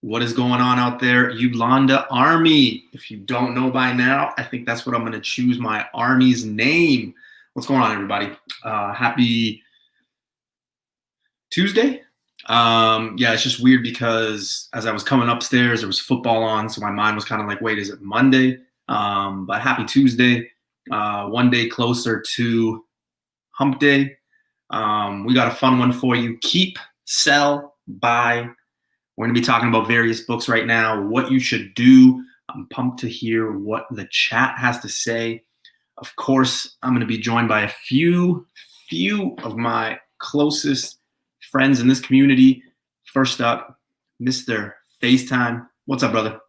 What is going on out there? Yolanda Army. If you don't know by now, I think that's what I'm going to choose my Army's name. What's going on, everybody? Happy Tuesday. Yeah, it's just weird because as I was coming upstairs, there was football on, so my mind was kind of like, wait, is it Monday? But happy Tuesday. One day closer to Hump Day. We got a fun one for you. Keep, sell, buy. We're going to be talking about various books right now, what you should do. I'm pumped to hear what the chat has to say. Of course, I'm going to be joined by a few of my closest friends in this community. First up, Mr. FaceTime. What's up, brother?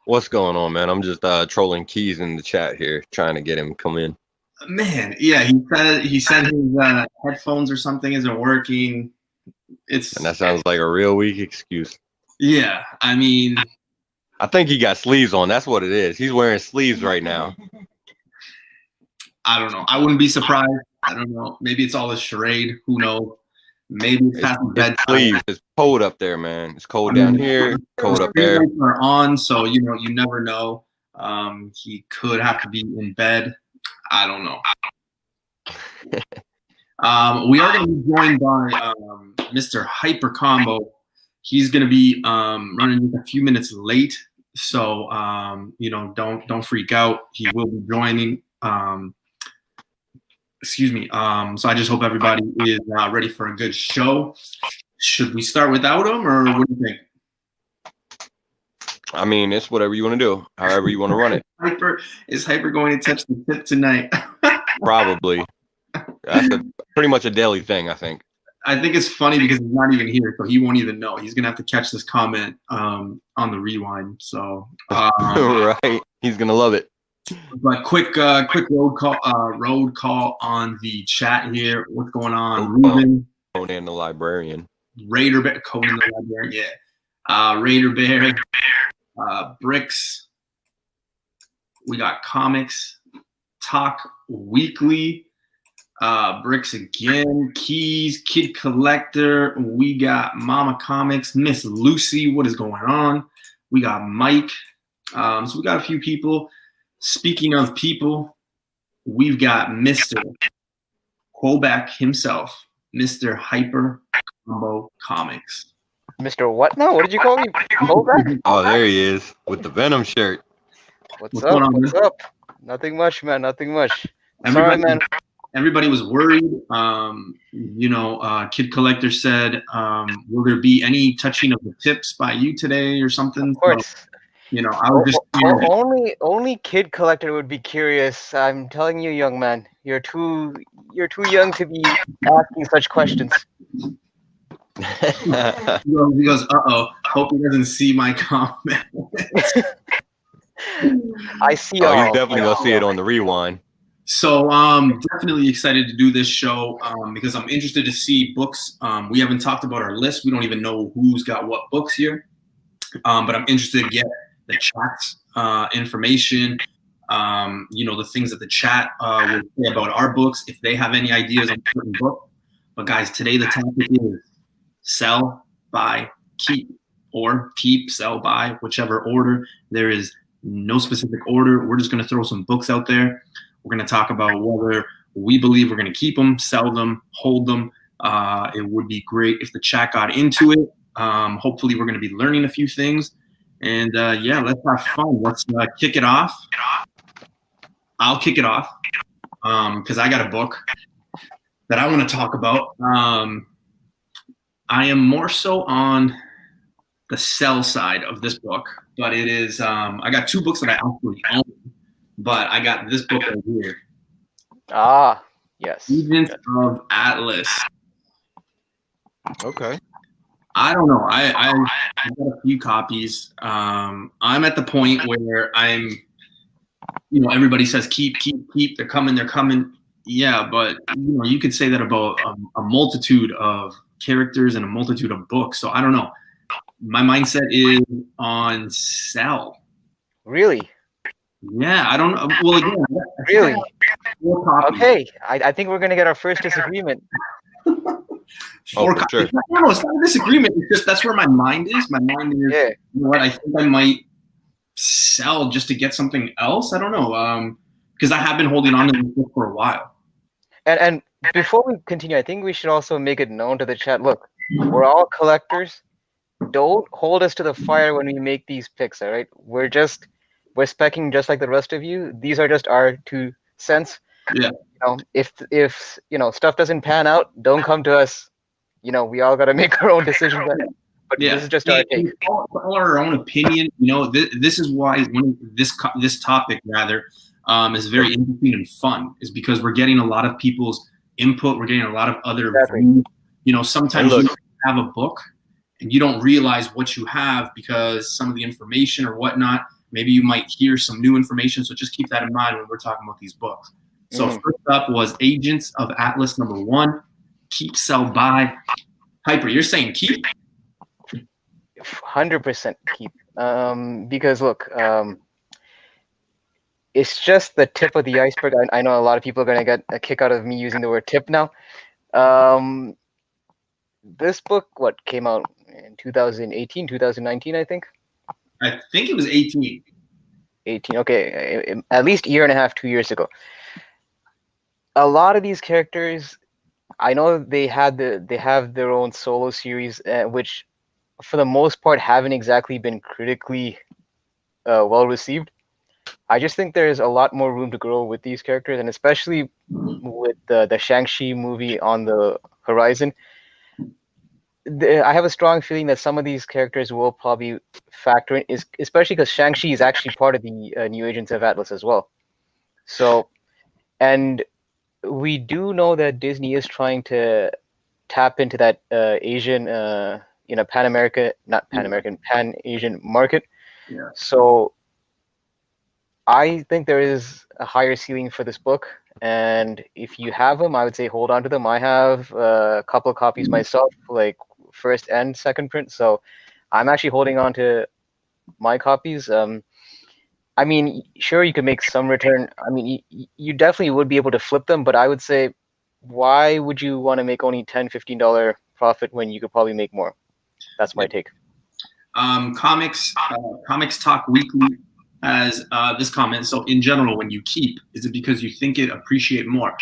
What's going on, man? I'm just trolling Keys in the chat here, trying to get him come in. Man, yeah, he said his headphones or something isn't working. And that sounds like a real weak excuse. Yeah, I mean, I think he got sleeves on. That's what it is. He's wearing sleeves right now. I don't know. I wouldn't be surprised. I don't know. Maybe it's all a charade. Who knows? Maybe it's past bedtime. Sleeves. It's cold up there, man. It's cold down here. Cold up there. Are on, so you never know. He could have to be in bed. I don't know. We are going to be joined by Mr. Hyper Combo. He's going to be running a few minutes late, so don't freak out. He will be joining. Excuse me. So I just hope everybody is ready for a good show. Should we start without him, or what do you think? I mean, it's whatever you want to do, however you want to run it. Is Hyper going to touch the tip tonight? Probably. That's pretty much a daily thing, I think. I think it's funny because he's not even here, so he won't even know. He's gonna have to catch this comment on the rewind. So right, he's gonna love it. But quick road call on the chat here. What's going on, Ruben? Conan the Librarian. Raider Bear, Conan the Librarian. Yeah. Raider Bear. Bricks. We got Comics Talk Weekly. Bricks again, Keys, Kid Collector. We got Mama Comics, Miss Lucy. What is going on? We got Mike. So we got a few people. Speaking of people, we've got Mr. Quebec himself, Mr. Hyper Combo Comics. Mr. What now? What did you call me? Quebec? Oh, there he is with the Venom shirt. What's up? What's up? Nothing much, man. Nothing much. Sorry, man. Everybody was worried. Kid Collector said, will there be any touching of the tips by you today or something? Of course. So, I was just only Kid Collector would be curious. I'm telling you, young man, you're too young to be asking such questions. He goes, uh-oh, hope he doesn't see my comment. I see. Oh, he's definitely gonna see it on the rewind. So definitely excited to do this show because I'm interested to see books. We haven't talked about our list. We don't even know who's got what books here. But I'm interested to get the chat's information, the things that the chat will say about our books, if they have any ideas on a certain book. But guys, today the topic is sell, buy, keep, or keep, sell, buy, whichever order. There is no specific order. We're just going to throw some books out there. We're going to talk about whether we believe we're going to keep them, sell them, hold them. It would be great if the chat got into it. Hopefully, we're going to be learning a few things. And let's have fun. Let's kick it off. I'll kick it off because I got a book that I want to talk about. I am more so on the sell side of this book, but it is I got two books that I actually own. But I got this book right here. Ah, yes. Agents of Atlas. Okay. I don't know. I got a few copies. I'm at the point where I'm, everybody says keep. They're coming. Yeah, but you could say that about a multitude of characters and a multitude of books. So I don't know. My mindset is on sell. Really? Yeah, I don't know. Well, again, really? Okay, I think we're gonna get our first disagreement. Oh, 4 for copies. sure. No, it's not a disagreement. It's just that's where my mind is. My mind is, Yeah. you know what? I think I might sell just to get something else. I don't know. Because I have been holding on to this book for a while. And before we continue, I think we should also make it known to the chat. Look, we're all collectors. Don't hold us to the fire when we make these picks. All right, we're specking just like the rest of you. These are just our 2 cents. Yeah. If stuff doesn't pan out, don't come to us. We all got to make our own decisions. But Yeah. this is just our take. All our own opinion. This is why this topic rather is very interesting and fun, is because we're getting a lot of people's input. We're getting a lot of other Exactly. views. Sometimes you have a book and you don't realize what you have because some of the information or whatnot. Maybe you might hear some new information. So just keep that in mind when we're talking about these books. So first up was Agents of Atlas #1. Keep, sell, buy. Hyper, you're saying keep? 100% keep. Because look, it's just the tip of the iceberg. I know a lot of people are gonna get a kick out of me using the word tip now. This book, came out in 2018, 2019, I think. I think it was 18. 18. Okay, at least a year and a half, 2 years ago. A lot of these characters, I know they have their own solo series, which for the most part haven't exactly been critically well received. I just think there's a lot more room to grow with these characters, and especially with the Shang-Chi movie on the horizon. I have a strong feeling that some of these characters will probably factor in, especially because Shang-Chi is actually part of the New Agents of Atlas as well. So, and we do know that Disney is trying to tap into that Asian, Pan-Asian market. Yeah. So I think there is a higher ceiling for this book, and if you have them, I would say hold on to them. I have a couple of copies myself, like first and second print, so I'm actually holding on to my copies. I mean, sure, you could make some return. I mean, you definitely would be able to flip them, but I would say, why would you want to make only $10, $15 profit when you could probably make more? That's my take. Comics Talk Weekly has this comment. So in general, when you keep, is it because you think it appreciate more?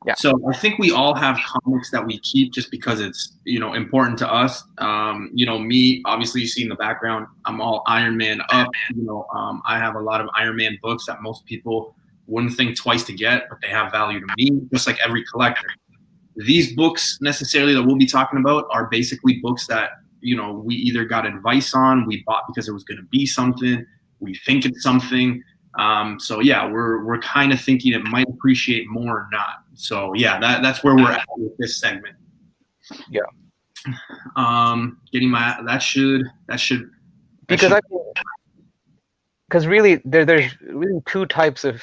Yeah. So I think we all have comics that we keep just because it's important to us. Me, obviously, you see in the background, I'm all Iron Man up. I have a lot of Iron Man books that most people wouldn't think twice to get, but they have value to me, just like every collector. These books necessarily that we'll be talking about are basically books that we either got advice on, we bought because it was going to be something, we think it's something. So yeah, we're kind of thinking it might appreciate more or not. So yeah, that's where we're at with this segment. Yeah. Getting that should because really there's really 2 types of,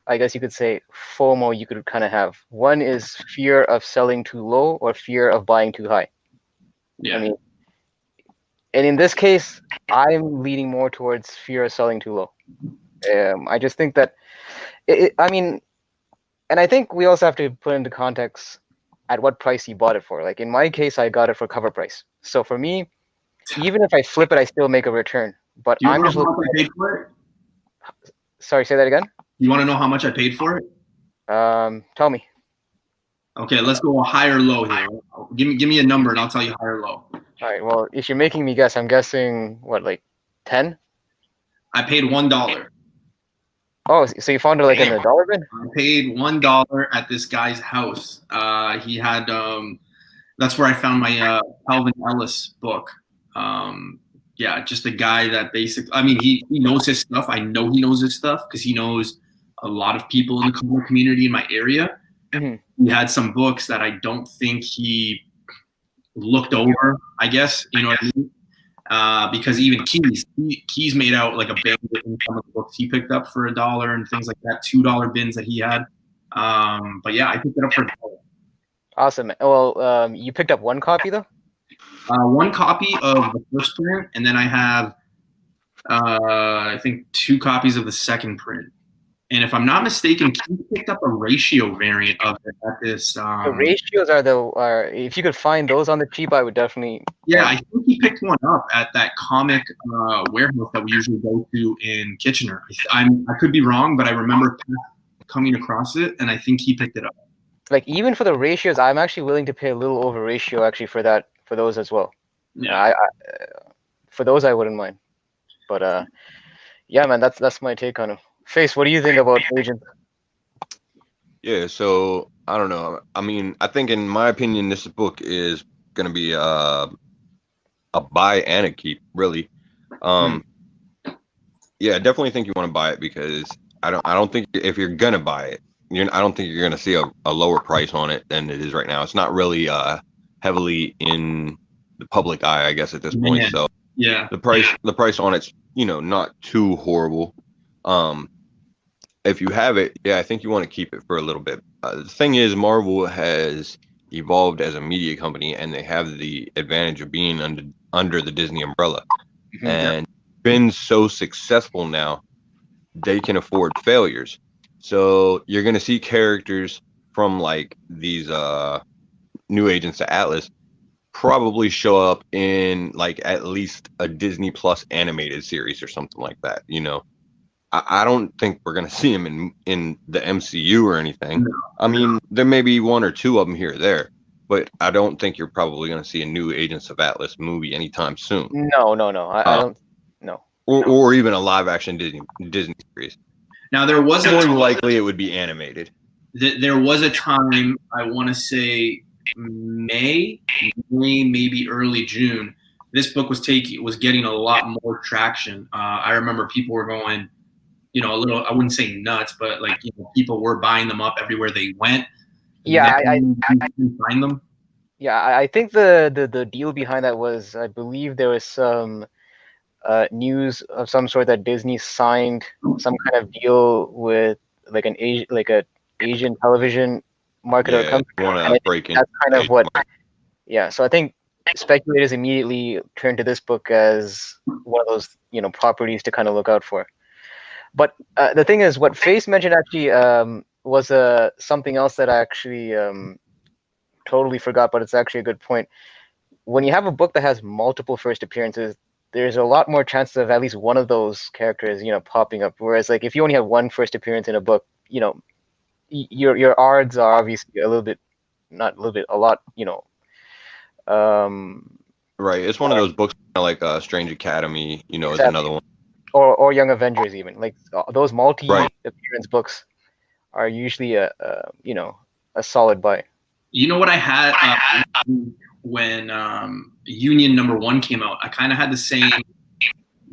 I guess you could say, FOMO you could kind of have. One is fear of selling too low or fear of buying too high. Yeah. I mean, and in this case, I'm leaning more towards fear of selling too low. I just think that, and I think we also have to put into context at what price you bought it for. Like in my case, I got it for cover price. So for me, even if I flip it, I still make a return. But I'm just looking. I paid for it? Sorry, say that again. You want to know how much I paid for it? Tell me. Okay, let's go high or low here. Give me a number and I'll tell you high or low. All right. Well, if you're making me guess, I'm guessing what, like 10? I paid $1. Oh, so you found it like in the dollar bin? I paid $1 at this guy's house. He had that's where I found my Calvin Ellis book. Yeah, just a guy that basically, he knows his stuff. I know he knows his stuff because he knows a lot of people in the comic community in my area. Mm-hmm. He had some books that I don't think he looked over, I guess, you know what I mean? Because even Keys made out like a bandit in some of the books he picked up for $1 and things like that, $2 bins that he had. But yeah, I picked it up for $1. Awesome. Well, you picked up one copy though? One copy of the first print, and then I have I think 2 copies of the second print. And if I'm not mistaken, Keith picked up a ratio variant of it at this. The ratios are if you could find those on the cheap, I would definitely. Yeah, I think he picked one up at that comic warehouse that we usually go to in Kitchener. I could be wrong, but I remember coming across it, and I think he picked it up. Like even for the ratios, I'm actually willing to pay a little over ratio actually for those as well. Yeah, For those I wouldn't mind. But yeah, man, that's my take on it. Face, what do you think about Agents? Yeah, so I don't know. I mean, I think in my opinion, this book is gonna be a buy and a keep, really. Yeah, I definitely think you want to buy it because I don't think if you're gonna buy it, I don't think you're gonna see a lower price on it than it is right now. It's not really heavily in the public eye, I guess, at this point. Yeah. So yeah, the price on it's not too horrible. If you have it, yeah, I think you want to keep it for a little bit. The thing is, Marvel has evolved as a media company, and they have the advantage of being under the Disney umbrella, and been so successful now, they can afford failures. So you're gonna see characters from like these new agents to Atlas probably show up in like at least a Disney Plus animated series or something like that. I don't think we're gonna see him in the MCU or anything. No. I mean, there may be one or two of them here or there, but I don't think you're probably gonna see a new Agents of Atlas movie anytime soon. No. I don't. No. Or even a live action Disney series. Now there was More than likely it would be animated. There was a time, I want to say May, maybe early June. This book was getting a lot more traction. I remember people were going, a little, I wouldn't say nuts, but like, people were buying them up everywhere they went. Yeah, I didn't find them. Yeah, I think the deal behind that was, I believe there was some news of some sort that Disney signed some kind of deal with like an Asian television marketer company. That's kind of what. Yeah, so I think speculators immediately turned to this book as one of those properties to kind of look out for. But the thing is, what Face mentioned actually was something else that I actually totally forgot, but it's actually a good point. When you have a book that has multiple first appearances, there's a lot more chances of at least one of those characters, popping up. Whereas, like, if you only have one first appearance in a book, your odds are obviously a lot. Right. It's one of those books like Strange Academy, exactly. Is another one. Or Young Avengers, even like those multi-appearance books are usually a solid buy. You know what I had when Union #1 came out? I kind of had the same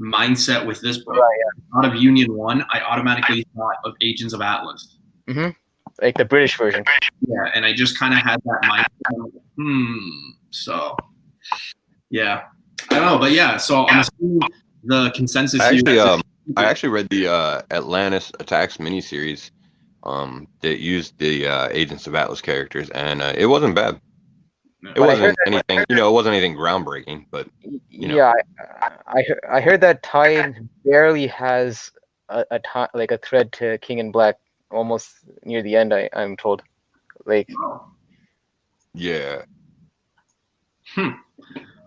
mindset with this book. Right, yeah. Out of Union 1, I automatically thought of Agents of Atlas. Mm-hmm. Like the British version. Yeah, and I just kind of had that mindset. So, yeah. I don't know, but yeah, so I'm assuming the consensus I actually read the Atlantis Attacks miniseries that used the Agents of Atlas characters, and it wasn't bad. It wasn't anything, it wasn't anything groundbreaking, but yeah, I heard that Tide barely has a thread to King in Black almost near the end. I'm told, like, yeah.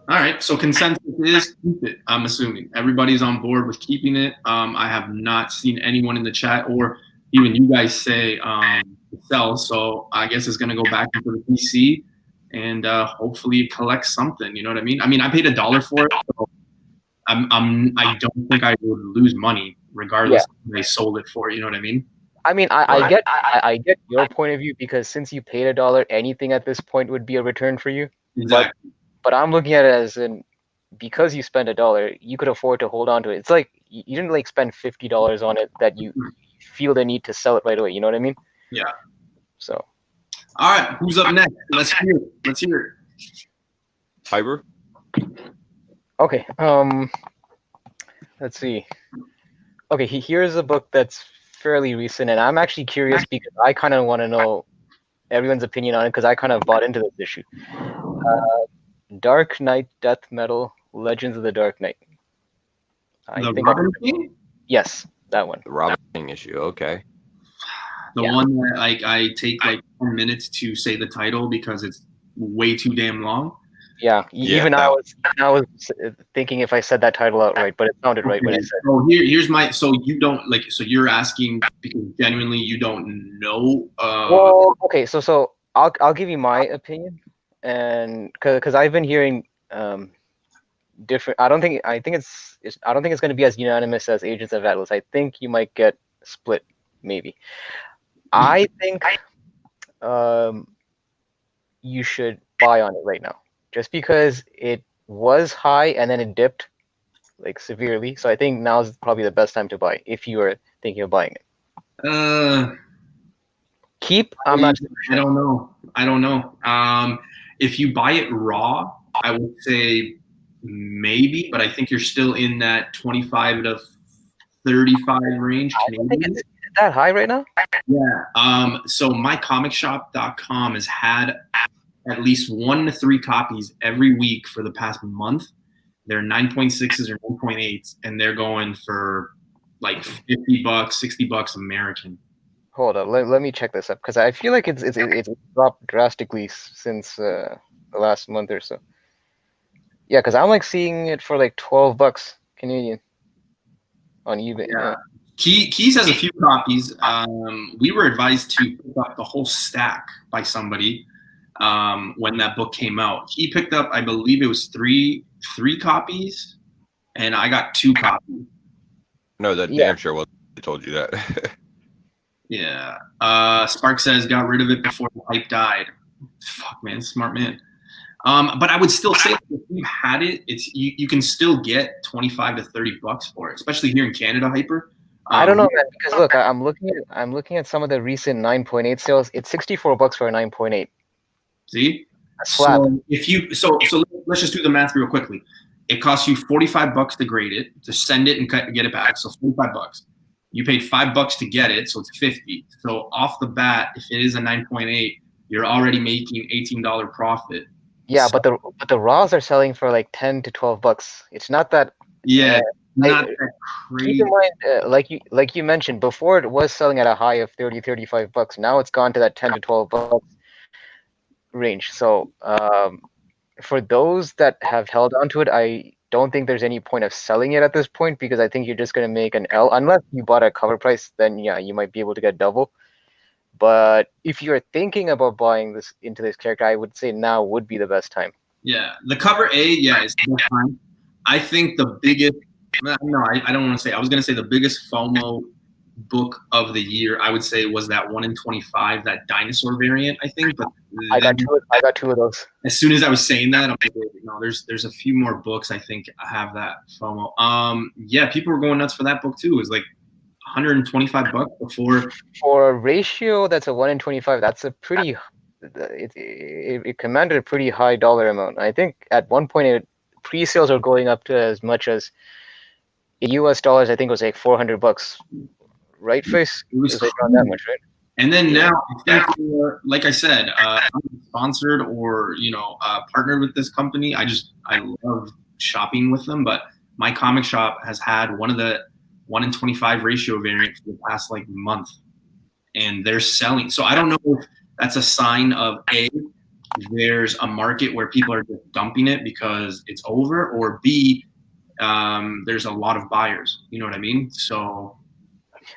All right, so consensus is keep it. I'm assuming everybody's on board with keeping it. I have not seen anyone in the chat or even you guys say sell. So I guess it's gonna go back into the PC and hopefully collect something. You know what I mean? I mean, I paid $1 for it, so I don't think I would lose money regardless of what I sold it for. You know what I mean? I mean, I get your point of view because since you paid $1, anything at this point would be a return for you. Exactly. But I'm looking at it as because you spent $1, you could afford to hold on to it. It's like you didn't like spend $50 on it that you feel the need to sell it right away. You know what I mean? Yeah. So. All right, who's up next? Let's hear it. Hyper. Okay. Let's see. Okay, here's a book that's fairly recent, and I'm actually curious because I kind of want to know everyone's opinion on it because I kind of bought into this issue. Dark Knight Death Metal Legends of the Dark Knight. Robin King? Yes, that one. The Robin King issue, okay. the Yeah. one that like I take like 10 minutes to say the title because it's way too damn long. Yeah, Yeah, even that I was thinking if I said that title out right, but it sounded right when I Okay, said. so here's my so you don't like so you're asking because genuinely you don't know. Well, okay, so I'll give you my opinion, and because I've been hearing different. I think it's I don't think it's going to be as unanimous as Agents of Atlas. I think you might get split, maybe. I think um you should buy on it right now, just because it was high and then it dipped like severely. So I think now's probably the best time to buy if you are thinking of buying it. Uh, Keep, I'm not super I sure. don't know. I don't know. If you buy it raw, I would say maybe, but I think you're still in that 25 to 35 range I don't think Canadian. it's that high right now. Yeah. So mycomicshop.com has had at least 1 to 3 copies every week for the past month. They're 9.6s or 9.8s, and they're going for like $50, $60 American. Hold up, let me check this up because I feel like it's dropped drastically since the last month or so. Yeah, because I'm like seeing it for like $12 Canadian on eBay. Yeah. Keys has a few copies. We were advised to pick up the whole stack by somebody when that book came out. He picked up, I believe it was three copies, and I got 2 copies. no, that Yeah. damn sure was. I told you that. Yeah. Spark says got rid of it before the hype died. Fuck, man, smart man. But I would still say if you had it, it's you can still get 25 to $30 for it, especially here in Canada, Hyper. I don't know, man, because look, I'm looking at some of the recent 9.8 sales. It's $64 for a 9.8. See, That's slab. so if you so let's just do the math real quickly. It costs you $45 to grade it, to send it and get it back. So $45. You paid $5 to get it, so it's $50. So off the bat, if it is a 9.8, you're already making $18 profit. Yeah, So, but the raws are selling for like $10 to $12. It's not that. yeah, not Like, that keep crazy. in mind, like you mentioned before, it was selling at a high of $30-$35. Now it's gone to that $10 to $12 range. So for those that have held onto it, I don't think there's any point of selling it at this point because I think you're just going to make an L unless you bought a cover price. Then yeah, you might be able to get double. But if you're thinking about buying this into this character, I would say now would be the best time. Yeah, the cover A, yeah, is the best time. I think the biggest. No, I don't want to say. I was going to say the biggest FOMO book of the year. I would say was that 1 in 25, that dinosaur variant. I think, but I got two of those. as soon as I was saying that, I'm like, no, there's a few more books I think have that FOMO. Yeah, people were going nuts for that book too. It was like $125 before. For a ratio that's a 1 in 25, that's a pretty. It commanded a pretty high dollar amount. I think at one point pre-sales are going up to as much as in US dollars. I think it was like $400, right? Face It was like around that much, right? And then now, I think, like I said, I'm sponsored or partnered with this company. I love shopping with them. But my comic shop has had one of the 1 in 25 ratio variants for the past like month, and they're selling. So I don't know if that's a sign of A, there's a market where people are just dumping it because it's over, or B, there's a lot of buyers. You know what I mean? So.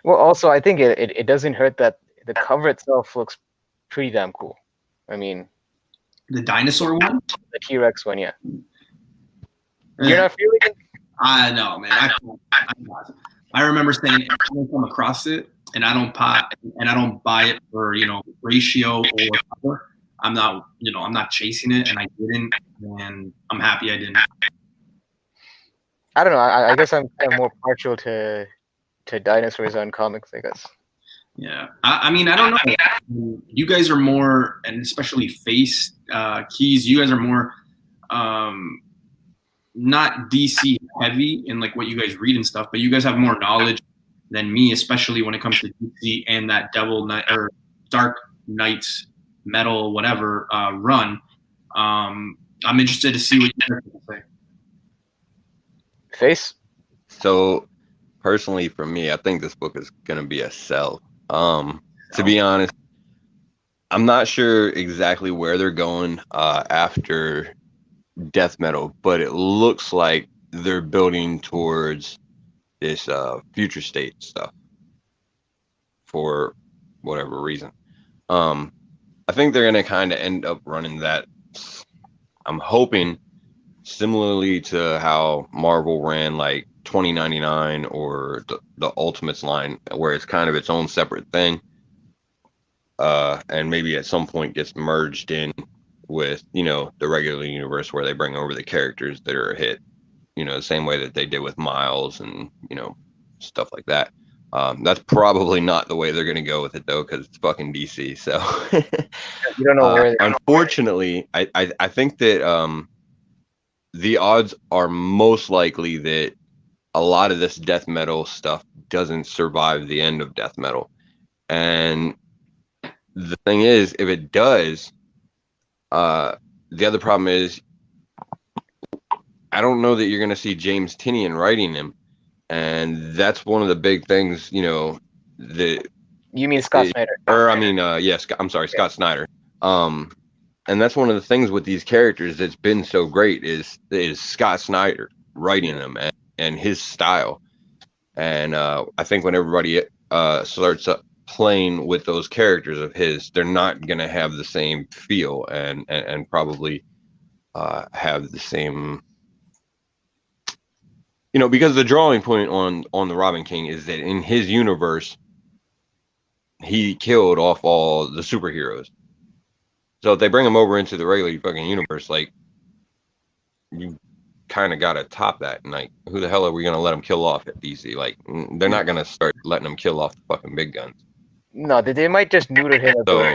Well, also I think it doesn't hurt that the cover itself looks pretty damn cool. I mean, The dinosaur one? the T-Rex one, yeah. You're not feeling it? I know, man. I remember saying if I don't come across it and I don't buy it for ratio or cover, I'm not chasing it, and I didn't, and I'm happy I didn't. I don't know. I guess I'm kind of more partial to dinosaurs on comics, I guess. Yeah, I mean, I don't know. You guys are more, and especially Face Keys. You guys are more, not DC heavy in like what you guys read and stuff, but you guys have more knowledge than me, especially when it comes to DC and that Devil Knight or Dark Knights metal whatever run. I'm interested to see what you guys have to say. Face? So personally for me, I think this book is gonna be a sell. To be honest, I'm not sure exactly where they're going after death metal, but it looks like they're building towards this future state stuff for whatever reason. I think they're gonna kind of end up running that. I'm hoping similarly to how Marvel ran like 2099 or the Ultimates line, where it's kind of its own separate thing, and maybe at some point gets merged in with, you know, the regular universe, where they bring over the characters that are a hit, you know, the same way that they did with Miles and, you know, stuff like that. That's probably not the way they're going to go with it, though, because it's fucking DC. So, You don't know where. unfortunately, I think that the odds are most likely that a lot of this death metal stuff doesn't survive the end of death metal. And the thing is, if it does, the other problem is, I don't know that you're going to see James Tynion writing him. And that's one of the big things, you know, that You mean Scott Snyder? Or I mean, yes, I'm sorry, Scott Snyder. And that's one of the things with these characters that's been so great is Scott Snyder writing them and his style. And I think when everybody starts playing with those characters of his, they're not gonna have the same feel and probably have the same. You know, because the drawing point on the Robin King is that in his universe, he killed off all the superheroes. So if they bring him over into the regular fucking universe, like, you kind of got to top that. And like, who the hell are we going to let him kill off at DC? Like, they're not going to start letting him kill off the fucking big guns. No, they might just neuter him. So,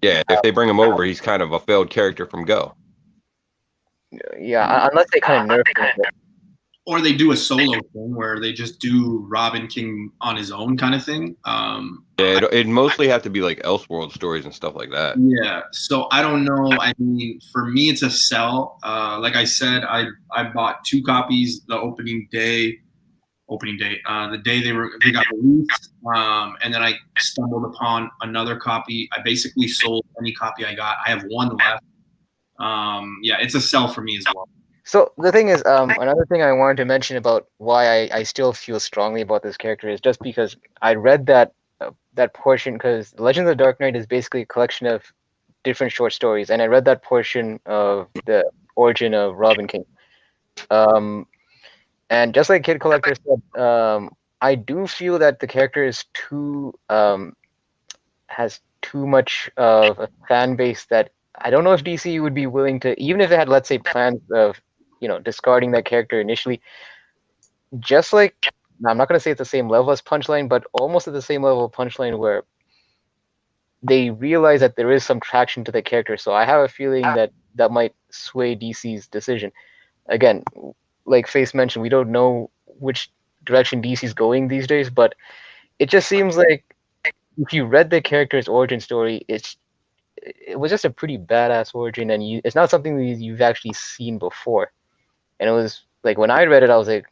yeah, if they bring him over, he's kind of a failed character from Go. Yeah, unless they kind of nerf him. Or they do a solo thing where they just do Robin King on his own kind of thing. Yeah, it'd mostly have to be like Elseworld stories and stuff like that. Yeah, so I don't know. I mean, for me, it's a sell. Like I said, I bought 2 copies the opening day, the day they got released, and then I stumbled upon another copy. I basically sold any copy I got. I have 1 left. Yeah, it's a sell for me as well. So the thing is, another thing I wanted to mention about why I still feel strongly about this character is just because I read that portion, because Legends of the Dark Knight is basically a collection of different short stories, and I read that portion of the origin of Robin King. And just like Kid Collector said, I do feel that the character is has too much of a fan base that I don't know if DC would be willing to, even if they had, let's say, plans of, you know, discarding that character initially. Just like, I'm not going to say it's the same level as Punchline, but almost at the same level of Punchline, where they realize that there is some traction to the character. So I have a feeling that might sway DC's decision. Again, like Face mentioned, we don't know which direction DC's going these days, but it just seems like if you read the character's origin story, it was just a pretty badass origin, and it's not something that you've actually seen before. And it was like, when I read it, I was like,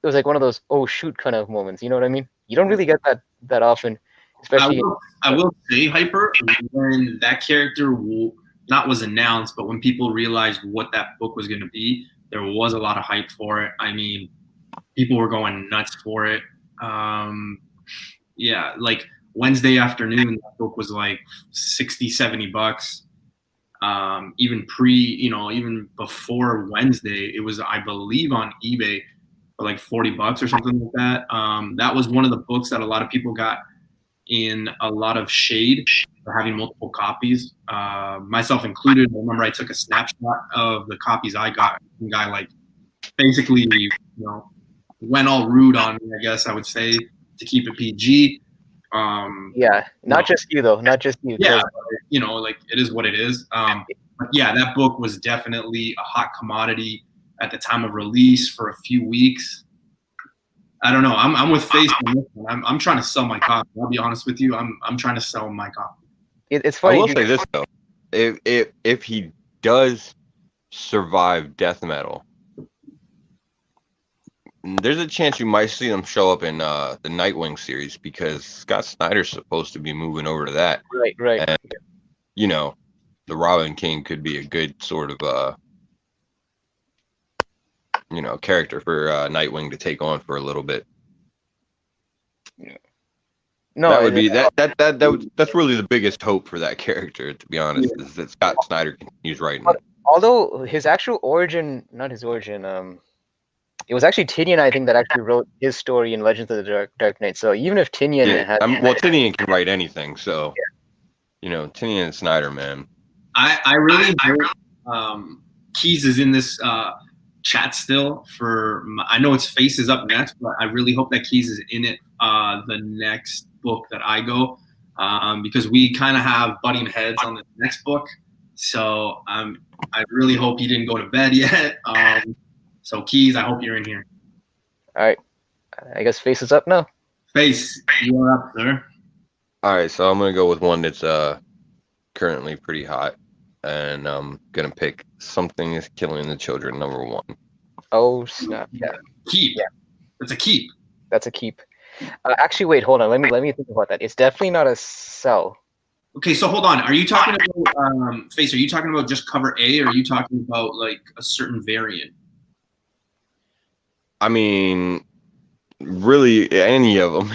it was like one of those oh shoot kind of moments. You know what I mean? You don't really get that often, especially. I will say, Hyper, when that character was announced, but when people realized what that book was going to be, there was a lot of hype for it. I mean, people were going nuts for it. Yeah, like Wednesday afternoon, that book was like $60-$70. Even before Wednesday, it was, I believe, on eBay for like $40 or something like that. That was one of the books that a lot of people got in a lot of shade for having multiple copies, myself included. I remember I took a snapshot of the copies I got. The guy, like, basically, you know, went all rude on me, I guess I would say, to keep it PG. Yeah, not just you though, not just you. Yeah, you know, like, it is what it is. But yeah, that book was definitely a hot commodity at the time of release for a few weeks. I don't know. I'm with Face on this one. I'm trying to sell my copy. I'll be honest with you. I'm trying to sell my copy. It's funny. I will say this though, if he does survive death metal, there's a chance you might see them show up in the Nightwing series because Scott Snyder's supposed to be moving over to that. Right. And, you know, the Robin King could be a good sort of character for Nightwing to take on for a little bit. No, that would be that's really the biggest hope for that character, to be honest, is that Scott Snyder continues writing. Although his actual origin, not his origin, it was actually Tinian, I think, that actually wrote his story in Legends of the Dark Knight. So even if Tinian Tinian can write anything, so Tinian and Snyder, man. I really hope Keys is in this chat still I know its Face is up next, but I really hope that Keys is in it the next book that I go, because we kind of have butting heads on the next book. So I really hope he didn't go to bed yet. So Keys, I hope you're in here. All right, I guess Face is up now. Face, you're up, sir. All right, so I'm gonna go with one that's currently pretty hot, and I'm gonna pick Something is Killing the Children, #1. Oh snap! Yeah, keep. Yeah, that's a keep. That's a keep. Actually, wait, hold on. Let me think about that. It's definitely not a sell. Okay, so hold on. Are you talking about Face? Are you talking about just cover A, or are you talking about like a certain variant? I mean, really, any of them.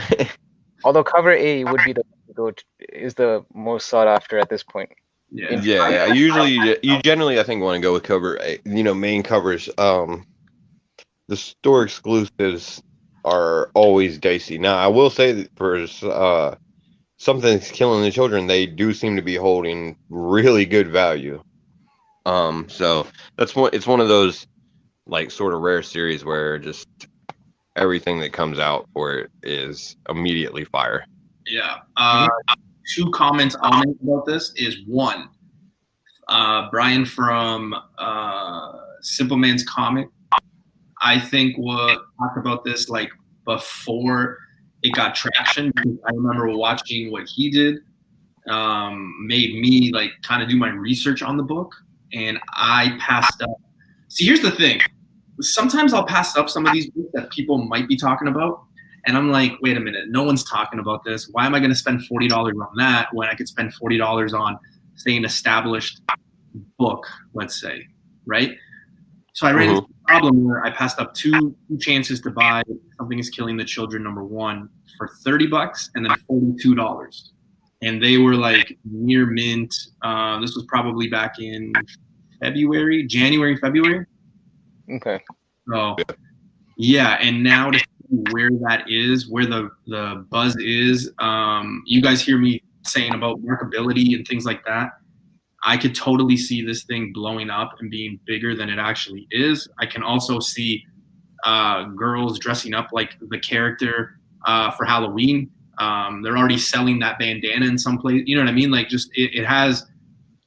Although cover A would be is the most sought after at this point. Yeah. You generally, I think, want to go with cover A. Main covers. The store exclusives are always dicey. Now, I will say that for Something's Killing the Children, they do seem to be holding really good value. So it's one of those like sort of rare series where just everything that comes out for it is immediately fire. Yeah. 2 comments I'll make about this is one, Brian from Simple Man's Comic, I think we'll talk about this like before it got traction, because I remember watching what he did, made me like kind of do my research on the book, and I passed up. See, here's the thing. Sometimes I'll pass up some of these books that people might be talking about, and I'm like, wait a minute, no one's talking about this. Why am I going to spend $40 on that when I could spend $40 on, say, an established book, let's say, right? So I ran into a problem where I passed up two chances to buy Something is Killing the Children #1 for $30 and then $42. And they were like near mint. This was probably back in January, February. Okay. So yeah, and now to see where that is, where the buzz is, you guys hear me saying about markability and things like that. I could totally see this thing blowing up and being bigger than it actually is. I can also see girls dressing up like the character for Halloween. They're already selling that bandana in some place. You know what I mean? Like, just it has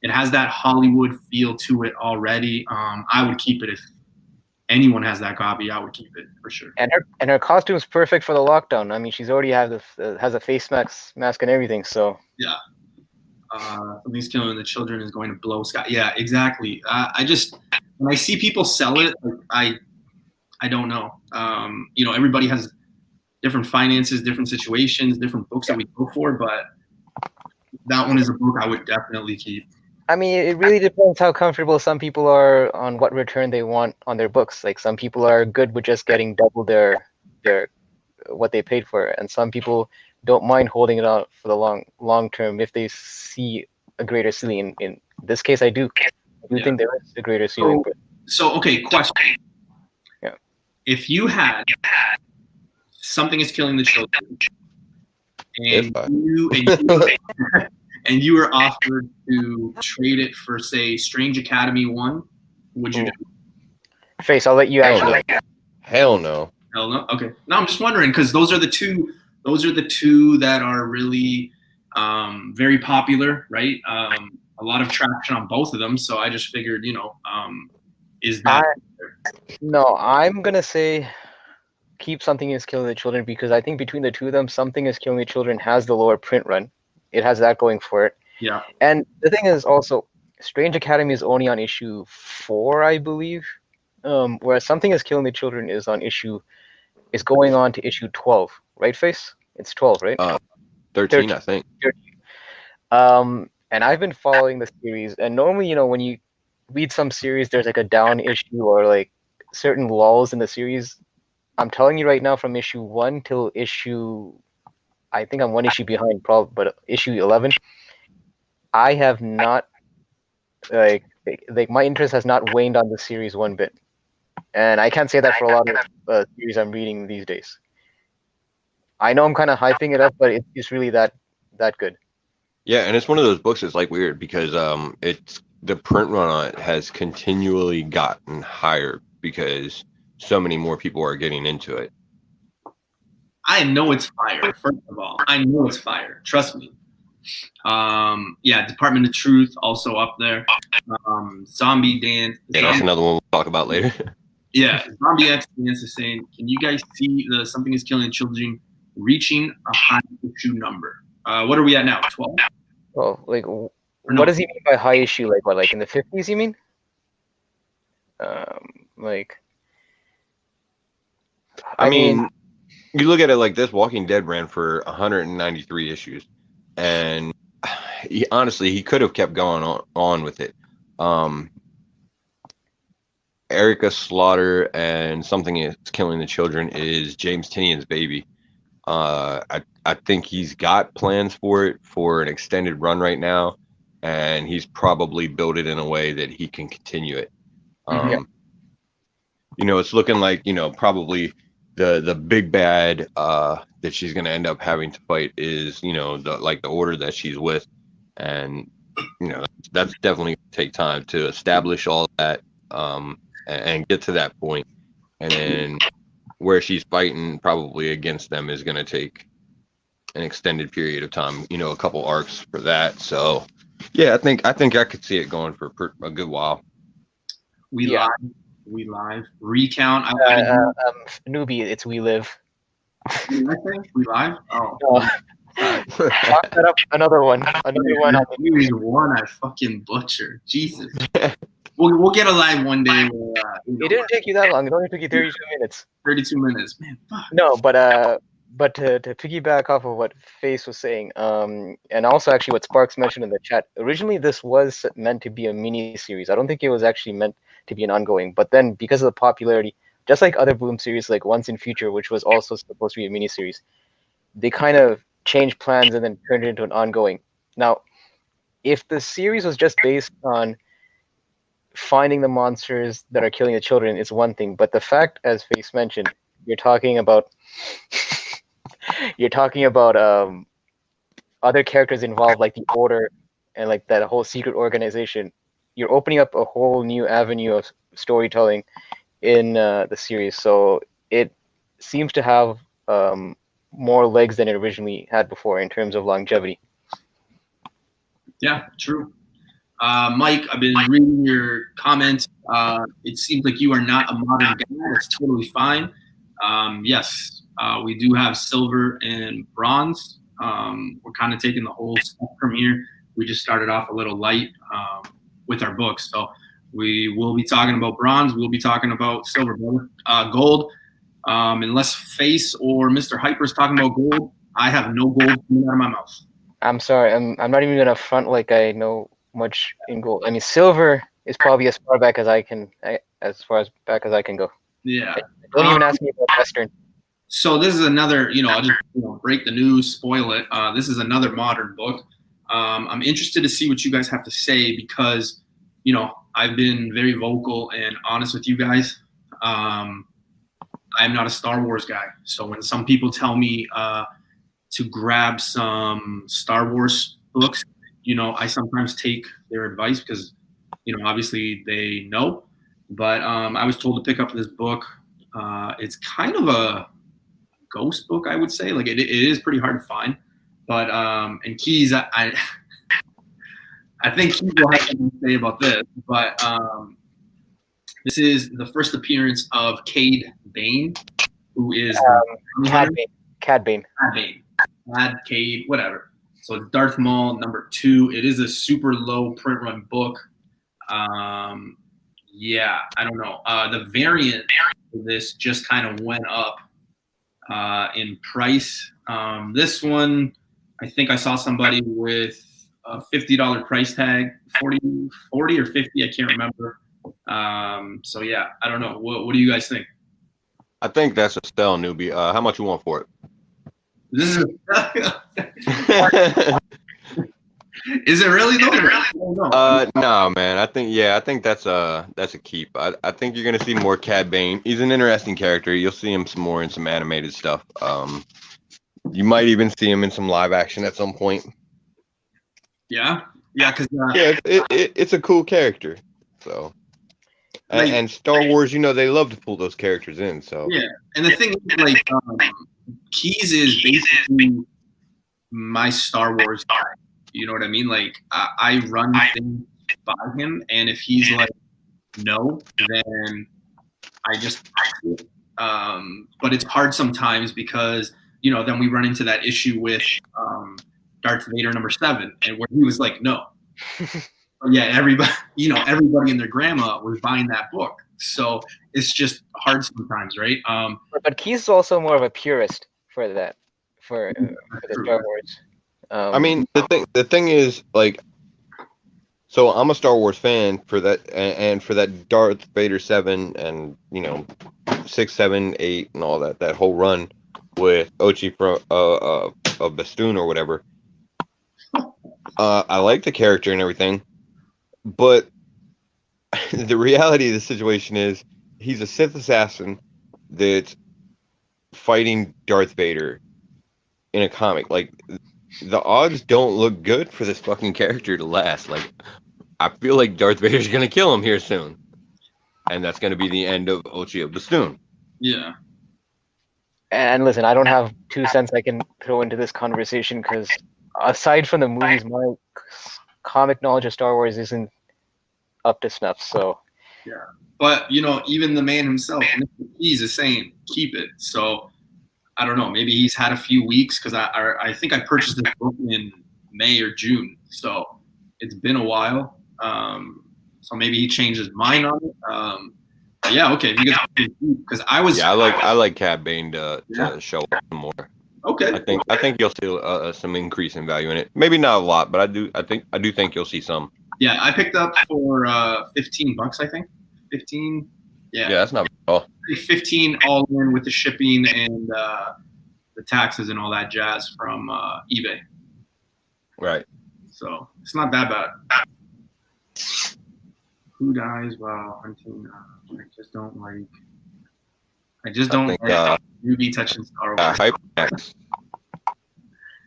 that Hollywood feel to it already. I would keep it if anyone has that copy. I would keep it for sure. And her costume's perfect for the lockdown. I mean, she's already has a face mask and everything. So yeah. Something's Killing the Children is going to blow sky. Yeah, exactly. I just, when I see people sell it, I don't know. Everybody has different finances, different situations, different books that we go for, but that one is a book I would definitely keep. I mean, it really depends how comfortable some people are on what return they want on their books. Like, some people are good with just getting double their what they paid for, and some people don't mind holding it out for the long term if they see a greater ceiling. In this case, I do think there is a greater ceiling. So okay, question. Yeah. If you had Something is Killing the Children, and you were offered to trade it for, say, Strange Academy 1, would you do? Face, I'll let you actually. Hell no. Hell no. Okay. No, I'm just wondering, because those are the two that are really very popular, right? A lot of traction on both of them. So I just figured, is that? No, I'm gonna say keep Something is Killing the Children, because I think between the two of them, Something is Killing the Children has the lower print run. It has that going for it. Yeah. And the thing is also, Strange Academy is only on issue 4, I believe. Whereas Something is Killing the Children is on issue is going on to issue 12, right, Face? It's 12, right? 13, I think. And I've been following the series, and normally, when you read some series, there's like a down issue or like certain lulls in the series. I'm telling you right now, from issue 1 till issue, I think I'm one issue behind, probably, but issue 11, I have not like my interest has not waned on the series one bit, and I can't say that for a lot of series I'm reading these days. I know I'm kind of hyping it up, but it's really that good. Yeah, and it's one of those books that's like weird because it's the print run on it has continually gotten higher because so many more people are getting into it. I know it's fire. First of all, I know it's fire. Trust me. Yeah, Department of Truth also up there. Zombie Dance. Yeah, that's another one we'll talk about later. Yeah, Zombie X Dance is saying, can you guys see the Something is Killing Children reaching a high issue number? What are we at now? 12? Well, like, what does he mean by high issue? Like what? Like in the 50s? You mean? Like, I mean, you look at it like this: Walking Dead ran for 193 issues, and honestly, he could have kept going on with it. Erica Slaughter and Something is Killing the Children is James Tinian's baby. I think he's got plans for it for an extended run right now, and he's probably built it in a way that he can continue it. It's looking like, probably the big bad that she's going to end up having to fight is, the order that she's with. And, that's definitely going to take time to establish all that and get to that point. And then where she's fighting probably against them is going to take an extended period of time, a couple arcs for that. So, yeah, I think I could see it going for a good while. We live. Recount. Newbie, it's We Live. We live? Oh. No. Chalk that up. Another one. Maybe one I fucking butchered. Jesus. We'll get a live one day. Where, it didn't take you that long. It only took you 32 minutes. 32 minutes, man. Fuck. No, but to piggyback off of what Face was saying, and also actually what Sparks mentioned in the chat, originally this was meant to be a mini series. I don't think it was actually meant to be an ongoing. But then because of the popularity, just like other Boom series like Once in Future, which was also supposed to be a mini series, they kind of changed plans and then turned it into an ongoing. Now, if the series was just based on finding the monsters that are killing the children, it's one thing. But the fact, as Face mentioned, you're talking about other characters involved, like the Order and like that whole secret organization. You're opening up a whole new avenue of storytelling in the series. So it seems to have more legs than it originally had before in terms of longevity. Yeah, true. Mike, I've been reading your comments. It seems like you are not a modern guy. That's totally fine. Yes, we do have silver and bronze. We're kind of taking the whole spectrum here. We just started off a little light with our books. So we will be talking about bronze. We'll be talking about silver, gold. Unless Face or Mr. Hyper is talking about gold, I have no gold coming out of my mouth. I'm sorry. I'm not even gonna front like I know much in gold. I mean, silver is probably as far back as I can go. Yeah. Don't even ask me about Western. So this is another, I'll just break the news, spoil it. This is another modern book. I'm interested to see what you guys have to say because, I've been very vocal and honest with you guys. I'm not a Star Wars guy. So when some people tell me to grab some Star Wars books, I sometimes take their advice because, obviously they know. But I was told to pick up this book. It's kind of a ghost book, I would say. Like it is pretty hard to find. But and Keys, I think Keys will have something to say about this. But this is the first appearance of Cad Bane, who is Cad Bane. Cade, whatever. So it's Darth Maul #2. It is a super low print run book. Yeah, I don't know. The variant for this just kind of went up in price. This one, I think I saw somebody with a $50 price tag, 40 or 50, I can't remember. So yeah, I don't know. What do you guys think? I think that's a sell, newbie. How much you want for This is it? is it really though? I don't know. No, man. I think that's a keep. I think you're gonna see more Cad Bane. He's an interesting character. You'll see him some more in some animated stuff. You might even see him in some live action at some point. Yeah, because Yeah, it's a cool character. So, and Star Wars, they love to pull those characters in. So yeah, and the thing is, like, Keyes is basically my Star Wars guy. You know what I mean? Like, I run things by him, and if he's like, no, then I just. But it's hard sometimes because then we run into that issue with Darth Vader #7, and where he was like, no. Yeah, everybody and their grandma was buying that book, so it's just hard sometimes, right? But Keyes is also more of a purist for that, for the Star Wars. I mean, the thing is, like, so I'm a Star Wars fan for that, and for that Darth Vader 7 and 6, 7, 8 and all that whole run with Ochi from of Bastoon or whatever. I like the character and everything, but the reality of the situation is he's a Sith assassin that's fighting Darth Vader in a comic. Like, the odds don't look good for this fucking character to last. Like, I feel like Darth Vader's gonna kill him here soon, and that's gonna be the end of Ochi of Bastoon. Yeah. And listen, I don't have 2 cents I can throw into this conversation because aside from the movies, my comic knowledge of Star Wars isn't up to snuff. So yeah, but even the man himself, Mr. Keyes, is saying keep it. So I don't know. Maybe he's had a few weeks because I think I purchased this book in May or June, so it's been a while. So maybe he changed his mind on it. Yeah, okay. Because I was. Yeah, I like Cad Bane to show up more. Okay. I think you'll see some increase in value in it. Maybe not a lot, but I do think you'll see some. Yeah, I picked up for $15. I think 15. Yeah. Yeah, that's not bad at all. 15 all in with the shipping and the taxes and all that jazz from eBay. Right. So it's not that bad. Who dies while hunting? I just don't like. Newbie touching Star Wars. Hype next.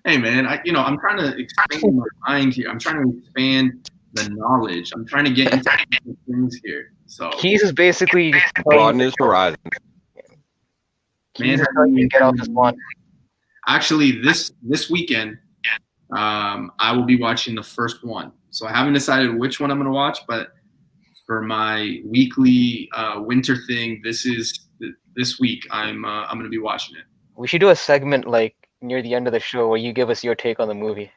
Hey man, I'm trying to expand my mind here. I'm trying to expand the knowledge. I'm trying to get into things here. So Keyes is basically broaden his horizon. Keyes is telling you to get off his lawn. Actually, this weekend, I will be watching the first one. So I haven't decided which one I'm going to watch, but for my weekly winter thing, this week I'm going to be watching it. We should do a segment like near the end of the show where you give us your take on the movie.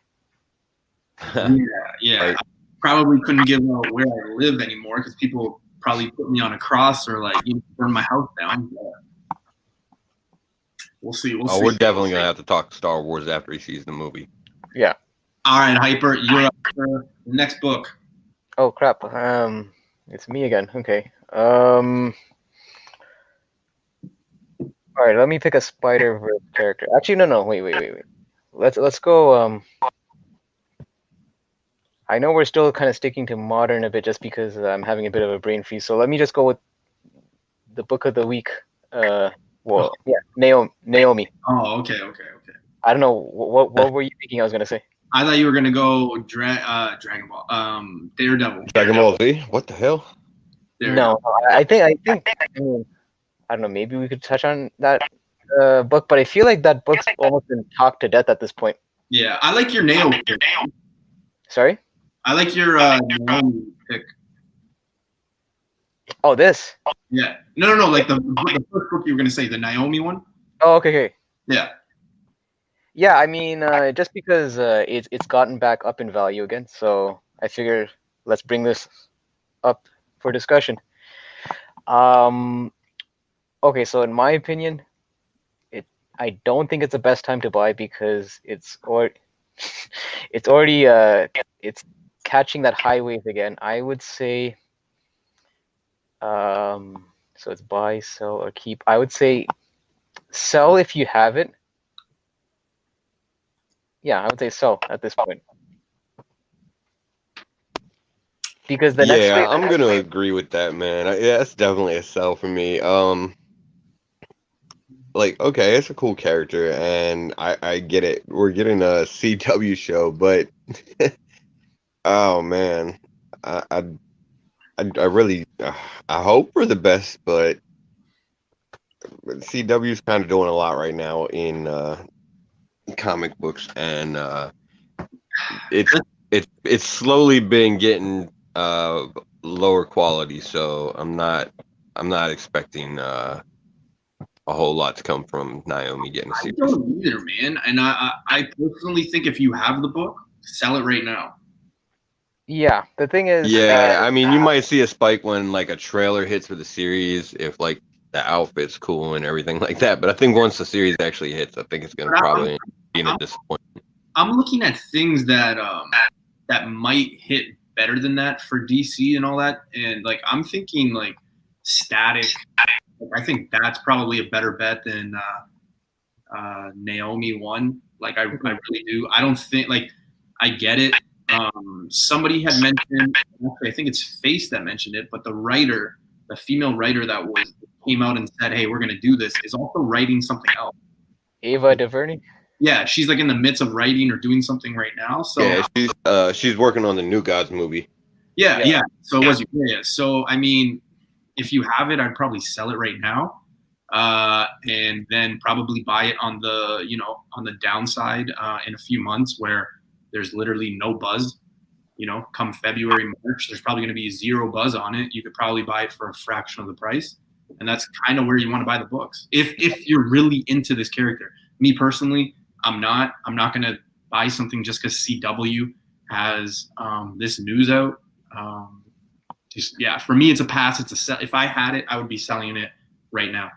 Yeah. I probably couldn't give out where I live anymore because people probably put me on a cross or like burn my house down. But we'll see. We're definitely gonna have to talk Star Wars after he sees the movie. Yeah. All right, Hyper, you're up for the next book. Oh crap. It's me again. Okay. All right, let me pick a Spider-Verse character. Actually, no. Wait. Let's go. I know we're still kind of sticking to modern a bit just because I'm having a bit of a brain freeze. So let me just go with the book of the week. Naomi. Oh, okay. I don't know what were you thinking I was gonna say. I thought you were gonna go Dragon Ball, Daredevil. Dragon Ball Z? What the hell? No, I think. I mean, I don't know. Maybe we could touch on that book, but I feel like that book's almost been talked to death at this point. Yeah, I like your nail. Sorry? I like your Naomi pick. Oh, this? Yeah. No. Like the first book you were gonna say, the Naomi one. Oh, okay. Yeah. Yeah, I mean, just because it's gotten back up in value again, so I figure let's bring this up for discussion. Okay, so in my opinion, I don't think it's the best time to buy because it's already it's catching that high wave again. I would say so it's buy, sell, or keep. I would say sell if you have it. Yeah, I would say sell at this point. Because the next wave, I'm gonna agree with that, man. Yeah, that's definitely a sell for me. Like, okay, it's a cool character, and I get it. We're getting a CW show, but oh man, I really I hope for the best, but CW's kind of doing a lot right now in comic books, and it's slowly been getting lower quality. So I'm not expecting a whole lot to come from Naomi getting a I series. don't either, man. And I personally think if you have the book, sell it right now. yeah, the thing is, Yeah, I mean, you might see a spike when like a trailer hits for the series if like the outfit's cool and everything like that. But I think once the series actually hits, I think it's gonna probably be a disappointment. I'm looking at things that that might hit better than that for DC and all that, and like I'm thinking like Static. I think that's probably a better bet than Naomi one. Like I really do. I don't think like I get it. Somebody had mentioned, actually, I think it's Face that mentioned it, but the writer, the female writer that came out and said, "Hey, we're gonna do this," is also writing something else. Ava DuVernay. Yeah, she's like in the midst of writing or doing something right now. So yeah, she's working on the New Gods movie. Yeah. So it was So I mean, if you have it, I'd probably sell it right now, and then probably buy it on the downside in a few months where there's literally no buzz. Come February, March, there's probably going to be zero buzz on it. You could probably buy it for a fraction of the price, and that's kind of where you want to buy the books if you're really into this character. Me personally, I'm not going to buy something just because CW has this news out. For me, it's a pass. It's a sell. If I had it, I would be selling it right now.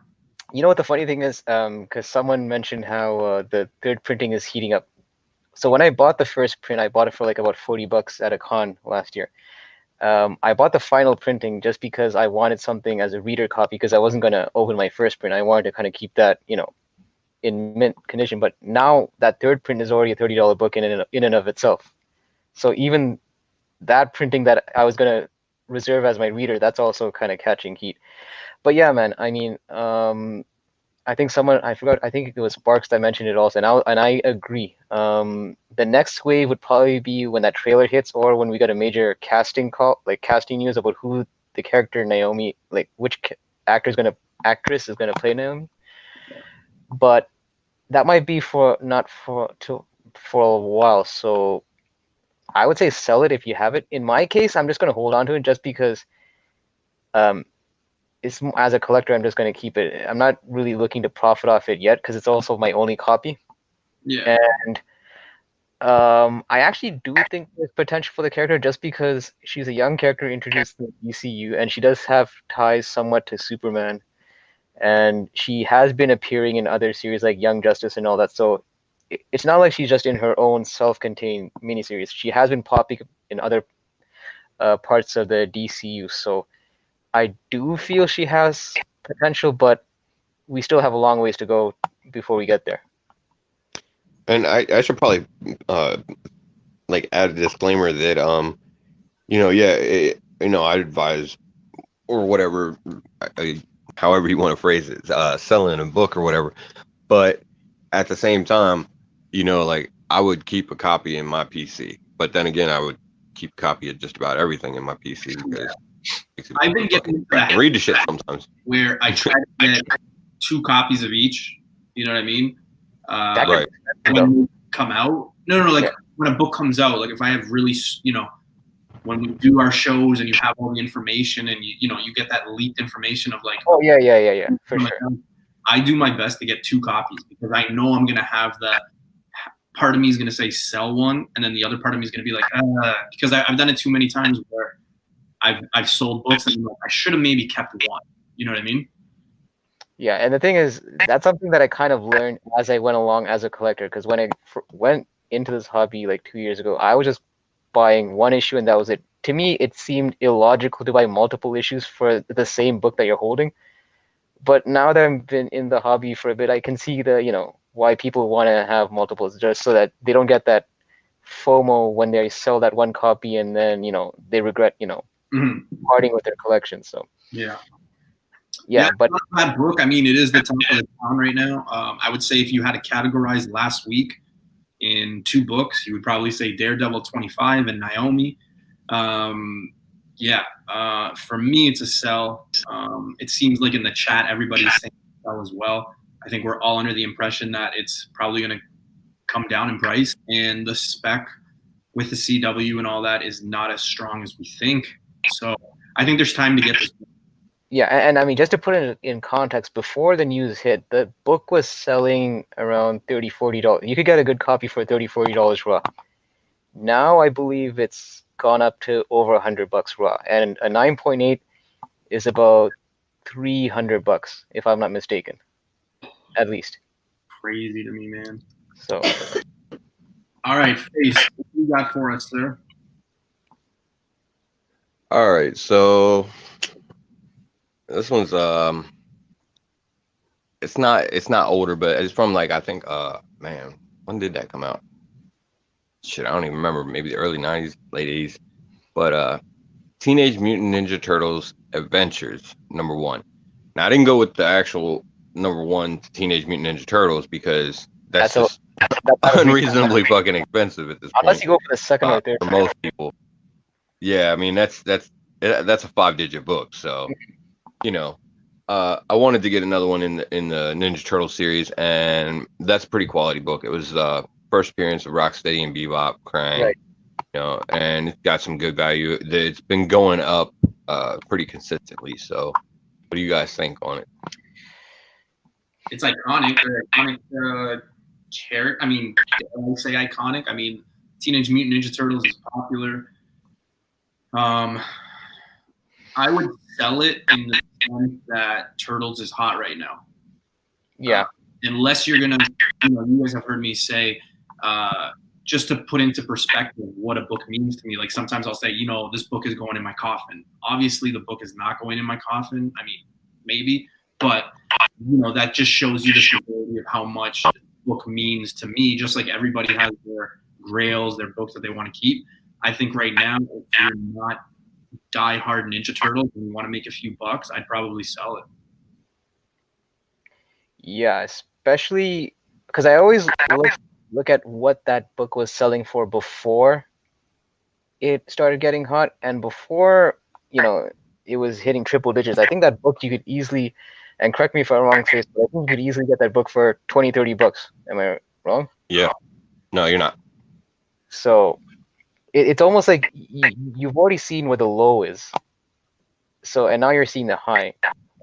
You know what the funny thing is? Because someone mentioned how the third printing is heating up. So when I bought the first print, I bought it for like about $40 at a con last year. I bought the final printing just because I wanted something as a reader copy because I wasn't going to open my first print. I wanted to kind of keep that, in mint condition. But now that third print is already a $30 book in and of itself. So even that printing that I was going to reserve as my reader, that's also kind of catching heat. But yeah, man, I mean, I think I think it was Sparks that mentioned it also, and I agree. The next wave would probably be when that trailer hits or when we got a major casting news about who the character Naomi, like which actress is gonna play Naomi. But that might be for a while. So I would say sell it if you have it. In my case, I'm just gonna hold on to it just because it's, as a collector, I'm just going to keep it. I'm not really looking to profit off it yet because it's also my only copy. Yeah. And I actually do think there's potential for the character just because she's a young character introduced in the ECU, and she does have ties somewhat to Superman. And she has been appearing in other series like Young Justice and all that. So it's not like she's just in her own self-contained miniseries. She has been popping in other parts of the DCU. So I do feel she has potential, but we still have a long ways to go before we get there. And I should probably like add a disclaimer that I advise or whatever, however you want to phrase it, selling a book or whatever. But at the same time, like I would keep a copy in my PC, but then again, I would keep a copy of just about everything in my PC because. I've been getting into that read the shit sometimes where I try to get 2 copies of each. You know what I mean? Right. When you come out, when a book comes out, like if I have really, when we do our shows and you have all the information and you get that leaked information of like, oh yeah, for sure. I do my best to get 2 copies because I know I'm gonna have that. Part of me is gonna say sell one, and then the other part of me is gonna be like, because I've done it too many times where I've sold books and I should have maybe kept one. You know what I mean? Yeah, and the thing is, that's something that I kind of learned as I went along as a collector. Because when I went into this hobby like 2 years ago, I was just buying one issue and that was it. To me, it seemed illogical to buy multiple issues for the same book that you're holding. But now that I've been in the hobby for a bit, I can see why people want to have multiples, just so that they don't get that FOMO when they sell that one copy and then they regret Mhm. parting with their collection. So Yeah. yeah, but Not a bad book. I mean, it is the top of the town right now. I would say if you had to categorize last week in 2 books, you would probably say Daredevil 25 and Naomi. For me, it's a sell. It seems like in the chat, everybody's saying sell as well. I think we're all under the impression that it's probably going to come down in price, and the spec with the CW and all that is not as strong as we think. So I think there's time to get this. yeah, and I mean, just to put it in context, before the news hit, the book was selling around $30-$40. You could get a good copy for $30-$40 raw. Now I believe it's gone up to over $100 raw, and a 9.8 is about $300 if I'm not mistaken, at least. Crazy to me, man. So All right, Face, what do you got for us, sir? All right, so this one's it's not older, but it's from like I think man, when did that come out? Shit, I don't even remember. Maybe the early 90s, late 80s. But Teenage Mutant Ninja Turtles Adventures #1. Now I didn't go with the actual #1 Teenage Mutant Ninja Turtles because that's just unreasonably fucking expensive at this point. Unless you go for the second or third for most people. Yeah, I mean that's a 5-digit book, so I wanted to get another one in the Ninja Turtle series, and that's a pretty quality book. It was first appearance of Rocksteady and Bebop, Krang, Right. And it's got some good value. It's been going up pretty consistently. So, what do you guys think on it? It's iconic. They're iconic character. I mean, when I say iconic, I mean Teenage Mutant Ninja Turtles is popular. I would sell it in the sense that Turtles is hot right now. Yeah. Unless you're gonna, you guys have heard me say, just to put into perspective what a book means to me. Like sometimes I'll say, this book is going in my coffin. Obviously, the book is not going in my coffin. I mean, maybe, but that just shows you the stability of how much the book means to me. Just like everybody has their grails, their books that they want to keep. I think right now, if you're not die-hard Ninja Turtles and you want to make a few bucks, I'd probably sell it. Yeah, especially because I always look at what that book was selling for before it started getting hot, and before it was hitting triple digits. I think that book you could easily, and correct me if I'm wrong, Chase, but I think you could easily get that book for $20-$30. Am I wrong? Yeah. No, you're not. So it's almost like you've already seen where the low is. So, and now you're seeing the high.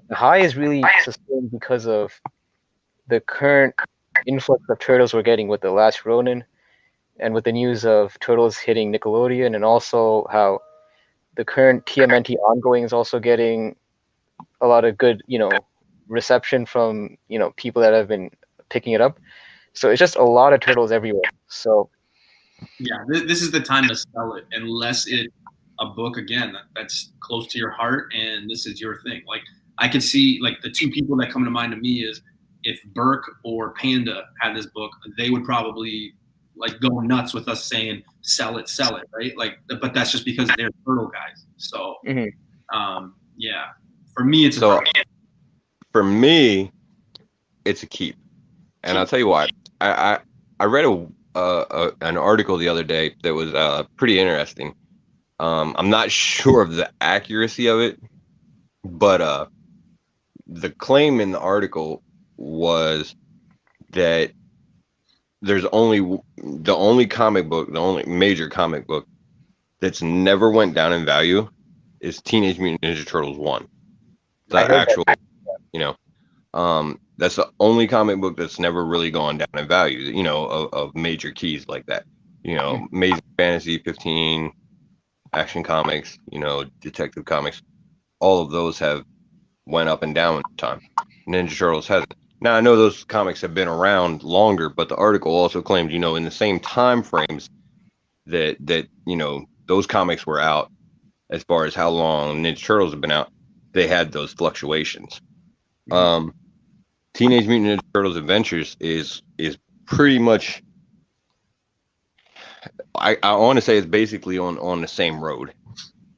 The high is really sustained because of the current influx of Turtles we're getting with The Last Ronin, and with the news of Turtles hitting Nickelodeon, and also how the current TMNT ongoing is also getting a lot of good, reception from, people that have been picking it up. So it's just a lot of Turtles everywhere. So yeah, this is the time to sell it, unless it's a book again that's close to your heart and this is your thing. Like I could see like the two people that come to mind to me is if Burke or Panda had this book, they would probably like go nuts with us saying sell it, right? Like, but that's just because they're turtle guys. So yeah, for me it's for me it's a keep, and I'll tell you what. I read an article the other day that was pretty interesting. I'm not sure of the accuracy of it, but the claim in the article was that there's the only major comic book that's never went down in value is Teenage Mutant Ninja Turtles 1. The actual, that's the only comic book that's never really gone down in value, of major keys like that. Amazing Fantasy 15, Action Comics, Detective Comics, all of those have went up and down in time. Ninja Turtles hasn't. Now I know those comics have been around longer, but the article also claimed, you know, in the same time frames that you know those comics were out, as far as how long Ninja Turtles have been out, they had those fluctuations. Teenage Mutant Ninja Turtles Adventures is pretty much, I want to say it's basically on the same road.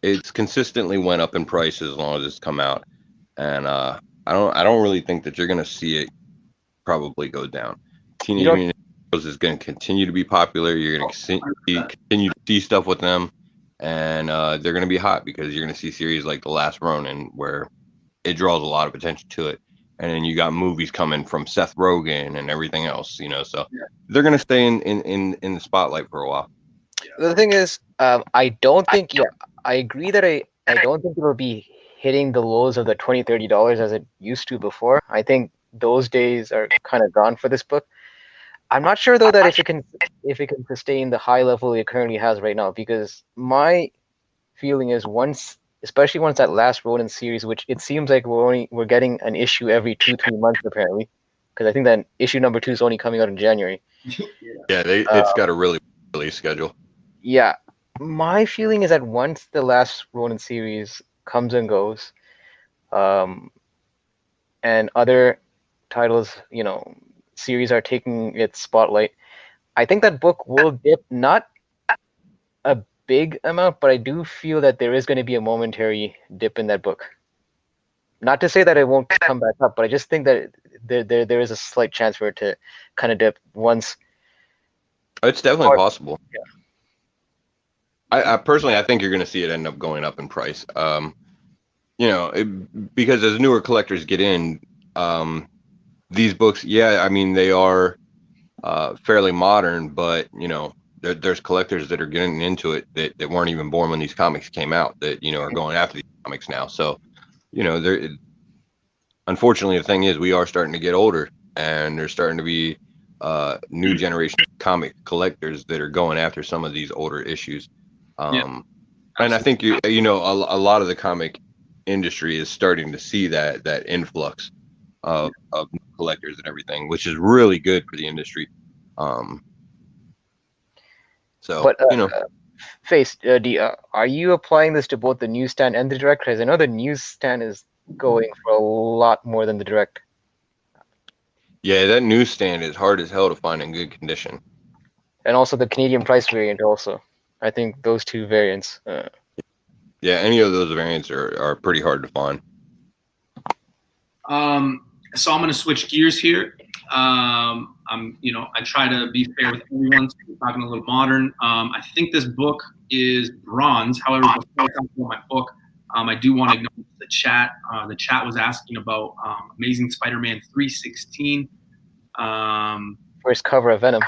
It's consistently went up in price as long as it's come out, and I don't really think that you're gonna see it probably go down. Teenage Mutant Ninja Turtles is going to continue to be popular. You're going to continue to see stuff with them, and they're going to be hot because you're going to see series like The Last Ronin where it draws a lot of attention to it, and then you got movies coming from Seth Rogen and everything else, you know. So they're going to stay in the spotlight for a while. The thing is, I don't think. Yeah, I agree that I don't think it'll be hitting the lows of the $20-$30 as it used to before. I think those days are kind of gone for this book. I'm not sure though that if it can sustain the high level it currently has right now, because my feeling is especially once that last Ronin series, which it seems like we're getting an issue every 2-3 months apparently, because I think that issue number 2 is only coming out in January. Yeah, it's got a really release schedule. Yeah, my feeling is that once the last Ronin series comes and goes, and other titles, you know, series are taking its spotlight, I think that book will dip, not a big amount, but I do feel that there is going to be a momentary dip in that book. Not to say that it won't come back up, but I just think that there is a slight chance for it to kind of dip once. It's definitely possible. Yeah. I personally, I think you're going to see it end up going up in price. You know, because as newer collectors get in, these books, yeah, I mean, they are fairly modern, but, you know, there's collectors that are getting into it that weren't even born when these comics came out that, you know, are going after these comics now. So, you know, unfortunately, the thing is we are starting to get older, and there's starting to be new generation of comic collectors that are going after some of these older issues. And I think, you know, a lot of the comic industry is starting to see that influx of collectors and everything, which is really good for the industry. So, but, you know, Face, are you applying this to both the newsstand and the direct? Because I know the newsstand is going for a lot more than the direct. Yeah, that newsstand is hard as hell to find in good condition. And also the Canadian price variant also. I think those two variants. Yeah, any of those variants are pretty hard to find. So I'm going to switch gears here. You know, I try to be fair with everyone, so we're talking a little modern. I think this book is bronze. However, before I talk about my book, I do want to acknowledge the chat. The chat was asking about Amazing Spider-Man 316. First cover of Venom.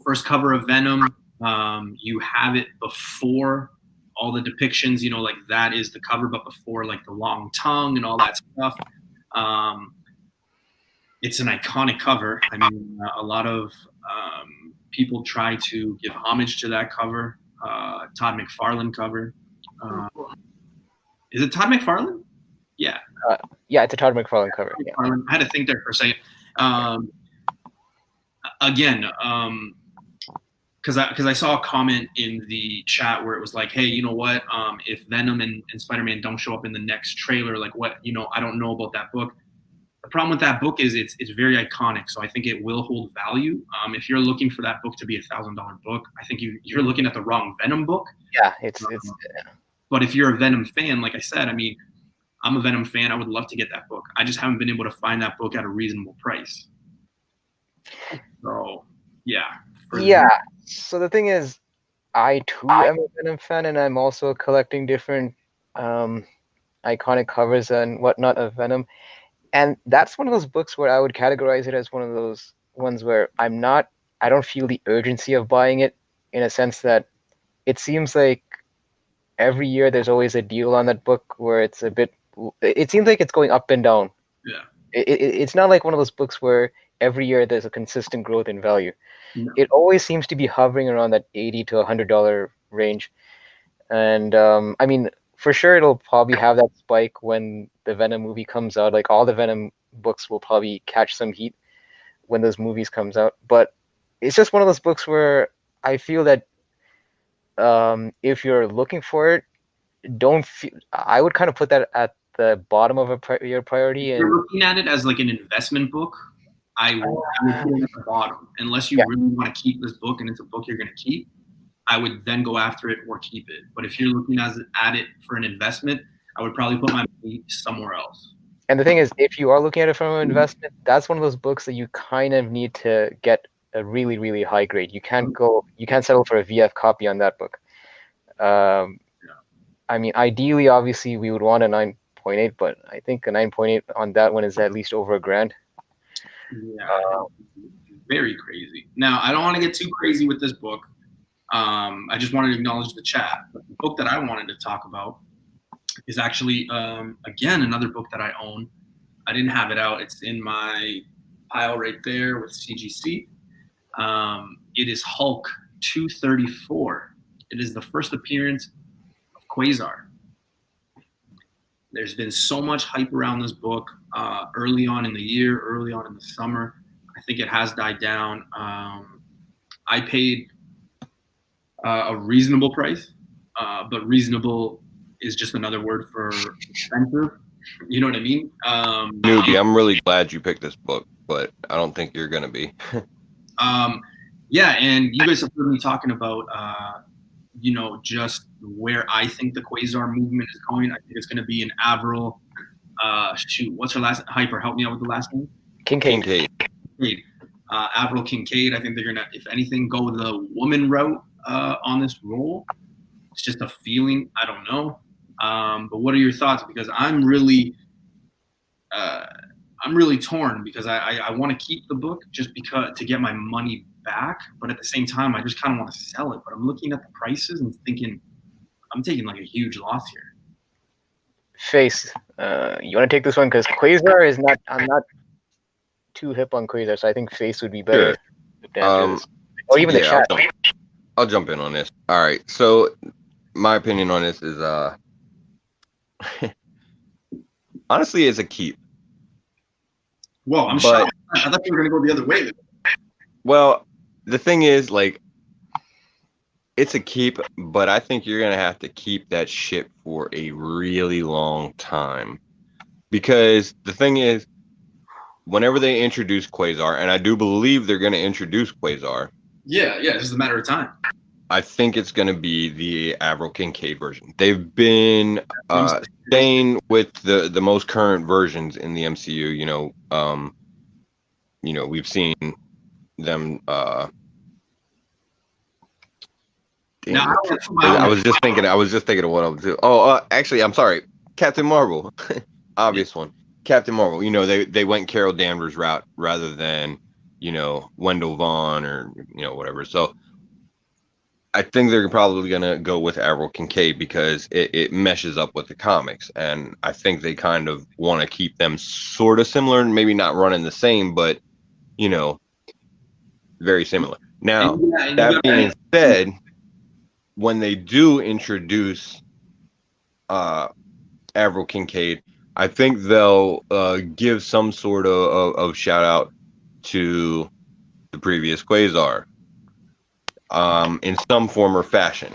First cover of Venom. You have it before all the depictions, you know, like that is the cover, but before like the long tongue and all that stuff. It's an iconic cover. I mean, a lot of people try to give homage to that cover. Todd McFarlane cover. Is it Todd McFarlane? Yeah. Yeah, it's a Todd McFarlane cover. Yeah. I had to think there for a second. Again, because I saw a comment in the chat where it was like, hey, you know what? If Venom and Spider-Man don't show up in the next trailer, like what, you know, I don't know about that book. The problem with that book is it's very iconic, so I think it will hold value. If you're looking for that book to be $1,000 book, I think you're looking at the wrong Venom book. Yeah, it's. But if you're a Venom fan, like I said, I mean, I'm a Venom fan. I would love to get that book. I just haven't been able to find that book at a reasonable price. So, yeah. Yeah. So the thing is, I too am a Venom fan, and I'm also collecting different iconic covers and whatnot of Venom. And that's one of those books where I would categorize it as one of those ones where I don't feel the urgency of buying it, in a sense that it seems like every year there's always a deal on that book where it seems like it's going up and down. Yeah. It's not like one of those books where every year there's a consistent growth in value. No. It always seems to be hovering around that $80 to $100 range. And I mean, for sure it'll probably have that spike when the Venom movie comes out, like all the Venom books will probably catch some heat when those movies comes out. But it's just one of those books where I feel that if you're looking for it, I would kind of put that at the bottom of your priority. If you're looking at it as like an investment book, I would put it at the bottom. Unless you really want to keep this book and it's a book you're going to keep, I would then go after it or keep it. But if you're looking at it for an investment, I would probably put my money somewhere else. And the thing is, if you are looking at it from an investment, that's one of those books that you kind of need to get a really, really high grade. You can't settle for a VF copy on that book. I mean, ideally, obviously, we would want a 9.8, but I think a 9.8 on that one is at least over $1,000. Yeah, very crazy. Now, I don't want to get too crazy with this book. I just wanted to acknowledge the chat. But the book that I wanted to talk about is actually, again, another book that I own. I didn't have it out. It's in my pile right there with CGC. It is Hulk 234. It is the first appearance of Quasar. There's been so much hype around this book early on in the year, early on in the summer. I think it has died down. I paid a reasonable price, but reasonable is just another word for expensive. You know what I mean? Newbie, I'm really glad you picked this book, but I don't think you're going to be. Yeah, and you guys have heard me talking about, just where I think the Quasar movement is going. I think it's going to be an Avril. What's her last? Hyper, help me out with the last name. Kincaid. Avril Kincaid. I think they're gonna, if anything, go the woman route on this role. It's just a feeling. I don't know. But what are your thoughts? Because I'm really torn because I want to keep the book just because to get my money back, but at the same time, I just kind of want to sell it. But I'm looking at the prices and thinking, I'm taking like a huge loss here. Face, you want to take this one because Quasar is not. I'm not too hip on Quasar, so I think Face would be better. Sure. Or even the chat. I'll jump in on this. All right. So my opinion on this is honestly, it's a keep. Whoa, I'm shocked. I thought you were gonna go the other way. Well, the thing is, like, it's a keep, but I think you're gonna have to keep that shit for a really long time. Because the thing is, whenever they introduce Quasar, and I do believe they're gonna introduce Quasar. Yeah, it's just a matter of time. I think it's going to be the Avril Kincaid version. They've been staying with the most current versions in the MCU. We've seen them. I was just thinking of what I was doing. Actually, I'm sorry. Captain Marvel, obvious one. Captain Marvel. They went Carol Danvers route rather than Wendell Vaughn or whatever. So I think they're probably gonna go with Avril Kincaid because it meshes up with the comics, and I think they kind of want to keep them sort of similar, maybe not running the same, but very similar. Now, that being said, when they do introduce Avril Kincaid, I think they'll give some sort of shout out to the previous Quasar. In some form or fashion,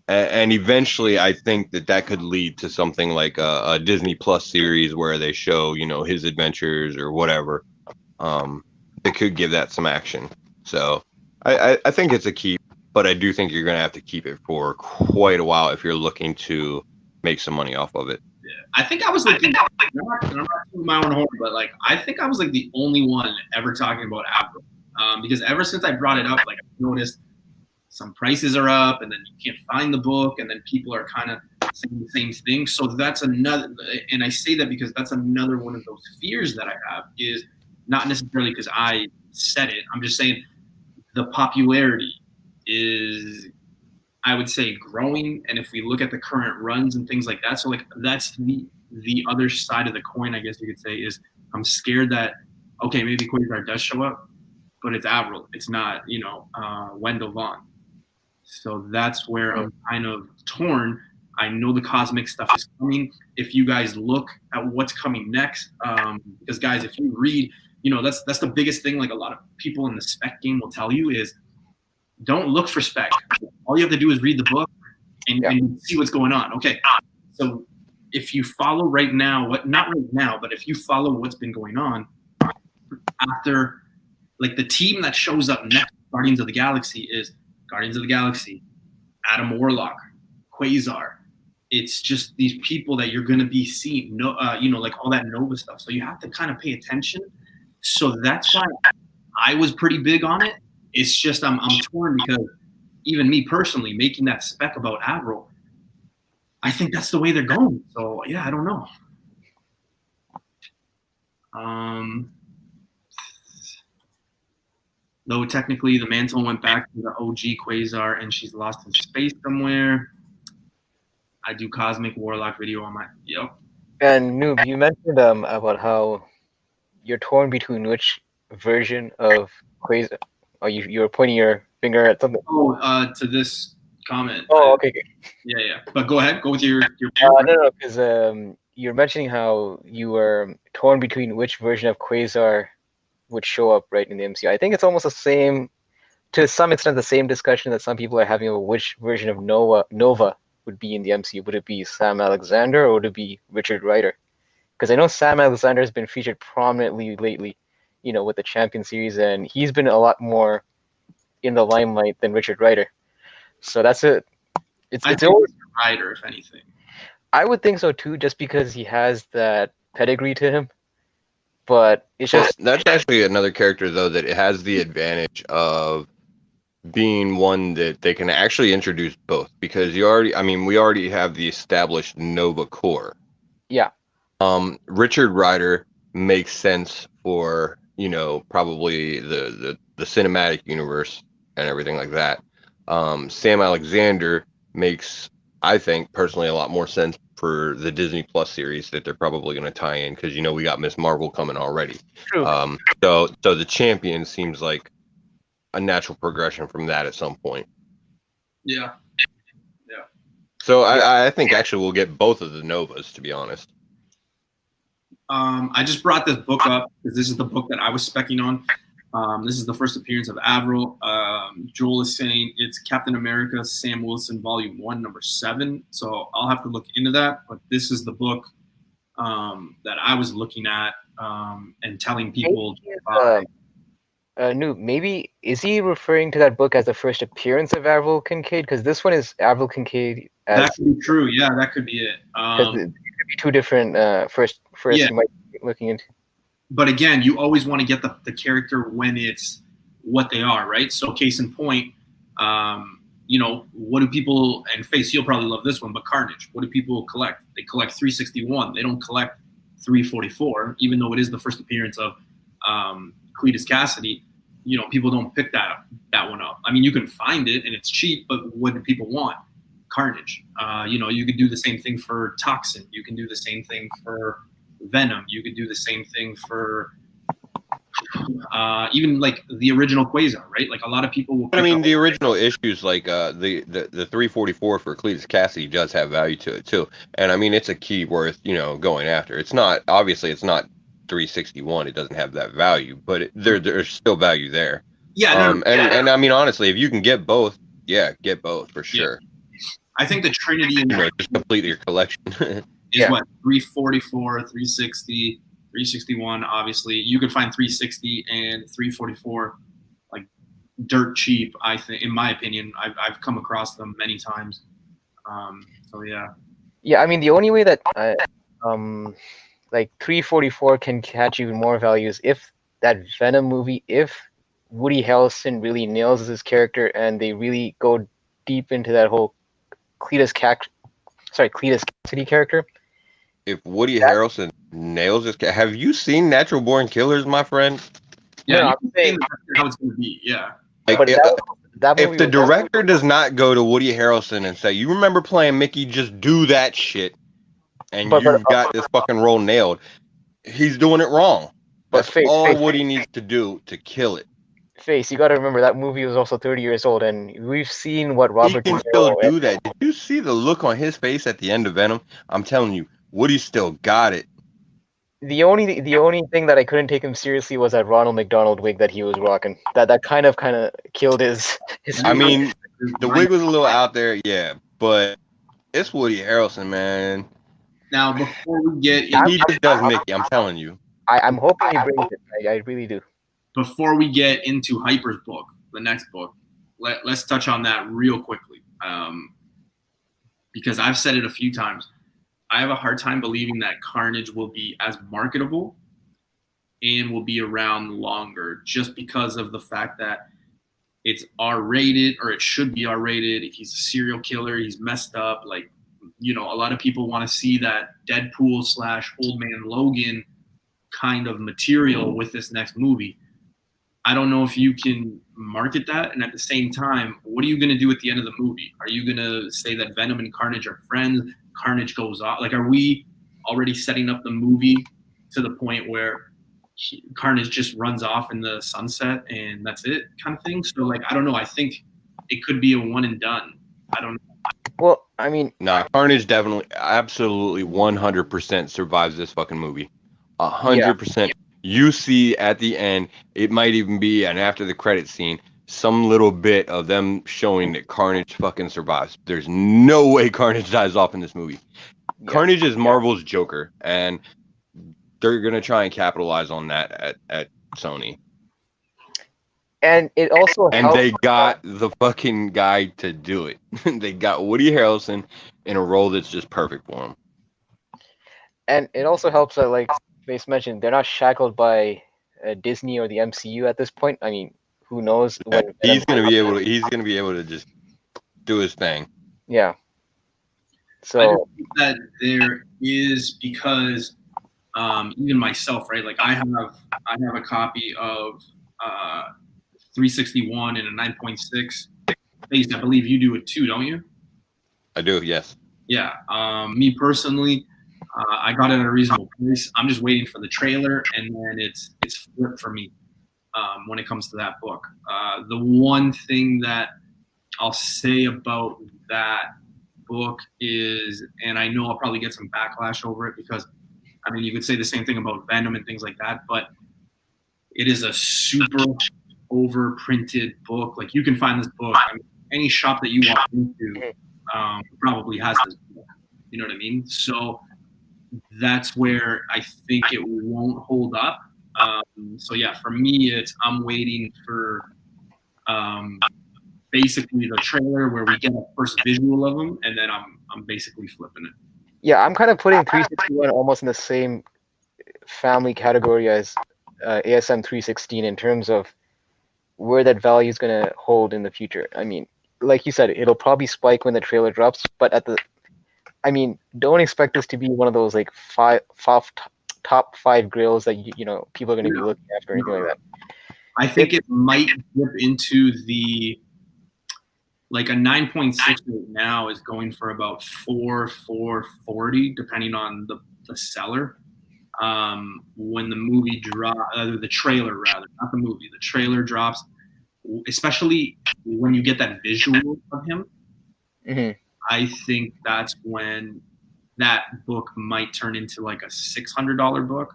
and eventually I think that could lead to something like a Disney Plus series where they show his adventures or whatever. They could give that some action. So I think it's a keep, but I do think you're gonna have to keep it for quite a while if you're looking to make some money off of it. Yeah, I think I was like, I'm not tooting my own horn, but like I think I was like the only one ever talking about Avril, because ever since I brought it up, like I noticed some prices are up and then you can't find the book and then people are kind of saying the same thing. So that's another, and I say that because that's another one of those fears that I have, is not necessarily because I said it. I'm just saying the popularity is, I would say, growing. And if we look at the current runs and things like that, so like that's the other side of the coin, I guess you could say, is I'm scared that, okay, maybe Quasar does show up, but it's Avril. It's not, Wendell Vaughn. So that's where I'm kind of torn. I know the cosmic stuff is coming. If you guys look at what's coming next, because guys, if you read, that's the biggest thing. Like a lot of people in the spec game will tell you is, don't look for spec. All you have to do is read the book and see what's going on. Okay, so if you follow right now, not right now, but if you follow what's been going on after, like the team that shows up next, Guardians of the Galaxy is Guardians of the Galaxy, Adam Warlock, Quasar. It's just these people that you're going to be seeing, like all that Nova stuff. So you have to kind of pay attention. So that's why I was pretty big on it. It's just I'm torn because even me personally making that spec about Avril, I think that's the way they're going. So yeah, I don't know. Though technically the mantle went back to the OG Quasar and she's lost in space somewhere. I do Cosmic Warlock video on my And Noob, you mentioned about how you're torn between which version of Quasar. Oh, you were pointing your finger at something. Oh, to this comment. Oh, okay. Yeah. But go ahead. Go with your. No, because you're mentioning how you were torn between which version of Quasar would show up right in the MCU. I think it's almost the same, to some extent, the same discussion that some people are having about which version of Nova would be in the MCU. Would it be Sam Alexander or would it be Richard Rider? Because I know Sam Alexander has been featured prominently lately, with the Champion series, and he's been a lot more in the limelight than Richard Rider. So that's it. It's always Rider, if anything. I would think so too, just because he has that pedigree to him. But it's just that's actually another character though that it has the advantage of being one that they can actually introduce both, because we already have the established Nova Corps. Yeah. Richard Rider makes sense for probably the cinematic universe and everything like that. Sam Alexander makes, I think personally, a lot more sense for the Disney Plus series that they're probably going to tie in, because we got Miss Marvel coming already. True. So the Champion seems like a natural progression from that at some point. Yeah. So I think actually we'll get both of the Novas, to be honest. I just brought this book up because this is the book that I was specking on. This is the first appearance of Avril. Joel is saying it's Captain America, Sam Wilson, Volume 1, Number 7. So I'll have to look into that. But this is the book that I was looking at and telling people. Noob, maybe is he referring to that book as the first appearance of Avril Kincaid? Because this one is Avril Kincaid. That could be true. Yeah, that could be it. It could be two different first you might be looking into. But again, you always want to get the character when it's what they are, right? So case in point, what do people, and Face, you'll probably love this one, but Carnage, what do people collect? They collect 361. They don't collect 344, even though it is the first appearance of Cletus Cassidy. People don't pick that one up. I mean, you can find it and it's cheap, but what do people want? Carnage. You could do the same thing for Toxin. You can do the same thing for Venom. You could do the same thing for even like the original Quasar, right? Like a lot of people will. The original issues, like the 344 for Cletus Cassidy does have value to it too, and it's a key worth going after. It's not 361. It doesn't have that value, but there's still value there. Yeah. Honestly, if you can get both, get both for sure. I think the Trinity in just complete your collection. is what 344, 360, 361. Obviously, you could find 360 and 344 like dirt cheap. I think, in my opinion, I've come across them many times. So yeah. Yeah, the only way that like 344 can catch even more value is if that Venom movie, if Woody Harrelson really nails his character and they really go deep into that whole Cletus Cassidy character. If Woody Harrelson nails his, have you seen Natural Born Killers, my friend? Yeah, no, I'm saying how it's going to be. Yeah. But if the director does not go to Woody Harrelson and say, "You remember playing Mickey? Just do that shit," and you've got this fucking role nailed, he's doing it wrong. That's all Woody needs to do to kill it. Face, you got to remember that movie was also 30 years old, and we've seen what He Robert can De still Niro. do that. Did you see the look on his face at the end of Venom? I'm telling you, Woody still got it. The only thing that I couldn't take him seriously was that Ronald McDonald wig that he was rocking. That kind of killed his. I mean, the wig was a little out there, yeah, but it's Woody Harrelson, man. Now, before we get He just does Mickey. I'm telling you. I'm hoping he brings it. I really do. before we get into Hyper's book, the next book, let's touch on that real quickly. Because I've said it a few times. I have a hard time believing that Carnage will be as marketable and will be around longer just because of the fact that it's R-rated, or it should be R-rated. He's a serial killer. He's messed up. Like, you know, a lot of people want to see that Deadpool / Old Man Logan kind of material with this next movie. I don't know if you can market that. And at the same time, what are you going to do at the end of the movie? Are you going to say that Venom and Carnage are friends? Carnage goes off. Like, are we already setting up the movie to the point where Carnage just runs off in the sunset and that's it kind of thing? So, like, I don't know. I think it could be a one and done. I don't know. Well, I mean, Carnage definitely, absolutely 100% survives this fucking movie. 100%. You see at the end, it might even be an after the credit scene, some little bit of them showing that Carnage fucking survives. There's no way Carnage dies off in this movie. Yeah. Carnage is Marvel's Joker, and they're gonna try and capitalize on that at Sony. And it also helps. They got the fucking guy to do it. They got Woody Harrelson in a role that's just perfect for him. And it also helps that, like Face mentioned, they're not shackled by Disney or the MCU at this point. I mean, who knows? When he's gonna be able to just do his thing. Yeah. So I think that there is, because even myself, right? Like, I have a copy of 361 and a 9.6. Face, I believe you do it too, don't you? I do, yes. Yeah. Me personally, I got it at a reasonable price. I'm just waiting for the trailer, and then it's flipped for me when it comes to that book. The one thing that I'll say about that book is, and I know I'll probably get some backlash over it, because, I mean, you could say the same thing about Venom and things like that, but it is a super overprinted book. Like, you can find this book, I mean, any shop that you walk into probably has this book. You know what I mean? So that's where I think it won't hold up. So yeah, for me, I'm waiting for basically the trailer where we get a first visual of them, and then I'm basically flipping it. Yeah, I'm kind of putting 361 almost in the same family category as ASM 316 in terms of where that value is going to hold in the future. I mean, like you said, it'll probably spike when the trailer drops, but don't expect this to be one of those like top 5 grills that you know people are going to be looking after or anything like that. I think it might dip into the, like, a 9.6 right now is going for about $440 depending on the seller. When the movie the trailer rather, not the movie, the trailer drops, especially when you get that visual of him. Mm-hmm. I think that's when that book might turn into like a $600 book.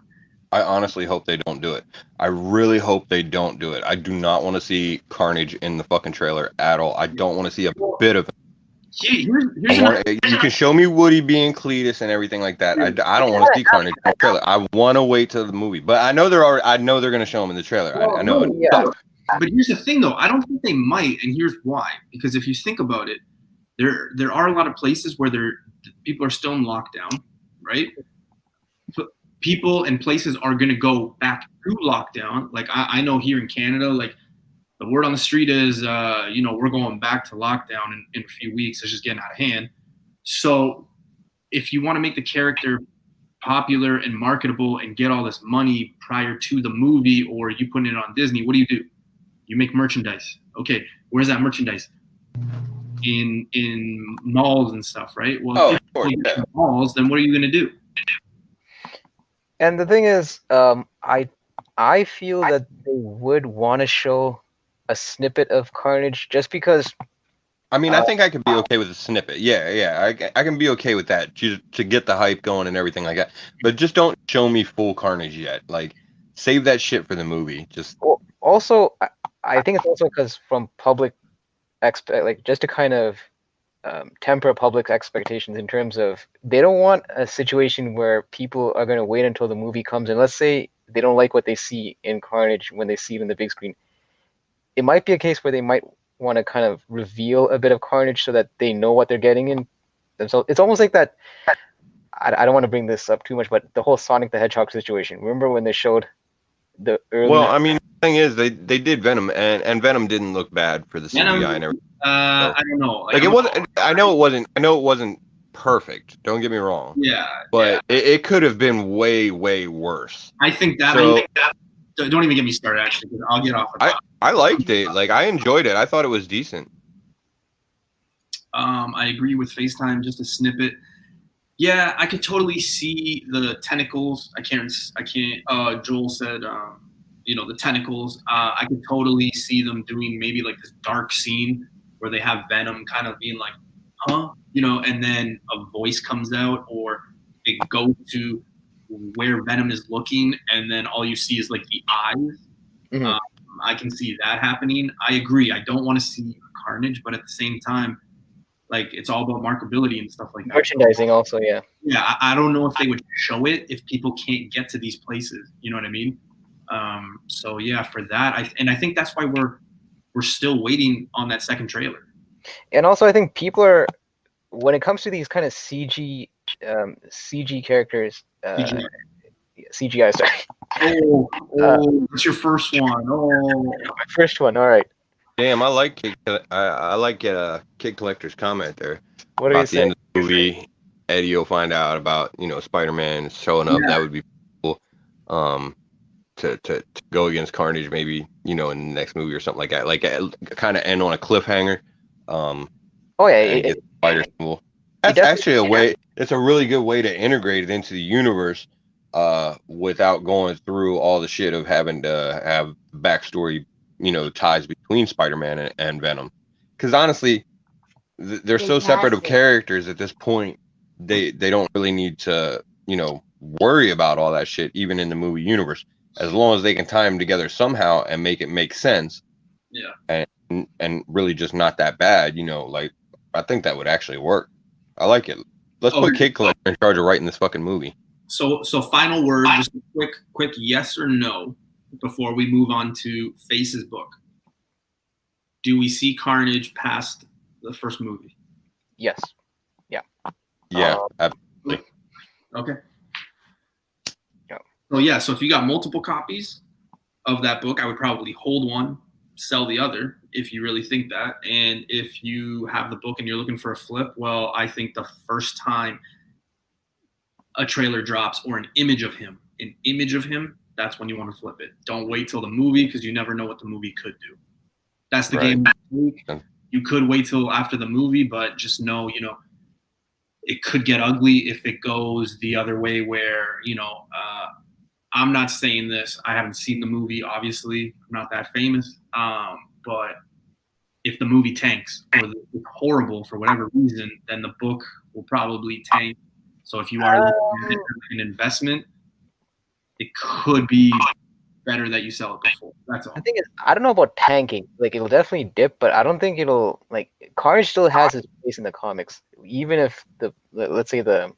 I honestly hope they don't do it. I really hope they don't do it. I do not want to see Carnage in the fucking trailer at all. I don't want to see a bit of it. You can show me Woody being Cletus and everything like that. I don't want to see Carnage in the trailer. I want to wait till the movie. But I know they're going to show him in the trailer. I know it. Yeah. But here's the thing, though. I don't think they might, and here's why. Because if you think about it, there are a lot of places where people are still in lockdown, right? So people and places are going to go back to lockdown. Like, I know here in Canada, like, the word on the street is, we're going back to lockdown in a few weeks. It's just getting out of hand. So if you want to make the character popular and marketable and get all this money prior to the movie, or you put it on Disney, what do? You make merchandise. Okay, where's that merchandise? In malls and stuff, right? Well, if malls, then what are you going to do? And the thing is, I feel that they would want to show a snippet of Carnage, just because. I mean, I think I could be okay with a snippet. Yeah. I can be okay with that to get the hype going and everything like that. But just don't show me full Carnage yet. Like, save that shit for the movie. Just Also, I think it's also because from public like just to kind of temper public expectations in terms of they don't want a situation where people are going to wait until the movie comes and let's say they don't like what they see in Carnage when they see it in the big screen. It might be a case where they might want to kind of reveal a bit of Carnage so that they know what they're getting in themselves. It's almost like that. I don't want to bring this up too much, but the whole Sonic the Hedgehog situation. Remember when they showed the early? well, I mean, the thing is, they did Venom, and Venom didn't look bad for the CGI Venom, and everything. I don't know. Like, it wasn't. I know it wasn't perfect. Don't get me wrong. Yeah, But it could have been way worse. I think that. So- Don't even get me started. Actually, 'cause I'll get off. Of I liked it. Like, I enjoyed it. I thought it was decent. I agree with FaceTime. Just a snippet. Yeah, I could totally see the tentacles. I can't. Joel said, the tentacles. I could totally see them doing maybe like this dark scene where they have Venom kind of being like, huh, and then a voice comes out, or it goes to where Venom is looking, and then all you see is like the eyes. Mhm. I can see that happening. I agree. I don't want to see Carnage, but at the same time, like, it's all about marketability and stuff like that. Merchandising also, yeah. Yeah, I don't know if they would show it if people can't get to these places. You know what I mean? So yeah, for that, I think that's why we're still waiting on that second trailer. And also, I think people are, when it comes to these kind of CG characters, CGI. CGI, sorry. Oh, what's your first one? Oh, My first one, all right. Damn, I like Kid Collector's comment there. What do you About the say? end of the movie, Eddie will find out about Spider-Man showing up. Yeah. That would be cool. To go against Carnage, maybe in the next movie or something like that. Like, kind of end on a cliffhanger. Oh yeah, And get the spider symbol. That's definitely- actually a way. It's a really good way to integrate it into the universe, without going through all the shit of having to have backstory, ties between Spider-Man and Venom. Because honestly, they're so separate of Exactly. characters at this point. They don't really need to, worry about all that shit, even in the movie universe, as long as they can tie them together somehow and make it make sense. Yeah. And really just not that bad, like, I think that would actually work. I like it. Let's put Kid Collector in charge of writing this fucking movie. So final word, just a quick yes or no before we move on to Face's book. Do we see Carnage past the first movie? yes. Yeah, Okay. Yeah. So yeah, so if you got multiple copies of that book, I would probably hold one, sell the other if you really think that. And if you have the book and you're looking for a flip, well, I think the first time a trailer drops or an image of him, that's when you want to flip it. Don't wait till the movie, because you never know what the movie could do. That's the Right. game. You could wait till after the movie, but just know, it could get ugly if it goes the other way where, I'm not saying this. I haven't seen the movie, obviously. I'm not that famous. But if the movie tanks or it's horrible for whatever reason, then the book will probably tank. So if you are looking at it as an investment, it could be better that you sell it before. That's all. The thing is, I don't know about tanking. Like, it'll definitely dip, but I don't think it'll, like, Carnage still has his place in the comics, even if let's say the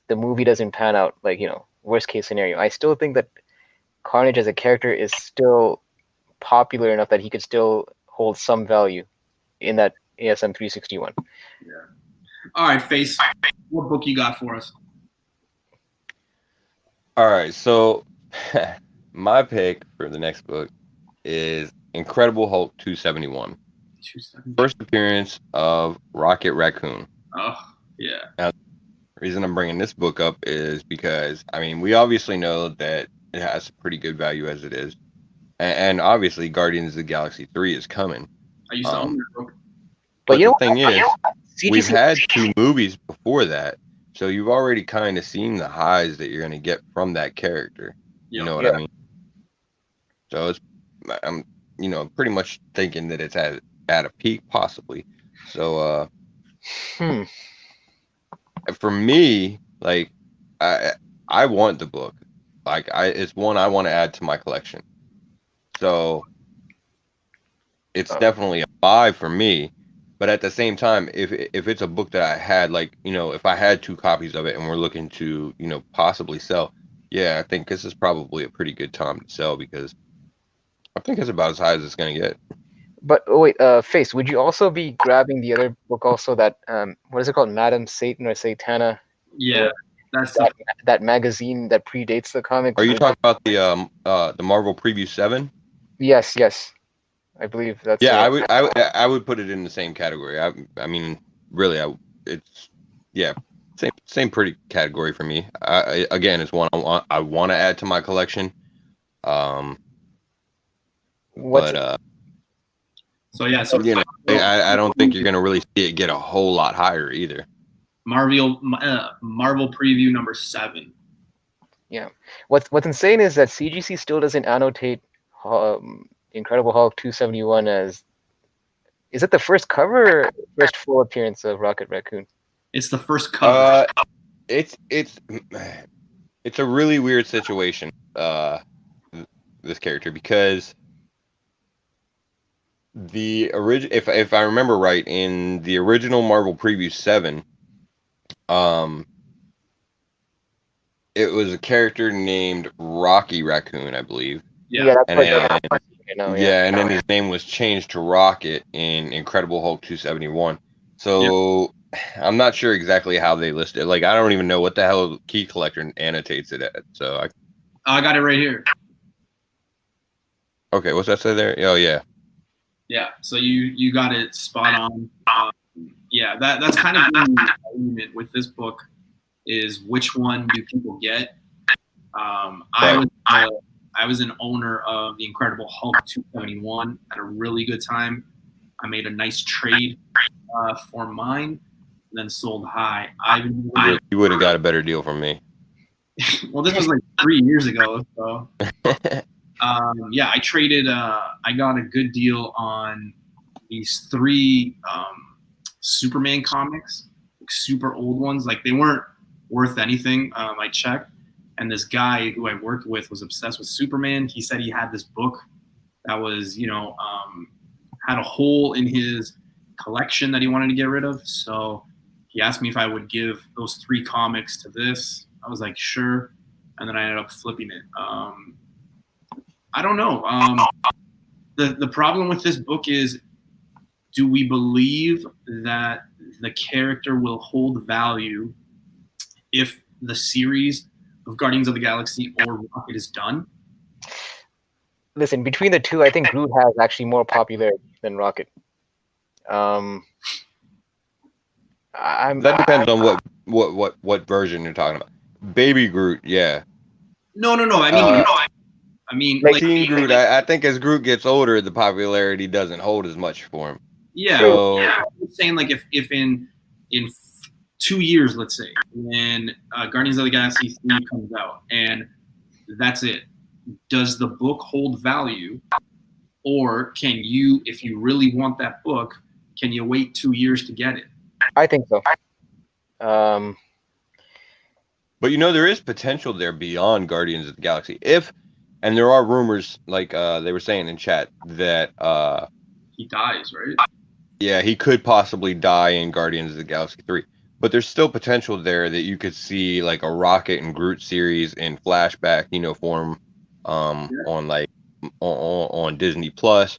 movie doesn't pan out, like, worst case scenario. I still think that Carnage as a character is still popular enough that he could still hold some value in that ASM 361. Yeah. All right, Face. What book you got for us? All right, so my pick for the next book is Incredible Hulk 271. 270. First appearance of Rocket Raccoon. Oh, yeah. The reason I'm bringing this book up is because, I mean, we obviously know that it has pretty good value as it is. And obviously, Guardians of the Galaxy 3 is coming. Are you selling that book? But you know the thing is, we've CGC had 2 movies before that. So you've already kind of seen the highs that you're going to get from that character. You know what I mean? So pretty much thinking that it's at a peak possibly. So for me, like I want the book. Like it's one I want to add to my collection. So it's definitely a buy for me. But at the same time, if it's a book that I had, like, if I had 2 copies of it and we're looking to, possibly sell, yeah, I think this is probably a pretty good time to sell because I think it's about as high as it's gonna get. But wait, Face, would you also be grabbing the other book also that what is it called, Madam Satan or Satana? Yeah, that's that magazine that predates the comic. Are you talking about the Marvel Preview 7? Yes, I believe that's. Yeah, I would put it in the same category. I mean, really, it's same pretty category for me. Again, it's one I want to add to my collection. So yeah, I don't think you're gonna really see it get a whole lot higher either. Marvel Preview number 7. Yeah, what's insane is that CGC still doesn't annotate Incredible Hulk 271 as. Is it the first cover or first full appearance of Rocket Raccoon? It's the first cover. It's a really weird situation. This character, because the if I remember right, in the original Marvel Preview 7, it was a character named Rocky Raccoon, I believe. Yeah, and then his name was changed to Rocket in Incredible Hulk 271. So I'm not sure exactly how they list it. Like, I don't even know what the hell Key Collector annotates it at. So I got it right here. Okay, what's that say there? Oh yeah. Yeah, so you got it spot on. Yeah, that's kind of the argument with this book is which one do people get. I was an owner of the Incredible Hulk 271 at a really good time. I made a nice trade for mine, then sold high. You would have got a better deal from me. Well, this was like 3 years ago, so yeah, I traded. I got a good deal on these 3 Superman comics, like super old ones. Like, they weren't worth anything. I checked. And this guy who I worked with was obsessed with Superman. He said he had this book that was, had a hole in his collection that he wanted to get rid of. So he asked me if I would give those 3 comics to this. I was like, sure. And then I ended up flipping it. I don't know. The problem with this book is, do we believe that the character will hold value if the series of Guardians of the Galaxy or Rocket is done? Listen, between the 2, I think Groot has actually more popularity than Rocket. That depends on what version you're talking about. Baby Groot, yeah. No. I mean, like Teen Groot. I think as Groot gets older, the popularity doesn't hold as much for him. Yeah. So, I'm saying, like, if in 2 years, let's say, when Guardians of the Galaxy 3 comes out, and that's it, does the book hold value, or can you, if you really want that book, can you wait 2 years to get it? I think so. But there is potential there beyond Guardians of the Galaxy. And there are rumors, like they were saying in chat, that he dies, right? Yeah, he could possibly die in Guardians of the Galaxy 3. But there's still potential there that you could see like a Rocket and Groot series in flashback, form, on Disney Plus,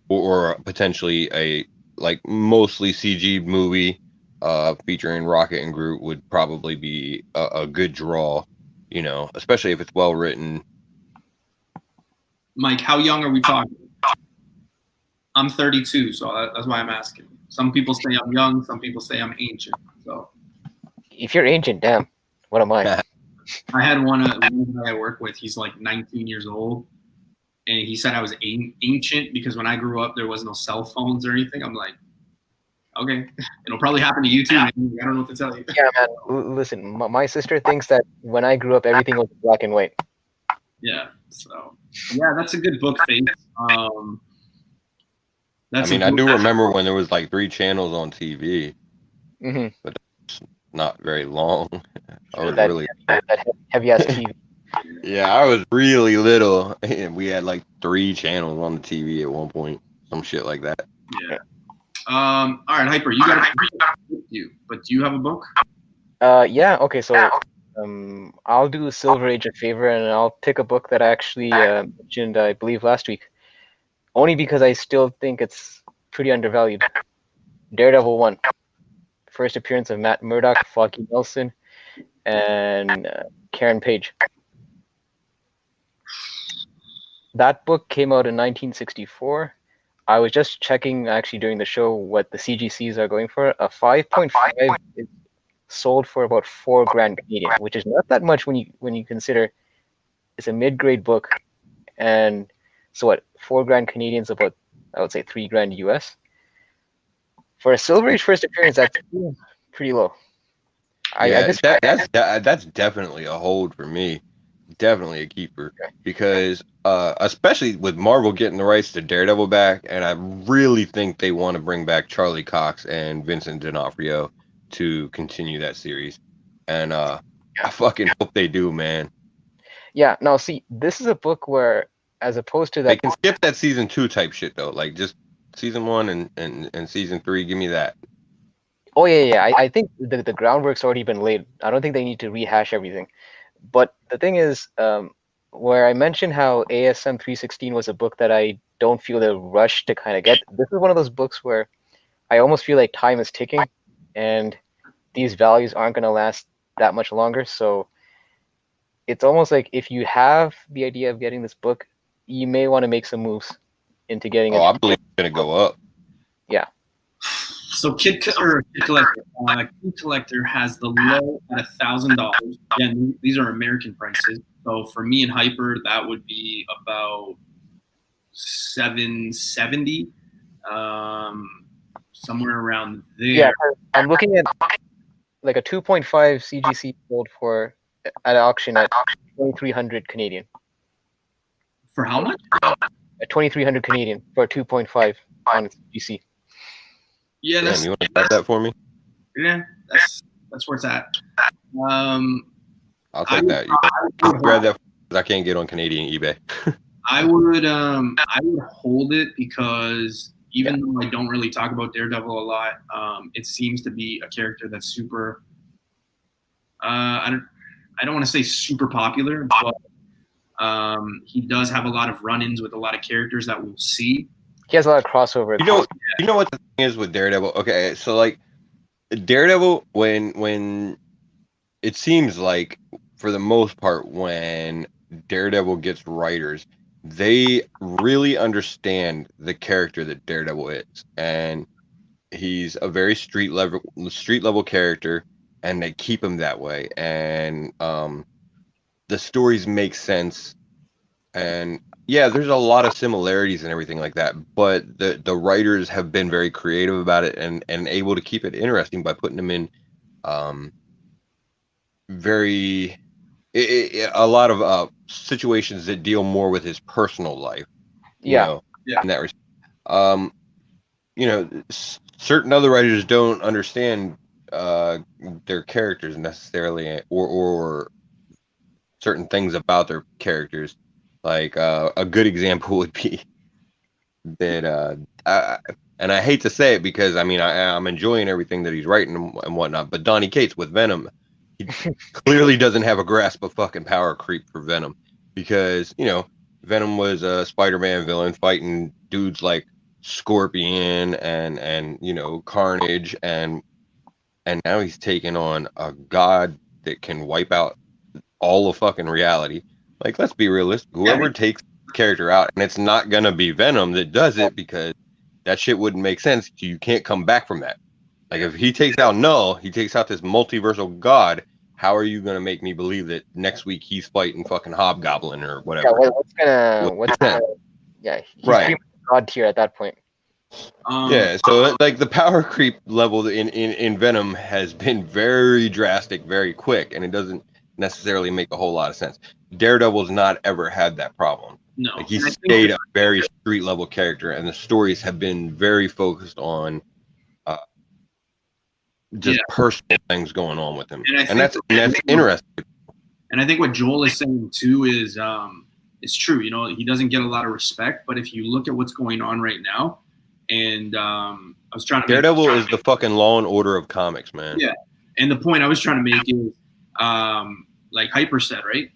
or potentially a mostly CG movie featuring Rocket and Groot would probably be a good draw, especially if it's well written. Mike, how young are we talking? I'm 32, so that's why I'm asking. Some people say I'm young, some people say I'm ancient. So, if you're ancient, damn, what am I? I had one guy I work with. He's like 19 years old, and he said I was ancient because when I grew up, there was no cell phones or anything. I'm like, okay, it'll probably happen to you too. Man. I don't know what to tell you. Yeah, man. Listen, my sister thinks that when I grew up, everything was black and white. Yeah. So, yeah, that's a good book, Faith. I mean, I do remember when there was like 3 channels on TV, but not very long. I was really that heavy ass TV. Yeah, I was really little, and we had like 3 channels on the TV at one point, some shit like that. Yeah. All right, Hyper, you got a book with you, but do you have a book? Yeah. Okay. So, I'll do Silver Age a favor, and I'll pick a book that I actually mentioned, I believe, last week, only because I still think it's pretty undervalued. Daredevil 1, first appearance of Matt Murdock, Foggy Nelson, and Karen Page. That book came out in 1964. I was just checking actually during the show what the CGCs are going for. A 5.5 is sold for about $4,000 Canadian, which is not that much when you consider it's a mid-grade book, and so what, $4,000 Canadian is about, I would say, $3,000 US. For a Silver Age first appearance, that's pretty low. That's definitely a hold for me. Definitely a keeper, because especially with Marvel getting the rights to Daredevil back, and I really think they want to bring back Charlie Cox and Vincent D'Onofrio to continue that series, and I fucking hope they do, man. Yeah, now see, this is a book where, as opposed to that, they can skip that season 2 type shit though, like just season 1 and season 3. Give me that. Oh yeah. I think the groundwork's already been laid. I don't think they need to rehash everything. But the thing is, where I mentioned how ASM 316 was a book that I don't feel the rush to kind of get, this is one of those books where I almost feel like time is ticking, and these values aren't going to last that much longer. So it's almost like if you have the idea of getting this book, you may want to make some moves into getting it. I believe it's going to go up. Yeah. So Kid Collector has the low at $1,000. Again, these are American prices. So for me and Hyper, that would be about $770, somewhere around there. Yeah, I'm looking at like a 2.5 CGC sold for at auction at 2,300 Canadian. For how much? At 2,300 Canadian for a 2.5 on CGC. Yeah, Damn, you want to grab that for me? Yeah, that's where it's at. I'll take that. You grab that because I can't get on Canadian eBay. I would hold it because even though I don't really talk about Daredevil a lot, it seems to be a character that's super. I don't want to say super popular, but he does have a lot of run-ins with a lot of characters that we'll see. He has a lot of crossover. You know what the thing is with Daredevil? Okay, so like Daredevil, when it seems like for the most part when Daredevil gets writers, they really understand the character that Daredevil is, and he's a very street level character, and they keep him that way, and the stories make sense, and yeah, there's a lot of similarities and everything like that, but the writers have been very creative about it and able to keep it interesting by putting him in a lot of situations that deal more with his personal life. In that respect. Certain other writers don't understand their characters necessarily, or certain things about their characters. Like a good example would be that, and I hate to say it because I mean I'm enjoying everything that he's writing and whatnot, but Donny Cates with Venom, he clearly doesn't have a grasp of fucking power creep for Venom, because Venom was a Spider-Man villain fighting dudes like Scorpion and Carnage, and now he's taking on a god that can wipe out all of fucking reality. Like, let's be realistic. Whoever takes the character out, and it's not gonna be Venom that does it, because that shit wouldn't make sense. You can't come back from that. Like, if he takes out Null, he takes out this multiversal god. How are you gonna make me believe that next week he's fighting fucking Hobgoblin or whatever? Yeah, he's pretty much god tier at that point. Yeah, so like the power creep level in Venom has been very drastic, very quick, and it doesn't necessarily make a whole lot of sense. Daredevil's not ever had that problem. No. Like, he And I think stayed a very street level character, and the stories have been very focused on just Yeah. personal things going on with him, And I and that's interesting. And I think what Joel is saying too is it's true. You know, he doesn't get a lot of respect, but if you look at what's going on right now, and I was trying to Daredevil is the fucking Law and Order of comics, man. Yeah, and the point I was trying to make is, like Hyper said, right?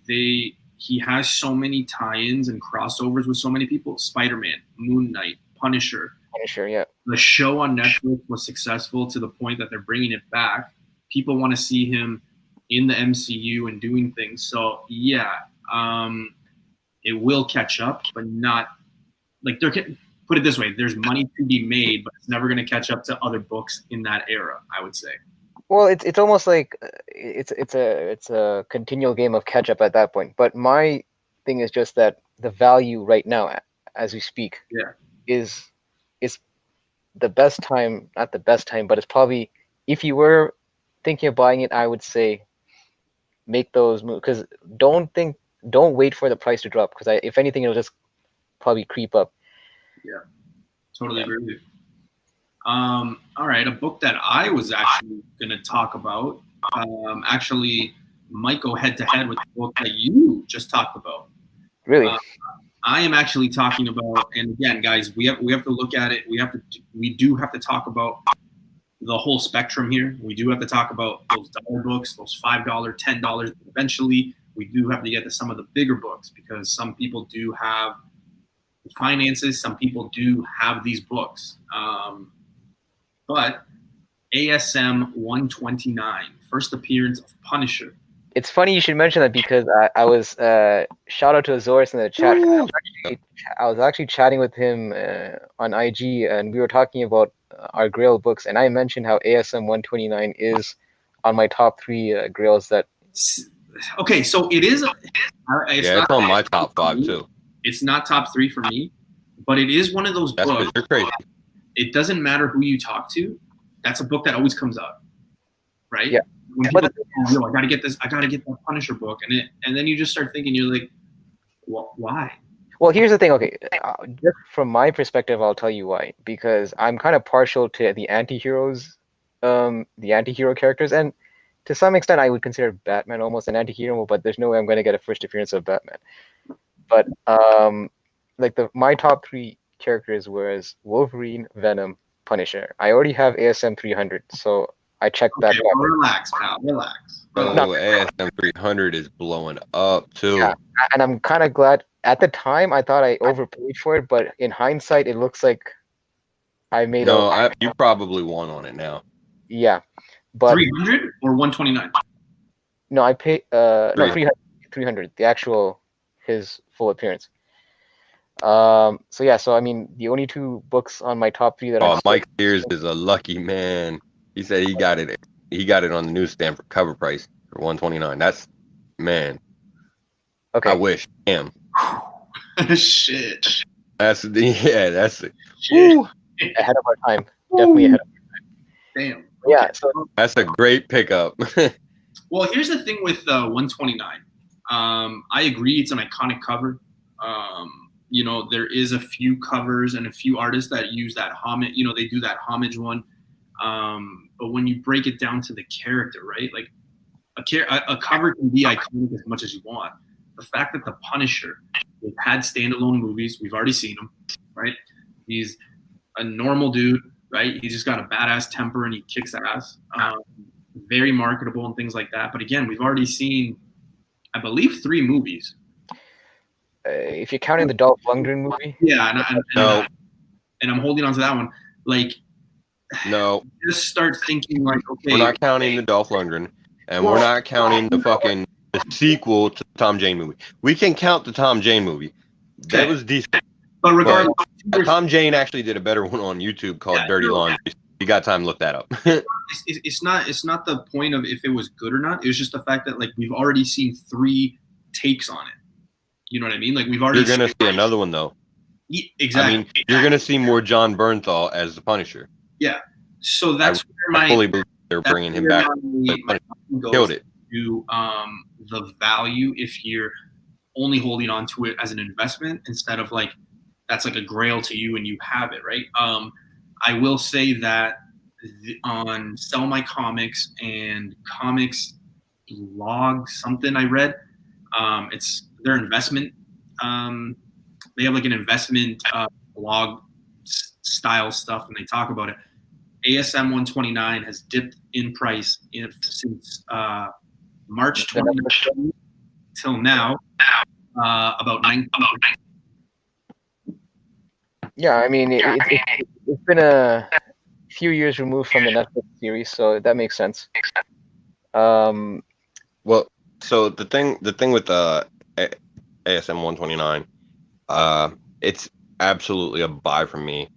He has so many tie-ins and crossovers with so many people. Spider-Man, Moon Knight, Punisher. Punisher, yeah. The show on Netflix was successful to the point that they're bringing it back. People want to see him in the MCU and doing things. So yeah, it will catch up, but not like put it this way: there's money to be made, but it's never going to catch up to other books in that era, I would say. Well, it's almost like it's a continual game of catch up at that point. But my thing is just that the value right now, as we speak, is the best time, not the best time, but it's probably, if you were thinking of buying it, I would say make those moves, because don't wait for the price to drop, because if anything, it'll just probably creep up. Yeah, totally agree with you. All right, a book that I was actually going to talk about actually might go head to head with the book that you just talked about. Really? I am actually talking about, and again, guys, we have to look at it. We do have to talk about the whole spectrum here. We do have to talk about those dollar books, those $5, $10. Eventually, we do have to get to some of the bigger books, because some people do have finances. Some people do have these books. But ASM 129, first appearance of Punisher. It's funny you should mention that, because I was shout out to Azores in the chat. I was actually chatting with him on IG, and we were talking about our Grail books, and I mentioned how ASM 129 is on my top 3 Grails. That okay, so it is. It's on my top 5 too. It's not top 3 for me, but it is one of those That's books. You're crazy. It doesn't matter who you talk to. That's a book that always comes up, right? Yeah. When people say, I gotta get this. I gotta get that Punisher book, and then you just start thinking, you're like, well, why? Well, here's the thing. Okay, just from my perspective, I'll tell you why. Because I'm kind of partial to the anti-heroes, the anti-hero characters, and to some extent, I would consider Batman almost an anti-hero. But there's no way I'm going to get a first appearance of Batman. But like my top 3 characters was Wolverine, Venom, Punisher. I already have ASM 300, so I checked that. Well, relax, pal. Relax. ASM 300 is blowing up too. Yeah, and I'm kind of glad. At the time, I thought I overpaid for it, but in hindsight, it looks like I made. You probably won on it now. Yeah, but 300 or 129. No, I paid. No, 300. The actual his full appearance. So yeah, so I mean, the only 2 books on my top 3 that Mike Sears is a lucky man. He said he got it. He got it on the newsstand for cover price for 129. That's, man. Okay. I wish. Damn. Shit. That's Shit. Ahead of our time. Definitely ahead of our time. Damn. Yeah. So that's a great pickup. Well, here's the thing with 129. I agree, it's an iconic cover. You know, there is a few covers and a few artists that use that homage. You know, they do that homage one. But when you break it down to the character, right? Like a cover can be iconic as much as you want. The fact that the Punisher, we've had standalone movies, we've already seen him, right? He's a normal dude, right? He's just got a badass temper and he kicks ass. Very marketable and things like that. But again, we've already seen, I believe, 3 movies. If you're counting the Dolph Lundgren movie. Yeah, and I'm holding on to that one. Like, no. Just start thinking like, okay. We're not counting the Dolph Lundgren, and we're not counting the sequel to the Tom Jane movie. We can count the Tom Jane movie. That was decent. But regardless, Tom Jane actually did a better one on YouTube called Dirty Laundry. You got time to look that up. It's not the point of if it was good or not. It was just the fact that like we've already seen 3 takes on it. You know what I mean? Like we've already. You're gonna see another one though. Yeah, exactly. I mean, you're gonna see more John Bernthal as the Punisher. Yeah. So that's where I fully believe they're bringing him back. My Killed it. To the value if you're only holding on to it as an investment instead of like that's like a grail to you and you have it, right? I will say that on Sell My Comics and Comics Blog, something I read, it's their investment. They have like an investment blog style stuff, and they talk about it. ASM 129 has dipped in price since March 20 till now, about 9. Yeah, I mean, it's been a few years removed from the Netflix series, so that makes sense. Well, so the thing with ASM 129, it's absolutely a buy for me,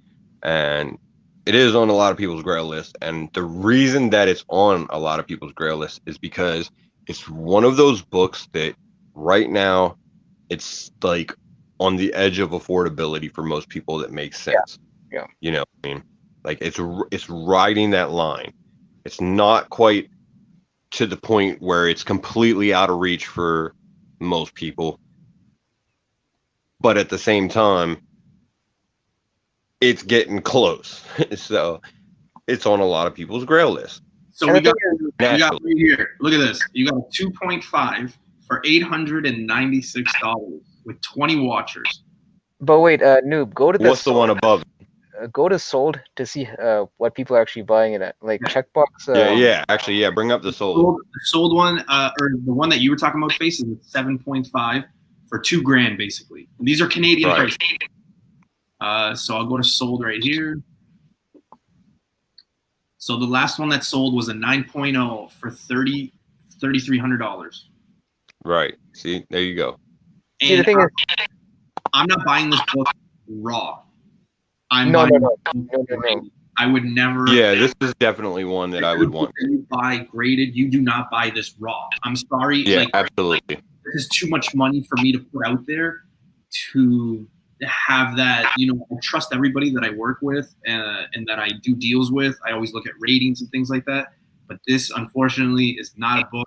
and it is on a lot of people's grail list. And the reason that it's on a lot of people's grail list is because it's one of those books that right now it's like on the edge of affordability for most people. That makes sense. Yeah. You know what I mean? Like it's riding that line. It's not quite to the point where it's completely out of reach for most people, but at the same time it's getting close. So it's on a lot of people's grail list. So we got right here. Look at this. You got a 2.5 for $896 with 20 watchers. But wait, Noob, go to what's the one above? Go to sold to see what people are actually buying it at. Like checkbox. Actually, bring up the sold. The sold one, or the one that you were talking about, Face, is 7.5 for $2,000 basically. And these are Canadian prices. So I'll go to sold right here. So the last one that sold was a 9.0 for $3,300. Right. See, there you go. And see, the thing is, I'm not buying this book raw. No. I would never. Yeah, this is definitely one that I would want. You buy graded. You do not buy this raw. I'm sorry. Yeah, absolutely. This is too much money for me to put out there to have that. I trust everybody that I work with and that I do deals with. I always look at ratings and things like that. But this, unfortunately, is not a book.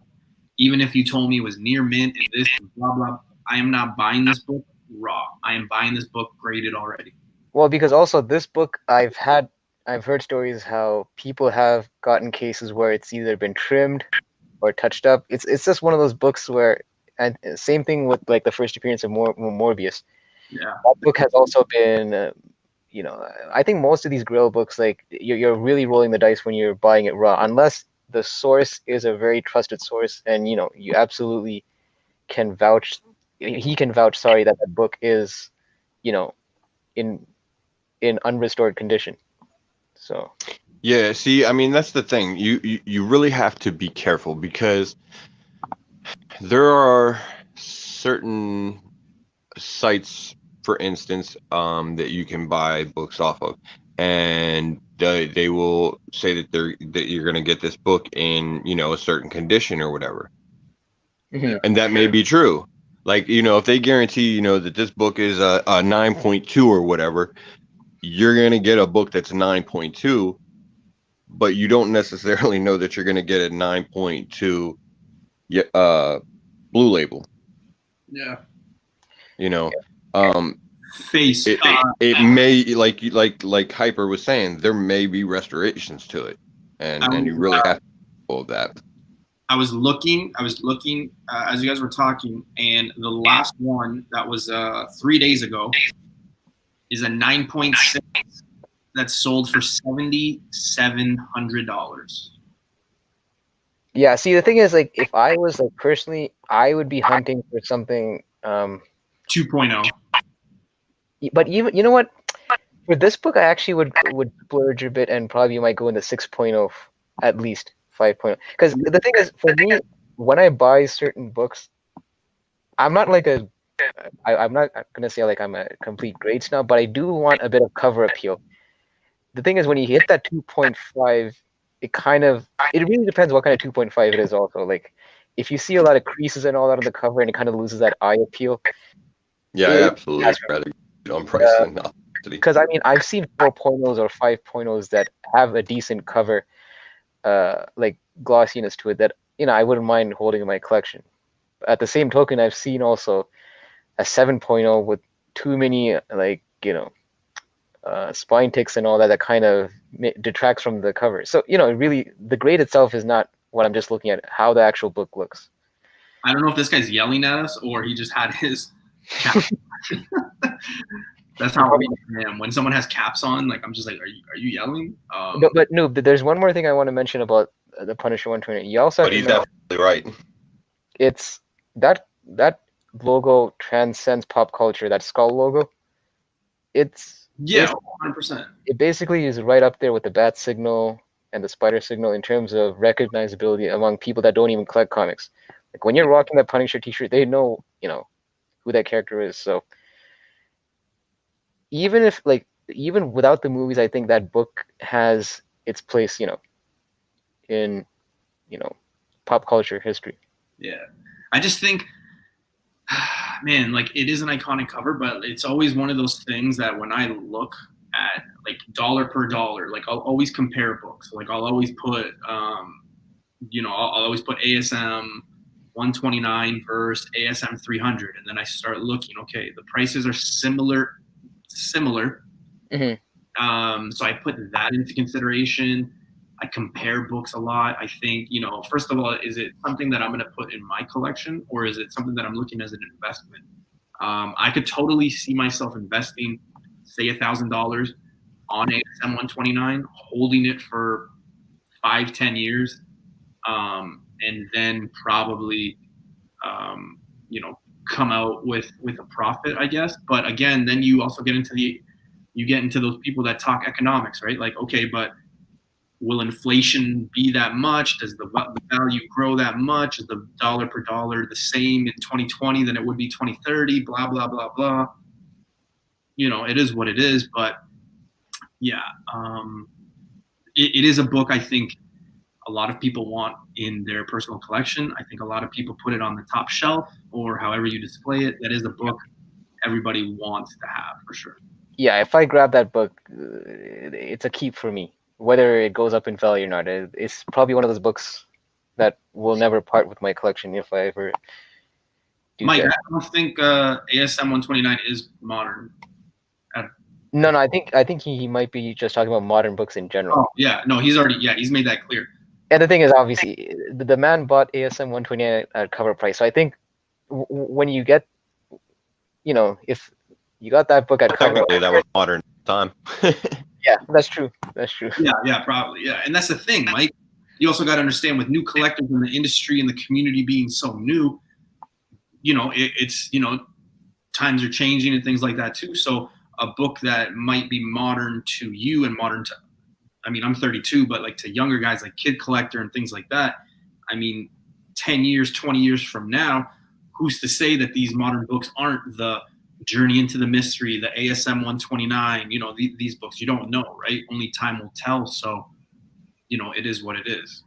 Even if you told me it was near mint and this blah blah, I am not buying this book raw. I am buying this book graded already. Well, because also this book, I've heard stories how people have gotten cases where it's either been trimmed or touched up. It's just one of those books where, and same thing with like the first appearance of Morbius. Yeah, that book has also been, I think most of these Grail books, like you're really rolling the dice when you're buying it raw, unless the source is a very trusted source, and you absolutely can vouch. He can vouch, that that book is, in unrestored condition. So yeah, see, I mean, that's the thing. You really have to be careful because there are certain sites, for instance, that you can buy books off of, and they will say that you're going to get this book in a certain condition or whatever. Mm-hmm. And that may be true. Like, if they guarantee, that this book is a 9.2 or whatever, you're going to get a book that's 9.2, but you don't necessarily know that you're going to get a 9.2 Blue Label. Yeah. Face. It may, like Hyper was saying, there may be restorations to it, and you really have to know that. I was looking as you guys were talking, and the last one that was 3 days ago is a 9.6 that sold for $7,700. Yeah, see, the thing is, like, if I was like personally, I would be hunting for something 2.0. But even, you know what? For this book, I actually would splurge a bit and probably might go into 6.0, at least 5.0. Because the thing is, for me, when I buy certain books, I'm not like I'm not gonna say like I'm a complete grade snob, but I do want a bit of cover appeal. The thing is, when you hit that 2.5, it really depends what kind of 2.5 it is. Also, like if you see a lot of creases and all that on the cover, and it kind of loses that eye appeal. Yeah, I absolutely rather on price than not. Because I mean, I've seen 4.0s or 5.0s that have a decent cover, like glossiness to it, that I wouldn't mind holding in my collection. At the same token, I've seen also a 7.0 with too many like spine ticks and all that kind of detracts from the cover. So really the grade itself is not what I'm just looking at, how the actual book looks. I don't know if this guy's yelling at us or he just had his cap. That's how I am. When someone has caps on, like I'm just like, are you yelling? But no, there's one more thing I want to mention about the Punisher 120. You also have But to he's remember, definitely right. it's that logo transcends pop culture. That skull logo, it's 100%. it basically is right up there with the bat signal and the spider signal in terms of recognizability among people that don't even collect comics. Like when you're rocking that Punisher t-shirt, they know who that character is. So even without the movies, I think that book has its place, in pop culture history. Yeah, I just think, man, like it is an iconic cover, but it's always one of those things that when I look at like dollar per dollar, like I'll always compare books. Like I'll always put, I'll always put ASM 129 versus ASM 300, and then I start looking. Okay, the prices are similar. Mm-hmm. So I put that into consideration. I compare books a lot. I think, first of all, is it something that I'm going to put in my collection, or is it something that I'm looking as an investment? I could totally see myself investing, say, $1,000 on ASM 129, holding it for 5-10 years, and then probably, come out with a profit, I guess. But again, then you also get into those people that talk economics, right? Like, okay, but will inflation be that much? Does the value grow that much? Is the dollar per dollar the same in 2020 than it would be 2030? Blah, blah, blah, blah. It is what it is. But yeah, it is a book I think a lot of people want in their personal collection. I think a lot of people put it on the top shelf or however you display it. That is a book everybody wants to have for sure. Yeah, if I grab that book, it's a keep for me. Whether it goes up in value or not, it's probably one of those books that will never part with my collection if I ever do Mike, that. I don't think ASM 129 is modern. No, I think he might be just talking about modern books in general. Oh, yeah. No, he's made that clear. And the thing is, obviously, the man bought ASM 129 at cover price. So I think when you get, if you got that book at cover Technically, that was modern time. Yeah, that's true. Yeah, probably. Yeah. And that's the thing, Mike. You also got to understand with new collectors in the industry and the community being so new, it's times are changing and things like that too. So a book that might be modern to you and modern to, I'm 32, but like to younger guys like Kid Collector and things like that, 10 years, 20 years from now, who's to say that these modern books aren't the Journey into the Mystery, the ASM 129, these books, you don't know, right? Only time will tell. So, it is what it is.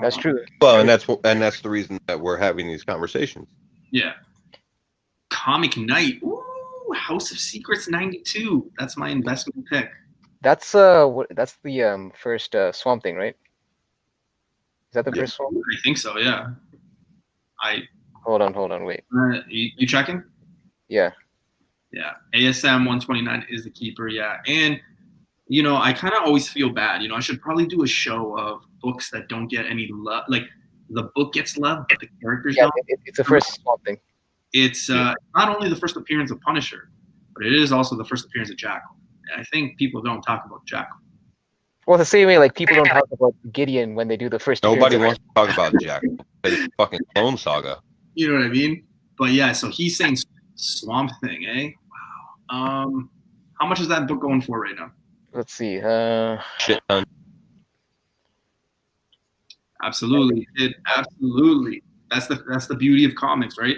That's true. Well, and that's the reason that we're having these conversations. Yeah. Comic Night. Ooh, House of Secrets 92. That's my investment pick. That's the first Swamp Thing, right? Is that the first Swamp? I think so. Yeah. Hold on, wait. You checking? Yeah. Yeah. ASM 129 is the keeper. Yeah. And I kind of always feel bad. I should probably do a show of books that don't get any love. Like the book gets love, but the characters don't. It's the first Swamp Thing. It's not only the first appearance of Punisher, but it is also the first appearance of Jackal. And I think people don't talk about Jackal. Well, the same way like people don't talk about Gideon when they do the first. Nobody wants to talk about Jackal. It's fucking Clone Saga. You know what I mean? But yeah, so he's saying Swamp Thing, eh? Wow. How much is that book going for right now? Let's see. Shit ton. Absolutely, absolutely. That's the beauty of comics, right?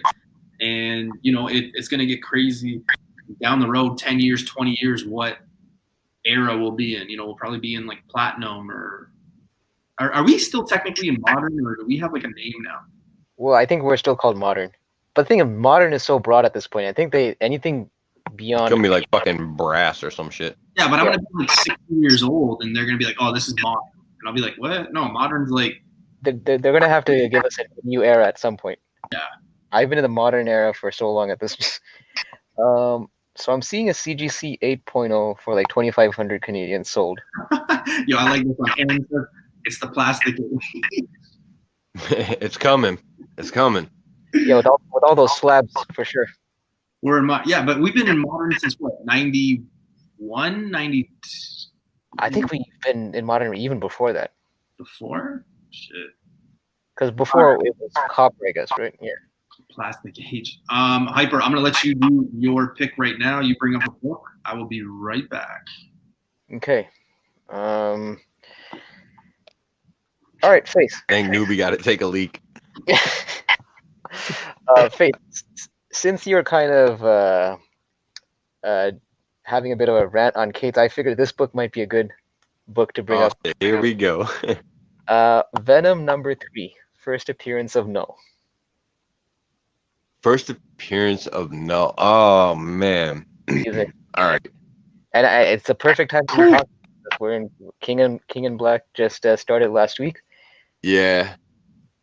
And it's gonna get crazy down the road, 10 years, 20 years. What era we'll be in? We'll probably be in like Platinum, or are we still technically in Modern, or do we have like a name now? Well, I think we're still called Modern. But the thing of Modern is so broad at this point. I think anything beyond. It's gonna be like fucking Brass or some shit. Yeah, but I'm gonna be like 60 years old, and they're gonna be like, "Oh, this is Modern," and I'll be like, "What? No, Modern's like." They're gonna have to give us a new era at some point. Yeah, I've been in the modern era for so long at this. So I'm seeing a CGC 8.0 for like 2,500 Canadian sold. Yo, I like this one. Aaron says it's the plastic. It's coming. It's coming. Yeah, with all those slabs for sure. We're in but we've been in modern since what, 91, 90 I think we've been in modern even before that. before? Shit. Because before it was copper, I guess, right? Yeah. Plastic age. Hyper, I'm gonna let you do your pick right now. You bring up a book. I will be right back. Okay. All right, Faith. Dang, newbie got to take a leak. Faith, since you're kind of having a bit of a rant on Kate, I figured this book might be a good book to bring up. Here we go. Venom #3, first appearance of Null. First appearance of Null. Oh man. All right. And it's a perfect time to talk. We're in King and Black just started last week. Yeah.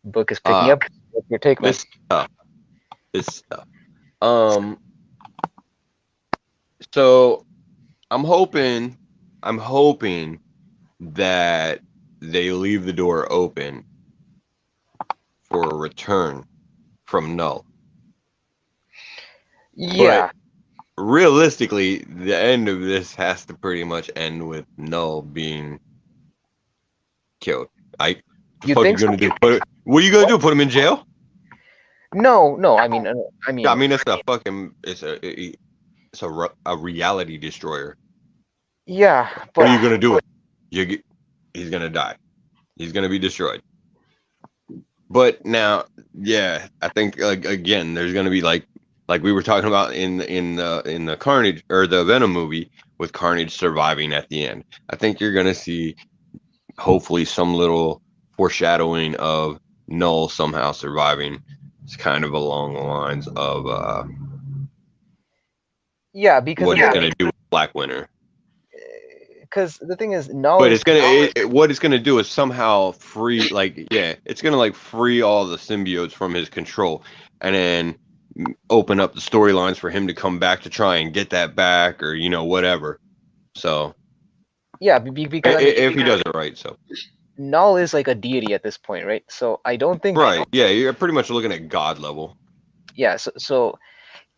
Book is picking up. What's your take, man? This stuff. So I'm hoping that they leave the door open for a return from Null. Yeah. But realistically, the end of this has to pretty much end with Null being killed. You what are you think gonna do? What are you gonna do? Put him in jail? No. I mean, it's a fucking it's a reality destroyer. Yeah, but What are you gonna do? He's gonna die. He's gonna be destroyed. But now, yeah, I think again, there's gonna be like we were talking about in the Carnage or the Venom movie with Carnage surviving at the end. I think you're gonna see hopefully some little foreshadowing of Null somehow surviving. It's kind of along the lines of yeah, because what he's gonna do with Black Winter. Because the thing is, Null. But what it's gonna do is somehow free, it's gonna free all the symbiotes from his control, and then open up the storylines for him to come back to try and get that back, or whatever. So yeah, because if he does it right, so Null is like a deity at this point, right? So I don't think yeah, you're pretty much looking at God level. Yeah, so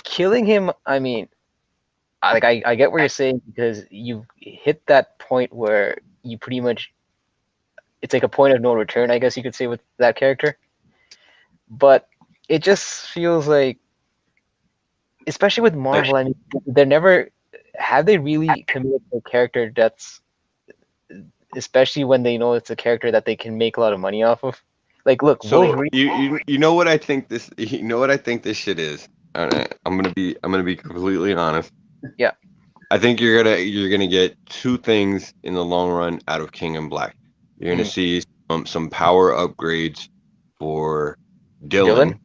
killing him, I mean, I get what you're saying, because you hit that point where you pretty much, it's like a point of no return, I guess you could say, with that character. But it just feels like, especially with Marvel, I mean, have they really committed to character deaths, especially when they know it's a character that they can make a lot of money off of? Like, look, so Wolverine. you know what I think this shit is. I'm gonna be completely honest. Yeah. I think you're gonna get two things in the long run out of King and Black. You're gonna see some power upgrades for Dylan.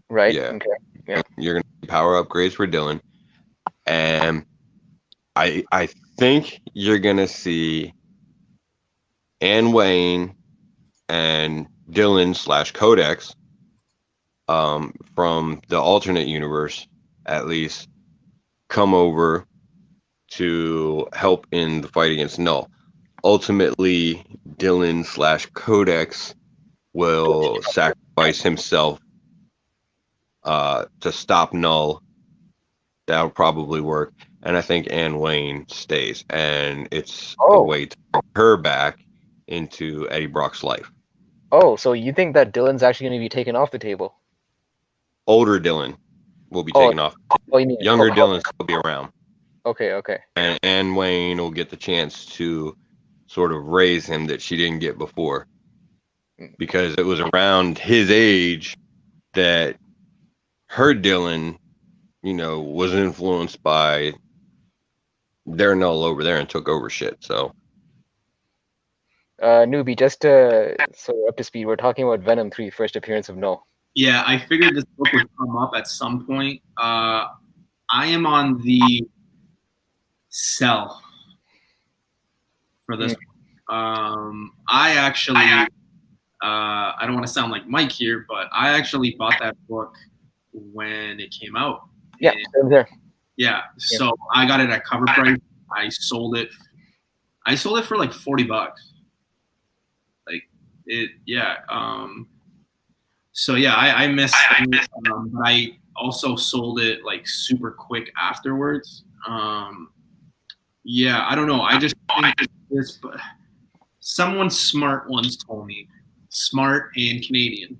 Right. Yeah. Okay. Yeah. You're gonna see power upgrades for Dylan, and I think you're gonna see Anne Wayne and Dylan / Codex from the alternate universe, at least, come over to help in the fight against Null. Ultimately, Dylan / Codex will sacrifice himself to stop Null. That'll probably work. And I think Anne Wayne stays. And it's a way to bring her back into Eddie Brock's life. Oh, so you think that Dylan's actually going to be taken off the table? Older Dylan will be taken off. Oh, you mean younger Dylan will be around. Okay. And Anne Wayne will get the chance to sort of raise him that she didn't get before. Because it was around his age that her Dylan, was influenced by their Null over there and took over shit. So newbie, just so we're up to speed, we're talking about Venom 3, first appearance of Null. Yeah, I figured this book would come up at some point. I am on the sell for this. I actually, I don't want to sound like Mike here, but I actually bought that book when it came out. Yeah, And same here. yeah, so I got it at cover price. I sold it for like $40. Like it, yeah. So yeah, I missed it. But I also sold it like super quick afterwards. Yeah, I don't know. I just think this, but someone smart once told me, smart and Canadian.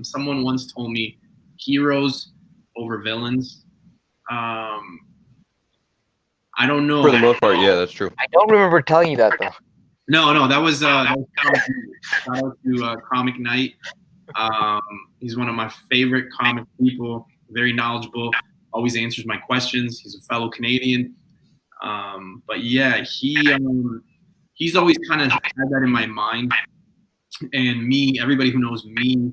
Someone once told me, heroes over villains. I don't know. For the most part, yeah, that's true. I don't remember telling you that though. No, that was Comic. Shout out to Comic Knight. He's one of my favorite comic people. Very knowledgeable. Always answers my questions. He's a fellow Canadian. But yeah, he's always kind of had that in my mind. And me, everybody who knows me,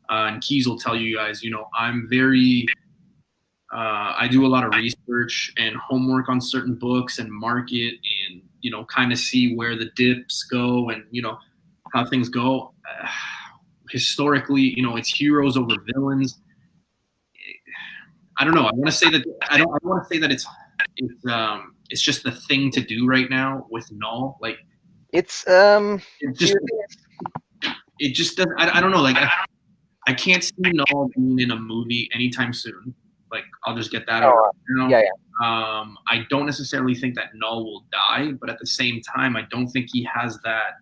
and Keys will tell you guys, I'm very. I do a lot of research and homework on certain books and market, and kind of see where the dips go and how things go. Historically, it's heroes over villains. I don't know. I want to say that I don't. I want to say that it's just the thing to do right now with Null. Like It's it just doesn't. I don't know. Like I can't see Null being in a movie anytime soon. Like I'll just get that out. yeah. I don't necessarily think that Null will die, but at the same time, I don't think he has that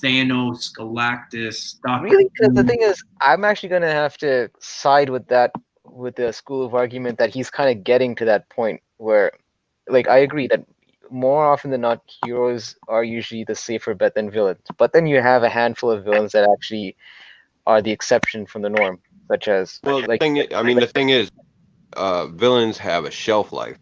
Thanos, Galactus, Doctor. Really, because the thing is, I'm actually gonna have to side with that, with the school of argument that he's kind of getting to that point where, like, I agree that more often than not, heroes are usually the safer bet than villains. But then you have a handful of villains that actually are the exception from the norm, such as The thing is, villains have a shelf life.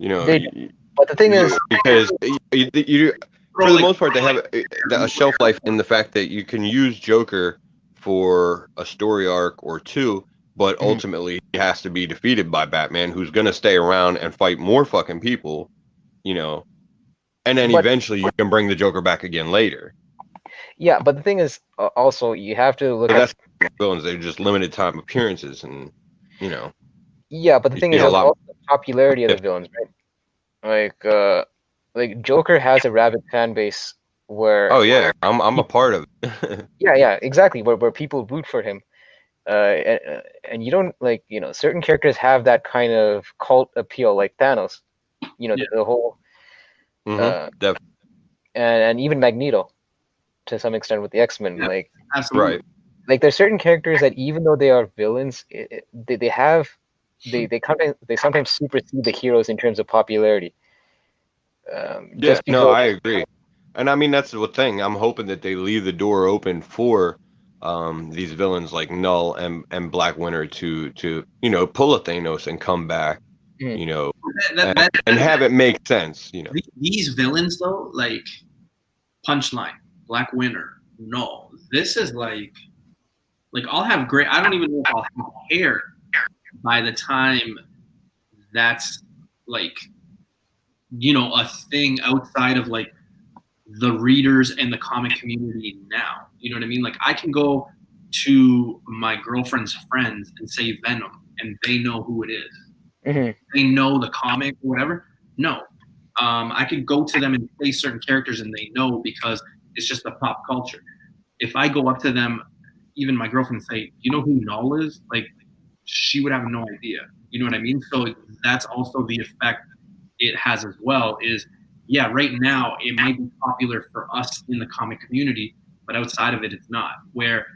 They do. But the thing is, because you for the most part, they have a shelf life in the fact that you can use Joker for a story arc or two, but ultimately he has to be defeated by Batman, who's going to stay around and fight more fucking people, and then eventually you can bring the Joker back again later. Yeah, but the thing is, also, you have to look at villains. They're just limited time appearances, and Yeah, but the thing is, also the popularity of the villains, right? Like Joker has a rabid fan base where. Oh yeah, I'm a part of it. yeah, exactly. Where people root for him, and you don't certain characters have that kind of cult appeal, like Thanos. The whole. And even Magneto, to some extent with the X-Men, like absolutely. Right. Like there's certain characters that even though they are villains, they sometimes supersede the heroes in terms of popularity. I agree, and I mean that's the thing. I'm hoping that they leave the door open for these villains like Null and Black Winter to pull a Thanos and come back, and have it make sense. These villains though, like Punchline, Black Winter, Null. This is like I'll have great. I don't even know if I'll have hair by the time that's like. A thing outside of like the readers and the comic community now. You know what I mean? Like I can go to my girlfriend's friends and say Venom and they know who it is. They know the comic or whatever. No. I could go to them and say certain characters and they know because it's just the pop culture. If I go up to them, even my girlfriend, say, you know who Null is? Like she would have no idea. You know what I mean? So that's also the effect it has as well is, right now it might be popular for us in the comic community, but outside of it, it's not. Where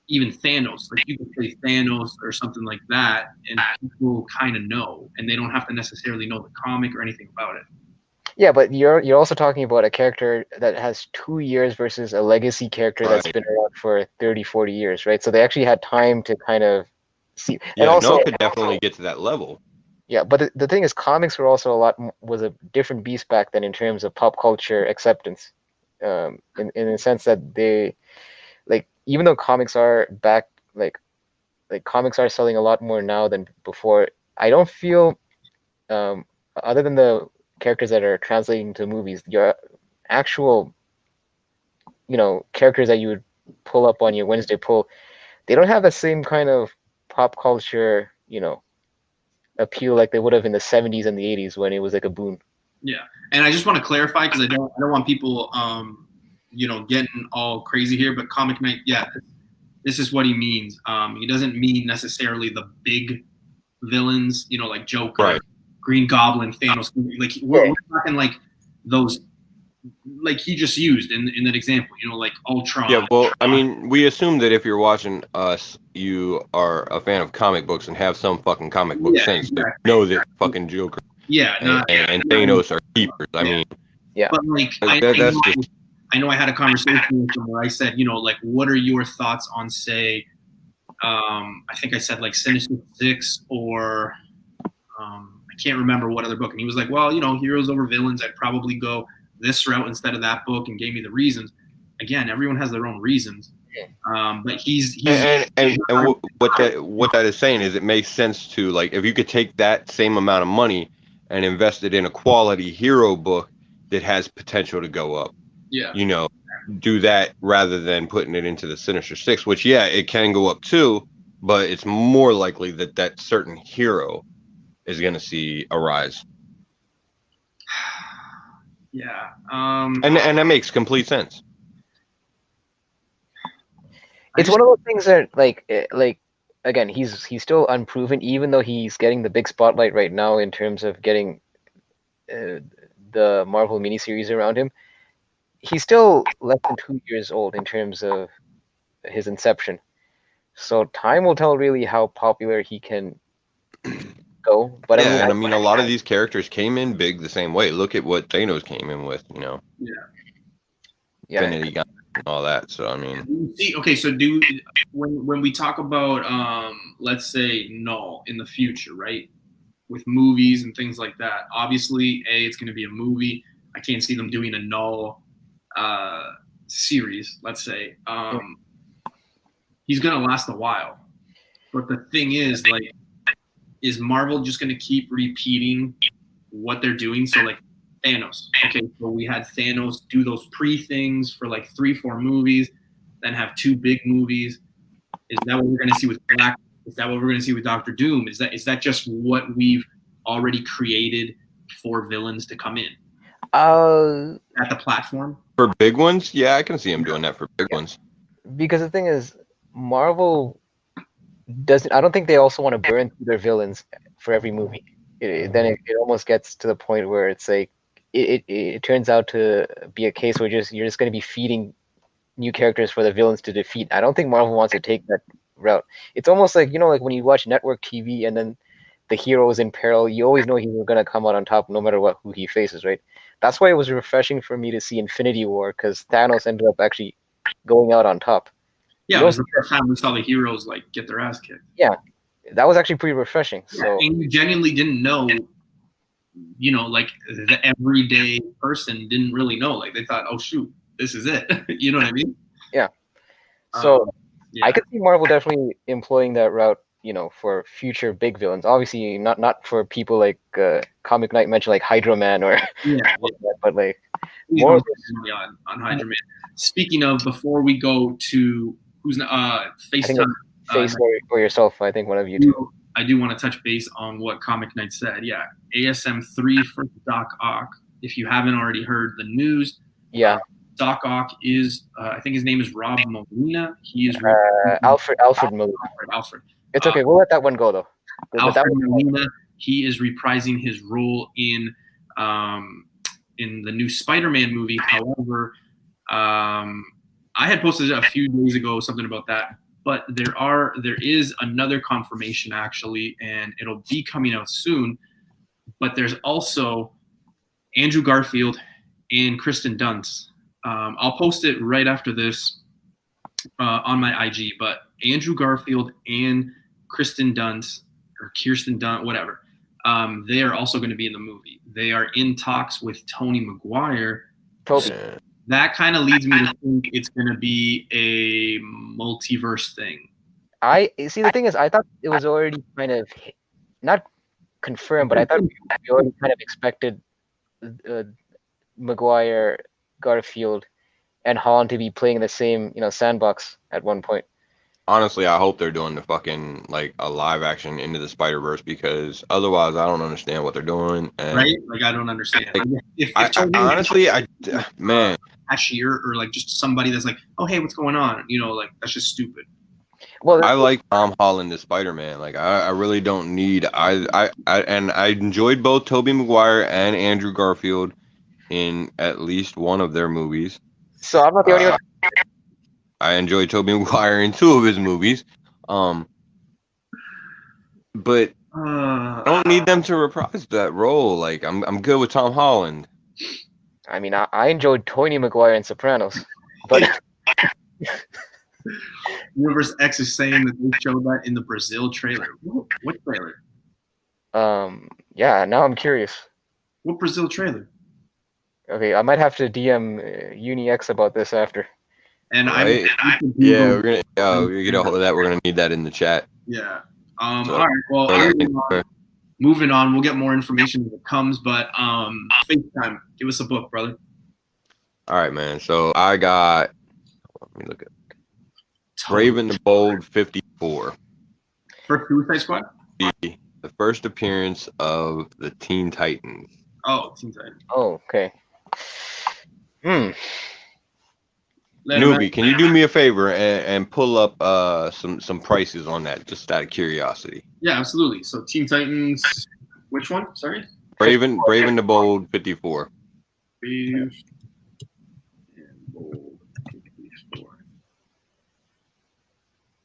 even Thanos, like you can say Thanos or something like that, and people kind of know, and they don't have to necessarily know the comic or anything about it. Yeah, but you're also talking about a character that has 2 years versus a legacy character that's been around for 30, 40 years, right? So they actually had time to kind of see. Yeah, and also, Null could definitely get to that level. Yeah, but the thing is, comics were also was a different beast back then in terms of pop culture acceptance, in the sense that they, like, even though comics are back, like comics are selling a lot more now than before. I don't feel, other than the characters that are translating to movies, your actual, characters that you would pull up on your Wednesday pull, they don't have the same kind of pop culture, appeal like they would have in the 70s and the 80s when it was like a boom. Yeah, and I just want to clarify because I don't want people getting all crazy here. But Comic Knight, yeah, this is what he means. He doesn't mean necessarily the big villains, like Joker, Right. Green Goblin, Thanos. Like we're talking like those, like he just used in that example. Like Ultron. Yeah, well, I mean, we assume that if you're watching us, you are a fan of comic books and have some fucking comic book sense. Exactly. Know that fucking Joker and Thanos are keepers. I mean, yeah. But like, I know I had a conversation with him where I said, like, what are your thoughts on, say, I think I said like Sinister Six or I can't remember what other book, and he was like, well, heroes over villains, I'd probably go this route instead of that book, and gave me the reasons. Again, everyone has their own reasons, but he's and what that is saying is it makes sense to, like, if you could take that same amount of money and invest it in a quality hero book that has potential to go up. Yeah. Do that rather than putting it into the Sinister Six, which it can go up too, but it's more likely that certain hero is going to see a rise. Yeah. And that makes complete sense. It's one of those things that like again, he's still unproven, even though he's getting the big spotlight right now in terms of getting the Marvel miniseries around him. He's still less than 2 years old in terms of his inception. So time will tell really how popular he can go. But I mean, a lot of these characters came in big the same way. Look at what Thanos came in with, Yeah. Infinity Gauntlet and all that. So I mean, okay. So when we talk about let's say Null in the future, right, with movies and things like that, obviously, it's going to be a movie. I can't see them doing a Null series, let's say. He's going to last a while. But the thing is, like, is Marvel just going to keep repeating what they're doing? So, like, Thanos. Okay, so we had Thanos do those pre-things for, like, 3-4 movies, then have 2 big movies. Is that what we're going to see with Black? Is that what we're going to see with Doctor Doom? Is that just what we've already created for villains to come in? At the platform? For big ones, I can see him doing that for big ones. Because the thing is, Marvel doesn't. I don't think they also want to burn through their villains for every movie. Then it almost gets to the point where it's like it turns out to be a case where you're just going to be feeding new characters for the villains to defeat. I don't think Marvel wants to take that route. It's almost like like when you watch network TV and then the hero is in peril, you always know he's going to come out on top no matter who he faces, right? That's why it was refreshing for me to see Infinity War, because Thanos ended up actually going out on top. Yeah, it was the first time we saw the heroes like get their ass kicked. Yeah, that was actually pretty refreshing. So, and you genuinely didn't know, like the everyday person didn't really know. Like they thought, oh shoot, this is it. You know what I mean? Yeah. So I could see Marvel definitely employing that route, for future big villains. Obviously, not for people like Comic Knight mentioned, like Hydro Man or but like more on Hydro Man. Speaking of, before we go to who's FaceTime face for yourself, I think one of you two. I do want to touch base on what Comic Knight said. Yeah, ASM 3 for Doc Ock. If you haven't already heard the news, Doc Ock is I think his name is Rob Molina. He is Alfred Molina. Alfred. It's okay. We'll let that one go though. Alfred Molina. He is reprising his role in the new Spider-Man movie. However, I had posted a few days ago something about that, but there is another confirmation actually, and it'll be coming out soon. But there's also Andrew Garfield and Kristen Dunst. I'll post it right after this on my IG. But Andrew Garfield and Kristen Dunst, or Kirsten Dunst, whatever, they are also going to be in the movie. They are in talks with Tobey Maguire. That kind of leads me to think it's going to be a multiverse thing. I see. The thing is, I thought it was already kind of not confirmed, but I thought we already kind of expected Maguire, Garfield, and Holland to be playing in the same, sandbox at one point. honestly, I hope they're doing the fucking like a live action Into the Spider-Verse, because otherwise I don't understand what they're doing. And right? Like I don't understand. Like, If I Toby honestly, man, cashier or like just somebody that's like, oh hey, what's going on? You know, like that's just stupid. Well, I like Tom Holland as Spider-Man. Like I really don't need and I enjoyed both Tobey Maguire and Andrew Garfield in at least one of their movies. so I'm not the only one. I enjoyed Tobey Maguire in 2 of his movies. But I don't need them to reprise that role. Like I'm good with Tom Holland. I mean, I enjoyed Tony Maguire in Sopranos, but Universe X is saying that they showed that in the Brazil trailer. What trailer? yeah. Now I'm curious. What Brazil trailer? Okay, I might have to DM UniX about this after. And Right? Yeah, we're gonna get a hold of that. We're gonna need that in the chat. Yeah. So, all right. Well, moving on. We'll get more information as it comes, but FaceTime. Give us a book, brother. All right, man. So I got. Let me look at Brave and the Bold 54. First Suicide Squad. The first appearance of the Teen Titans. Oh, Teen Titans. Oh, okay. Newbie, can you do me a favor and pull up some prices on that, just out of curiosity? Yeah, absolutely. So Teen Titans. Which one? Sorry. Brave and the Bold 54. Brave and Bold 54.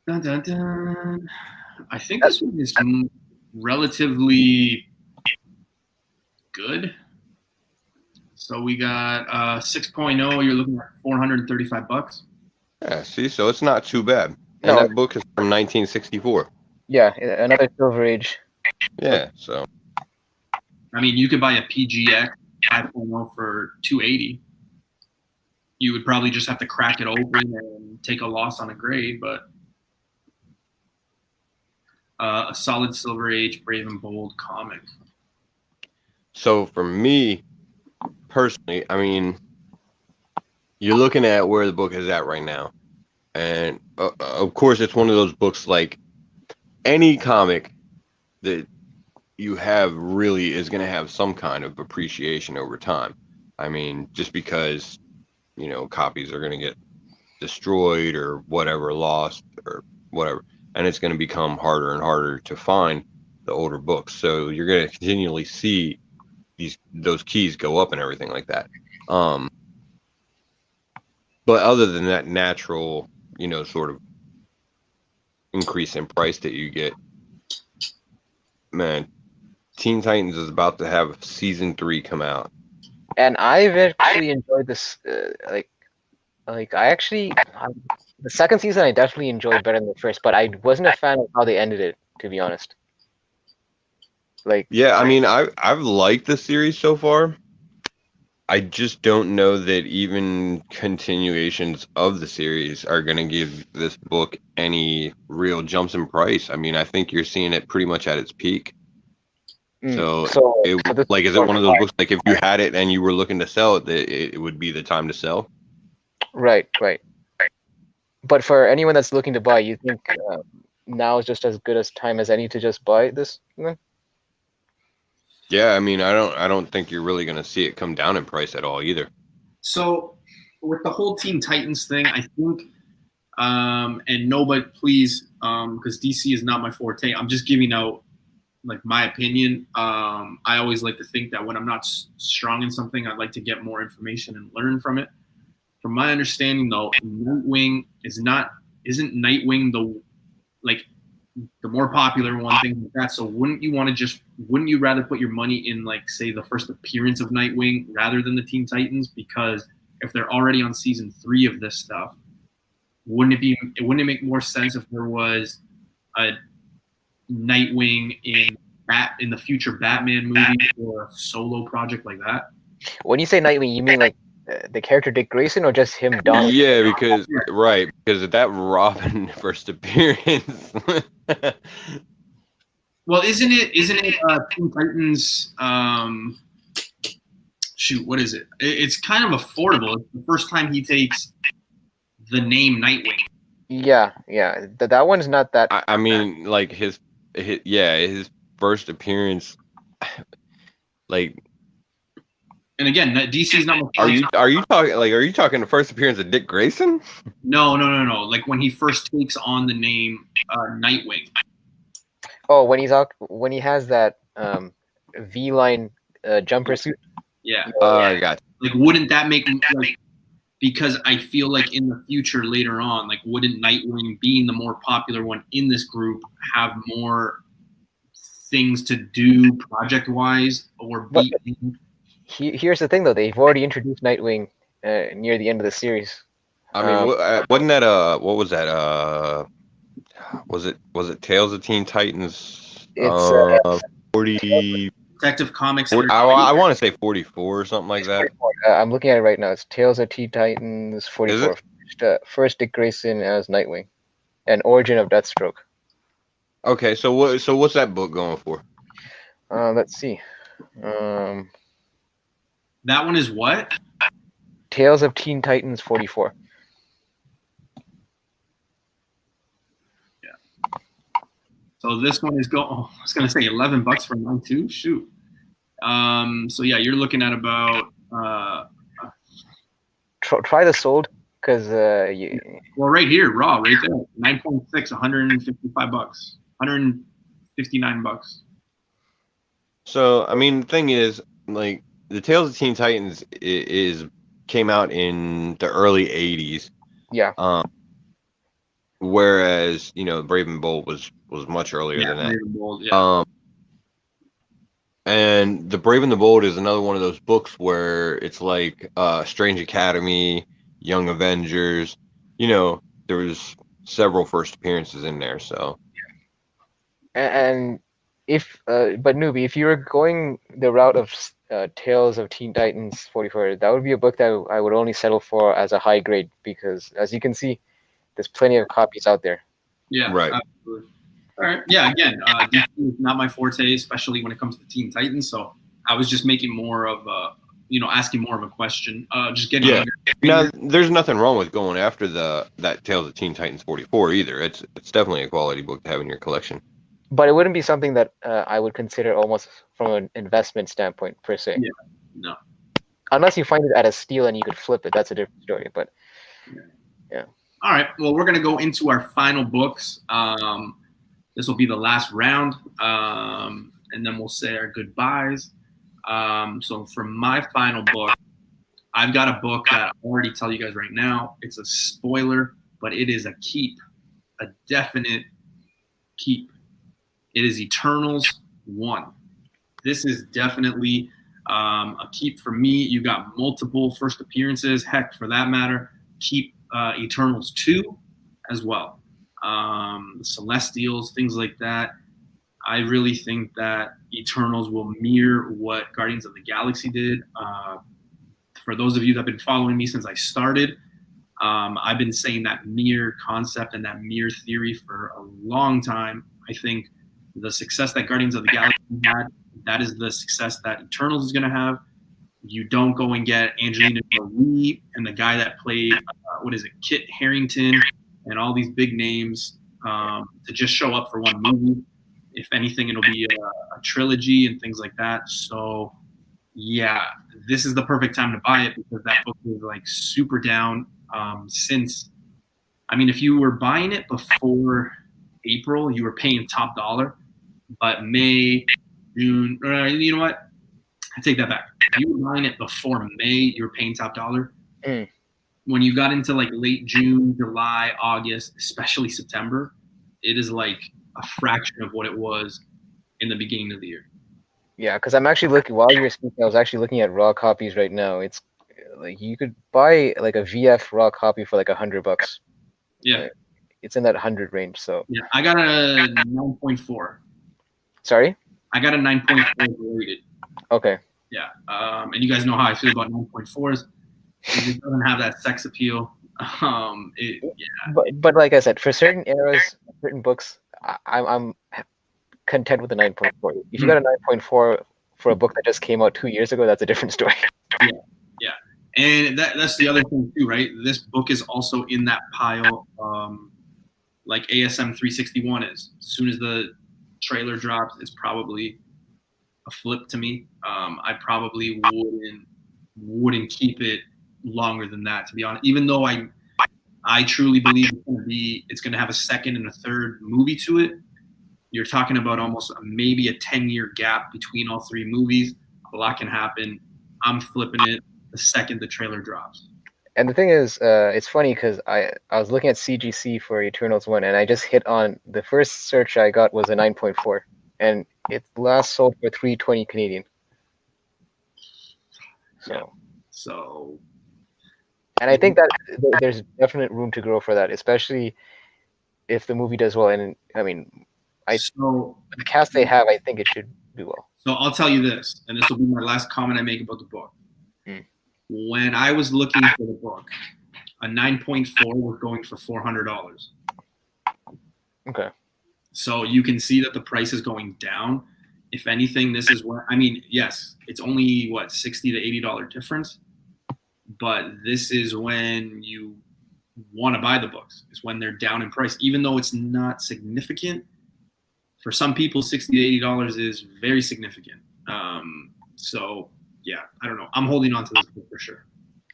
Dun, dun, dun. I think this one is relatively good. So we got 6.0. You're looking at $435. Yeah, see, so it's not too bad. And No. that book is from 1964. Yeah, another Silver Age. Yeah, so I mean, you could buy a PGX 5.0 for $280. You would probably just have to crack it open and take a loss on a grade, but a solid Silver Age Brave and Bold comic. so for me personally, I mean, you're looking at where the book is at right now, and of course, it's one of those books like any comic that you have really is going to have some kind of appreciation over time. I mean, just because, you know, copies are going to get destroyed or whatever, lost or whatever, and it's going to become harder and harder to find the older books. So you're going to continually see those keys go up and everything like that. But other than that natural, you know, sort of increase in price that you get, man, Teen Titans is about to have season 3 come out. And I've actually enjoyed this. The second season I definitely enjoyed better than the first, but I wasn't a fan of how they ended it, to be honest. Like, Yeah, I mean, I've liked the series so far. I just don't know that even continuations of the series are going to give this book any real jumps in price. I mean, I think you're seeing it pretty much at its peak. So is it one of those books, like if you had it and you were looking to sell it, it would be the time to sell? Right. But for anyone that's looking to buy, you think now is just as good as time as any to just buy this? Yeah, I mean, I don't think you're really going to see it come down in price at all either. So with the whole Teen Titans thing, I think, and nobody, please, because DC is not my forte. I'm just giving out like my opinion. I always like to think that when I'm not strong in something, I'd like to get more information and learn from it. From my understanding, though, Nightwing isn't Nightwing the more popular one, things like that. So wouldn't you rather put your money in, like, say, the first appearance of Nightwing rather than the Teen Titans? Because if they're already on season 3 of this stuff, wouldn't it make more sense if there was a Nightwing in the future Batman movie or a solo project like that? When you say Nightwing, you mean like the character Dick Grayson, or just him, Donald? Yeah, because of that Robin first appearance. Well, isn't it Teen Titans? Shoot, what is it? It's kind of affordable. It's the first time he takes the name Nightwing. Yeah, yeah. That one's not that. I mean, like his first appearance, like. And again, DC's not my Are you talking the first appearance of Dick Grayson? No. Like when he first takes on the name Nightwing. Oh, when he has that V-line jumper suit. Yeah. I got Like, wouldn't that make like? Because I feel like in the future later on, like, wouldn't Nightwing, being the more popular one in this group, have more things to do project wise or But be? here's the thing, though. They've already introduced Nightwing near the end of the series. I mean, wasn't that what was that? Was it Tales of Teen Titans? It's 40. Detective Comics. 40 I want to say 44 or something like that. I'm looking at it right now. It's Tales of Teen Titans 44. Is it? First Dick Grayson as Nightwing, and Origin of Deathstroke. Okay, so what's that book going for? Let's see. That one is what? Tales of Teen Titans 44. So this one is I was gonna say $11 for mine too. Shoot. So yeah, you're looking at about. Try the sold, because Well, right here, raw, right there, 9.6, $155, $159. So I mean, the thing is, like, the Tales of Teen Titans came out in the early '80s. Yeah. Whereas Brave and Bold was much earlier than that. Brave and Bold, yeah. And the Brave and the Bold is another one of those books where it's like Strange Academy, Young Avengers. There was several first appearances in there. So. And but Newbie, if you were going the route of Tales of Teen Titans 44, that would be a book that I would only settle for as a high grade, because as you can see, there's plenty of copies out there. Yeah, right. Absolutely. All right. Yeah. Again, DC is not my forte, especially when it comes to Teen Titans. So I was just making more of asking more of a question. Just getting. Yeah. Now, there's nothing wrong with going after that Tales of Teen Titans 44 either. It's definitely a quality book to have in your collection. But it wouldn't be something that I would consider almost from an investment standpoint per se. Yeah. No. Unless you find it at a steal and you could flip it, that's a different story. But yeah. All right. Well, we're gonna go into our final books. This will be the last round, and then we'll say our goodbyes. So for my final book, I've got a book that I'll already tell you guys right now. It's a spoiler, but it is a keep, a definite keep. It is Eternals 1. This is definitely a keep for me. You got multiple first appearances. Heck, for that matter, keep Eternals 2 as well. Celestials, things like that. I really think that Eternals will mirror what Guardians of the Galaxy did. For those of you that have been following me since I started, I've been saying that mirror concept and that mirror theory for a long time. I think the success that Guardians of the Galaxy had, that is the success that Eternals is going to have. You don't go and get Angelina Jolie and the guy that played, Kit Harington and all these big names to just show up for one movie. If anything, it'll be a trilogy and things like that. So, yeah, this is the perfect time to buy it, because that book is like super down if you were buying it before April, you were paying top dollar. But May, June, you know what? I take that back. If you were buying it before May, you were paying top dollar. When you got into like late June, July, August, especially September, it is like a fraction of what it was in the beginning of the year. Yeah, because I'm actually looking, while you were speaking, I was actually looking at raw copies right now. It's like you could buy like a VF raw copy for like $100. Yeah. It's in that 100 range. So yeah, I got a 9.4. Sorry? I got a 9.4 rated. Okay. Yeah. And you guys know how I feel about 9.4s. It doesn't have that sex appeal. But like I said, for certain eras, certain books, I'm content with the 9.4. If you got a 9.4 for a book that just came out 2 years ago, that's a different story. Yeah. And that's the other thing too, right? This book is also in that pile like ASM 361 is. As soon as the trailer drops, it's probably a flip to me. I probably wouldn't keep it longer than that, to be honest. Even though I truly believe it's gonna have a second and a third movie to it. You're talking about almost maybe a 10-year gap between all three movies. A lot can happen. I'm flipping it the second the trailer drops. And the thing is, it's funny because I was looking at CGC for Eternals 1, and I just hit on the first search I got was a 9.4, and it last sold for 320 Canadian. So. And I think that there's definite room to grow for that, especially if the movie does well. And I mean, the cast they have, I think it should do well. So I'll tell you this, and this will be my last comment I make about the book. When I was looking for the book, a 9.4 was going for $400. Okay. So you can see that the price is going down. If anything, this is where, I mean, yes, it's only what, $60 to $80 difference, but this is when you want to buy the books. It's when they're down in price, even though it's not significant. For some people, $60 to $80 is very significant. So yeah, I don't know. I'm holding on to this book for sure.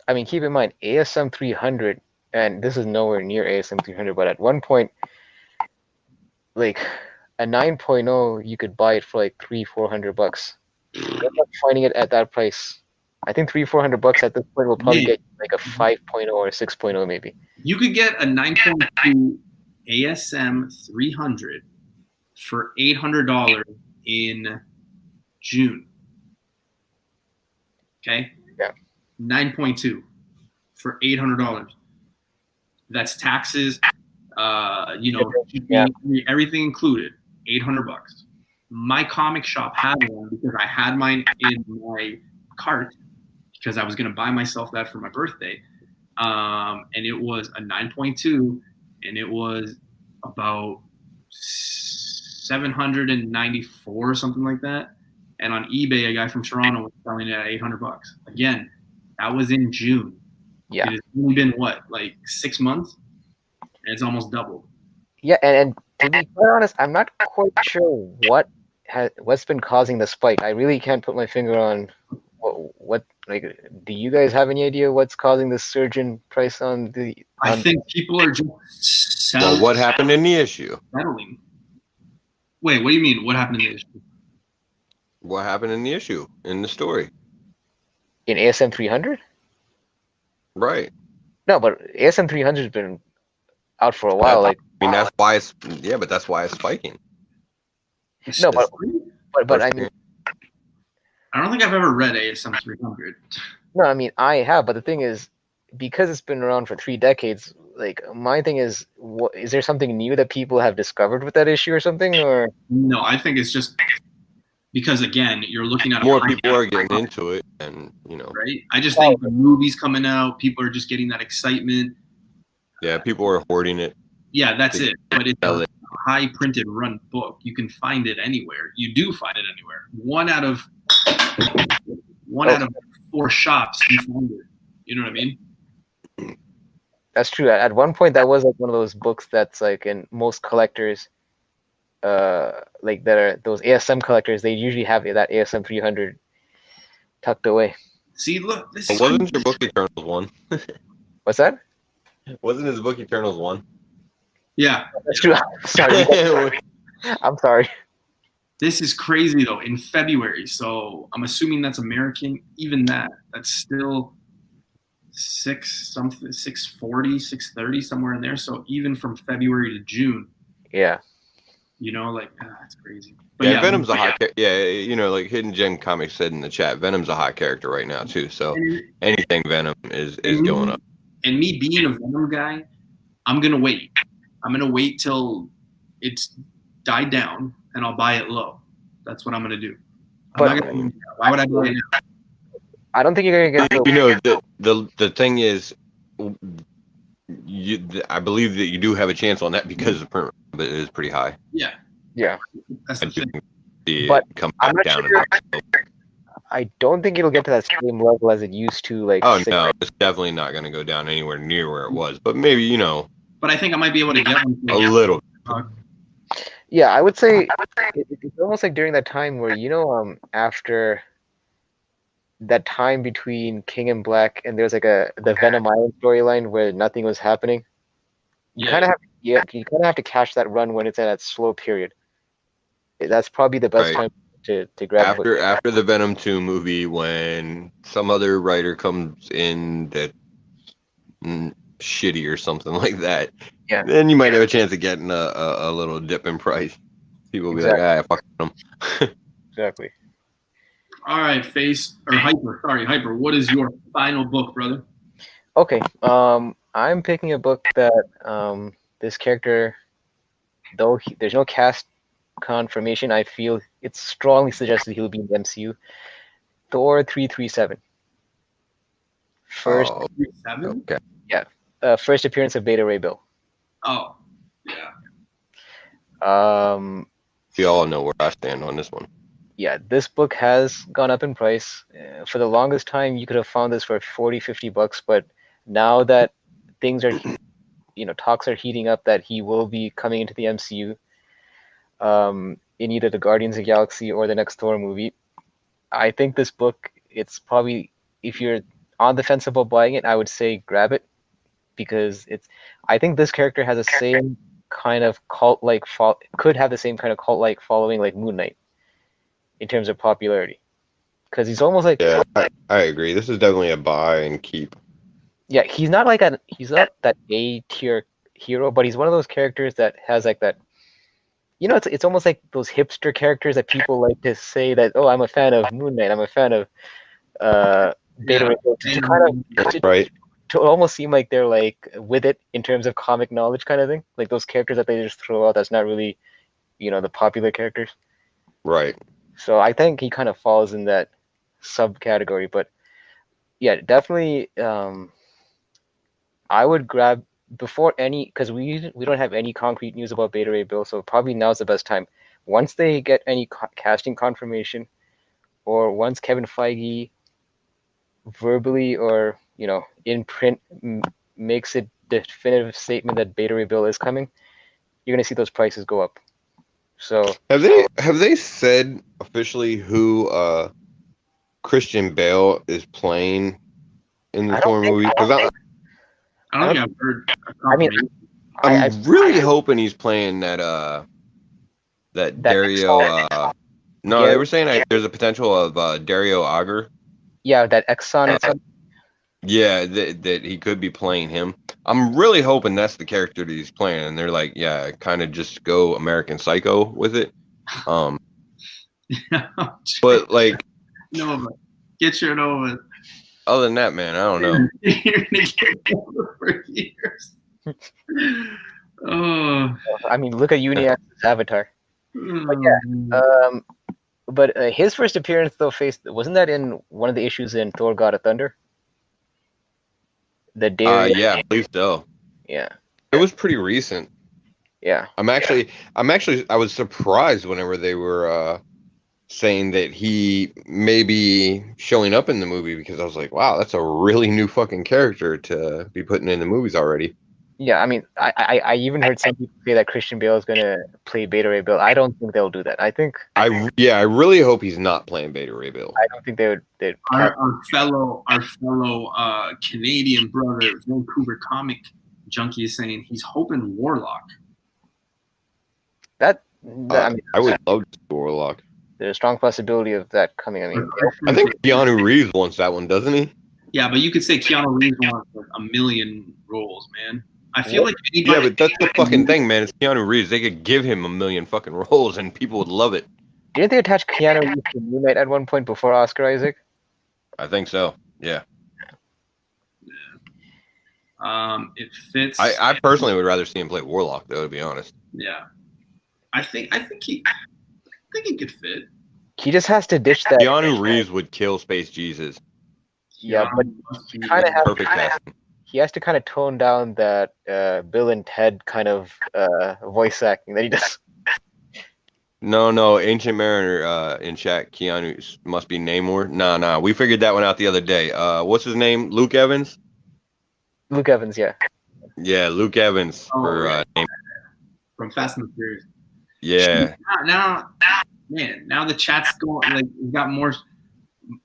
I mean, keep in mind, ASM 300, and this is nowhere near ASM 300, but at one point, like a 9.0, you could buy it for like $300-400. I'm not finding it at that price. I think $300-400 at this point will probably get like a 5.0 or 6.0 maybe. You could get a 9.2 ASM 300 for $800 in June. Okay? Yeah. 9.2 for $800. That's taxes, everything included, $800. My comic shop had one because I had mine in my cart because I was going to buy myself that for my birthday. And it was a 9.2 and it was about $794 or something like that. And on eBay, a guy from Toronto was selling it at $800. Again, that was in June. Yeah. It has only been what, like 6 months? And it's almost doubled. Yeah, and to be quite honest, I'm not quite sure what's been causing the spike. I really can't put my finger on what like. Do you guys have any idea what's causing the surge in price on the? I think people are just Well, what happened in the issue? settling. Wait, what do you mean? What happened in the issue? What happened in the issue in the story? In ASM 300? Right. No, but ASM 300 has been out for a while. Like, I mean, that's why it's but that's why it's spiking. no, but I mean, I don't think I've ever read ASM 300. no, I mean I have, but the thing is, because it's been around for 3 decades, like my thing is, is there something new that people have discovered with that issue or something, or? No, I think it's just because again, you're looking at More people are getting into it, and right. I just think the movie's coming out, people are just getting that excitement. Yeah, people are hoarding it. Yeah, that's it. But it's a high printed run book. You can find it anywhere. You do find it anywhere. One out of 4 shops you find it. You know what I mean? That's true. At one point, that was like one of those books that's like in most collectors, like that are those ASM collectors. They usually have that ASM 300 tucked away. See, look, this wasn't your book Eternals 1? What's that? Wasn't his book Eternals 1? Yeah, that's true. Sorry. I'm sorry. This is crazy though. In February, so I'm assuming that's American. Even that's still 640, 630, somewhere in there. So even from February to June. Yeah. That's crazy. But yeah, Venom's a hot character. Yeah, like Hidden Gem Comics said in the chat, Venom's a hot character right now too. So anything Venom is going up. And me being a Venom guy, I'm gonna wait. I'm gonna wait till it's died down, and I'll buy it low. That's what I'm gonna do. Why would I do it now? I don't think you're gonna get. The thing is, I believe that you do have a chance on that because the print is pretty high. Yeah. That's the thing. But come back down. Sure. I don't think it'll get to that same level as it used to. Like, no, it's definitely not going to go down anywhere near where it was. But maybe but I think I might be able to get one. A little. Yeah, I would say it's almost like during that time where after that time between King and Black, and there's like the Venom Island storyline where nothing was happening. You kind of have to catch that run when it's in that slow period. That's probably the best time to grab after the Venom 2 movie, when some other writer comes in that shitty or something like that. Yeah. Then you might have a chance of getting a little dip in price. People will be like, fuck them. Exactly. All right, Hyper. What is your final book, brother? Okay. I'm picking a book that this character, though there's no cast confirmation, I feel it's strongly suggested he'll be in the MCU. Thor 337. First. 337? Okay. Yeah. First appearance of Beta Ray Bill. Oh, yeah. We all know where I stand on this one. Yeah, this book has gone up in price. For the longest time, you could have found this for $40-$50, but now that things are, talks are heating up that he will be coming into the MCU in either the Guardians of the Galaxy or the next Thor movie, I think this book, it's probably, if you're on the fence about buying it, I would say grab it, because I think this character has the same kind of cult-like could have the same kind of cult-like following like Moon Knight in terms of popularity, because he's almost like, yeah, I agree. This is definitely a buy and keep. Yeah, he's not that A-tier hero, but he's one of those characters that has like that, it's almost like those hipster characters that people like to say that, oh, I'm a fan of Moon Knight, I'm a fan of Beta Ray Bill, to kind of right. To almost seem like they're like with it in terms of comic knowledge kind of thing, like those characters that they just throw out that's not really, the popular characters. Right. So I think he kind of falls in that subcategory, but yeah, definitely I would grab before because we don't have any concrete news about Beta Ray Bill, so probably now's the best time. Once they get any casting confirmation, or once Kevin Feige verbally or in print makes a definitive statement that Beta Ray Bill is coming, you're gonna see those prices go up. So have they said officially who Christian Bale is playing in the Thor movie? Because I don't think I've heard. I'm really hoping he's playing that Dario. No, they were saying there's a potential of Dario Agger. Yeah, that Exxon. Yeah, that he could be playing him. I'm really hoping that's the character that he's playing, and they're like, yeah, kind of just go American Psycho with it. But like, Nova, get your Nova. Other than that, man, I don't know. You're gonna get Nova for years. Oh, I mean, look at Uniax's Avatar. But yeah, but his first appearance though wasn't that in one of the issues in Thor: God of Thunder? The day. Yeah, I believe so. Yeah. It was pretty recent. Yeah. I was surprised whenever they were saying that he may be showing up in the movie, because I was like, wow, that's a really new fucking character to be putting in the movies already. Yeah, I mean, I even heard some people say that Christian Bale is gonna play Beta Ray Bill. I don't think they'll do that. I really hope he's not playing Beta Ray Bill. I don't think they would. Our fellow Canadian brother, Vancouver comic junkie, is saying he's hoping Warlock. I mean, I would love to see Warlock. There's a strong possibility of that coming. I mean, I think Keanu Reeves wants that one, doesn't he? Yeah, but you could say Keanu Reeves wants like a million roles, man. I feel like anybody. Yeah, but that's the fucking thing, man. It's Keanu Reeves. They could give him a million fucking roles, and people would love it. Didn't they attach Keanu Reeves to Moon Knight at one point before Oscar Isaac? I think so. Yeah. It fits. I personally would rather see him play Warlock, though, to be honest. Yeah. I think he could fit. He just has to ditch that. Keanu Reeves would kill Space Jesus. Yeah, but he kind of perfect casting. He has to kind of tone down that Bill and Ted kind of voice acting that he does. No, Ancient Mariner in chat. Keanu must be Namor. Nah. We figured that one out the other day. What's his name? Luke Evans? Luke Evans, yeah. Yeah, Luke Evans Oh, for yeah. name. From Fast and the Furious. Yeah. Now, man, now the chat's going like we've got more.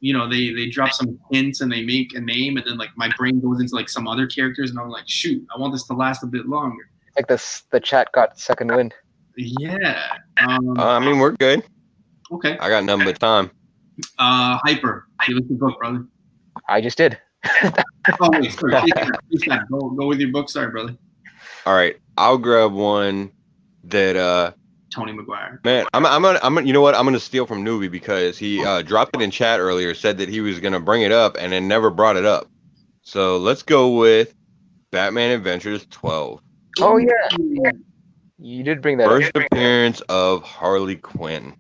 You know, they drop some hints and they make a name, and then like my brain goes into like some other characters, and I'm like, shoot, I want this to last a bit longer. Like the chat got second wind. Yeah. I mean, we're good. Okay. I got nothing but time. Hyper. You look your book, brother. I just did. Oh wait, sorry. Please stop. Go with your book. Sorry, brother. All right, I'll grab one that Tony Maguire. man, I'm gonna you know what? I'm gonna steal from Newbie because he dropped it in chat earlier, said that he was gonna bring it up and then never brought it up. So let's go with Batman Adventures 12. Oh yeah. You did bring that First up. appearance of Harley Quinn.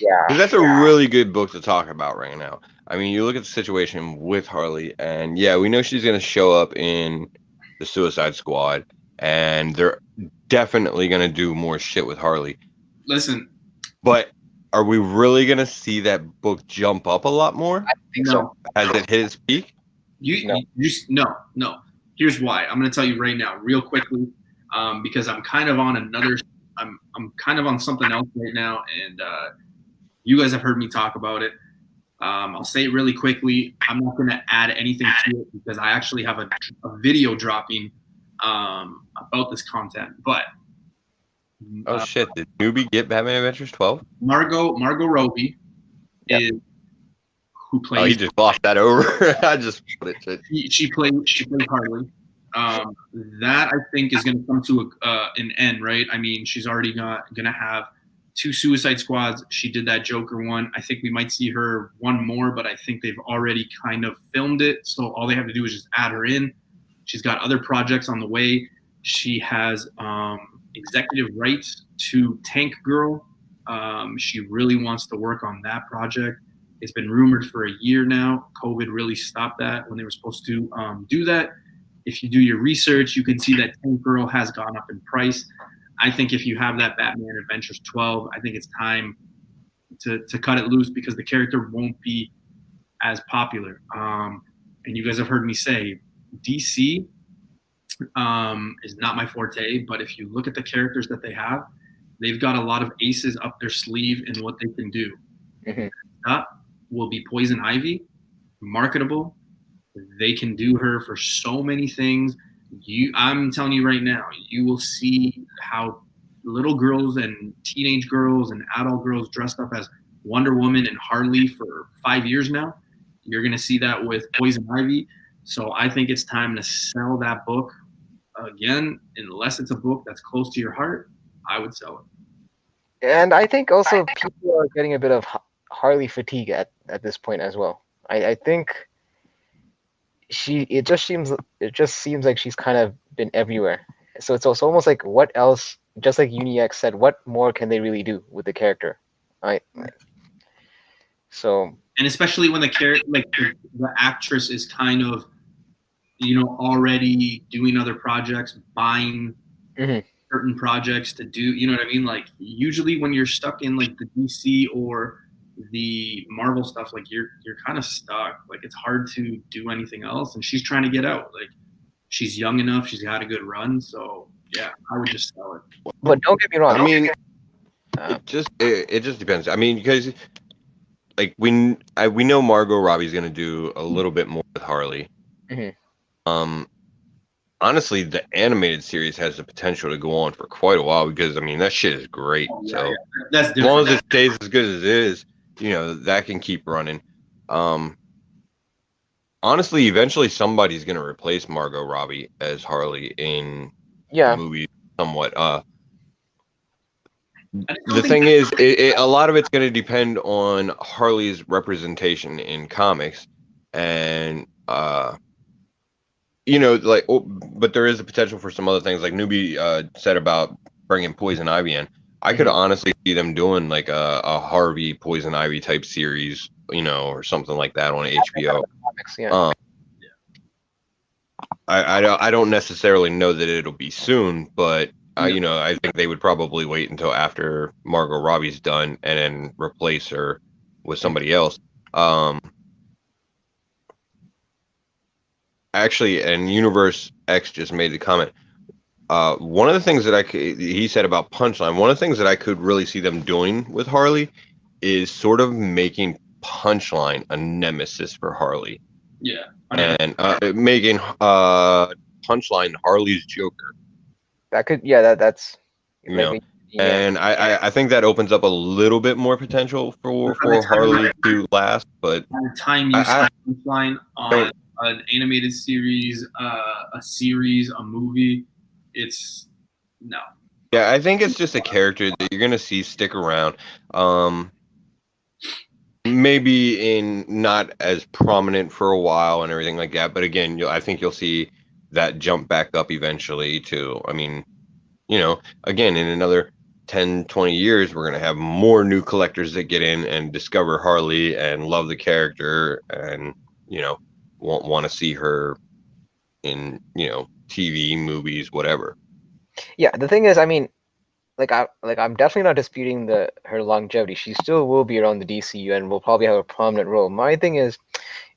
Yeah. 'Cause that's a really good book to talk about right now. I mean, you look at the situation with Harley, and yeah, we know she's gonna show up in the Suicide Squad, and they're definitely gonna do more shit with Harley. Listen. But are we really gonna see that book jump up a lot more? I think so. Has it hit its peak? No. Here's why. I'm going to tell you right now, real quickly, because I'm kind of on I'm kind of on something else right now, and you guys have heard me talk about it. I'll say it really quickly. I'm not going to add anything to it because I actually have a video dropping about this content. But Oh shit! Did Newbie get Batman Adventures 12? Margot Robbie is who plays. Oh, he just glossed that over. I just put it. Shit. She plays Harley. That I think is going to come to an end, right? I mean, she's already going to have 2 Suicide Squads. She did that Joker one. I think we might see her one more, but I think they've already kind of filmed it. So all they have to do is just add her in. She's got other projects on the way. She has executive rights to Tank Girl. She really wants to work on that project. It's been rumored for a year now. COVID really stopped that when they were supposed to do that. If you do your research, you can see that Tank Girl has gone up in price. I think if you have that Batman Adventures 12, I think it's time to cut it loose because the character won't be as popular. And you guys have heard me say DC is not my forte, but if you look at the characters that they have, they've got a lot of aces up their sleeve in what they can do. Mhm. That will be Poison Ivy, marketable. They can do her for so many things. I'm telling you right now, you will see how little girls and teenage girls and adult girls dressed up as Wonder Woman and Harley for 5 years now. You're going to see that with Poison Ivy. So I think it's time to sell that book again. Unless it's a book that's close to your heart, I would sell it. And I think also people are getting a bit of Harley fatigue at this point as well. I think it just seems like she's kind of been everywhere. So it's also almost like what else, just like UniX said, what more can they really do with the character? Right. So and especially when the character, like the actress is kind of, already doing other projects, buying certain projects to do, you know what I mean? Like usually when you're stuck in like the DC or the Marvel stuff, like you're kind of stuck. Like it's hard to do anything else. And she's trying to get out. Like she's young enough. She's had a good run. So yeah, I would just sell it. But don't get me wrong. I mean, it just depends. I mean, because like we know Margot Robbie's gonna do a little bit more with Harley. Honestly, the animated series has the potential to go on for quite a while because I mean that shit is great. So that's as long as it stays as good as it is, that can keep running. Honestly, eventually somebody's gonna replace Margot Robbie as Harley in the movie somewhat. The thing is, a lot of it's going to depend on Harley's representation in comics, and but there is a potential for some other things, like Newbie said about bringing Poison Ivy in. I could honestly see them doing like a Harvey Poison Ivy type series, or something like that on HBO. I don't necessarily know that it'll be soon, but. I think they would probably wait until after Margot Robbie's done and then replace her with somebody else. actually, and Universe X just made the comment. One of the things that he said about Punchline, one of the things that I could really see them doing with Harley is sort of making Punchline a nemesis for Harley. Yeah. And making Punchline Harley's Joker. That could, yeah, that's. You know, and I think that opens up a little bit more potential for Harley to last. But by the time you see Punchline on an animated series, a series, a movie, it's no. Yeah, I think it's just a character that you're gonna see stick around. Maybe in not as prominent for a while and everything like that. But again, I think you'll see that jump back up eventually too. I mean, you know, again, in another 10, 20 years, we're going to have more new collectors that get in and discover Harley and love the character and, you know, want to see her in, you know, TV, movies, whatever. Yeah, the thing is, I mean, I'm definitely not disputing her longevity. She still will be around the DCU and will probably have a prominent role. My thing is,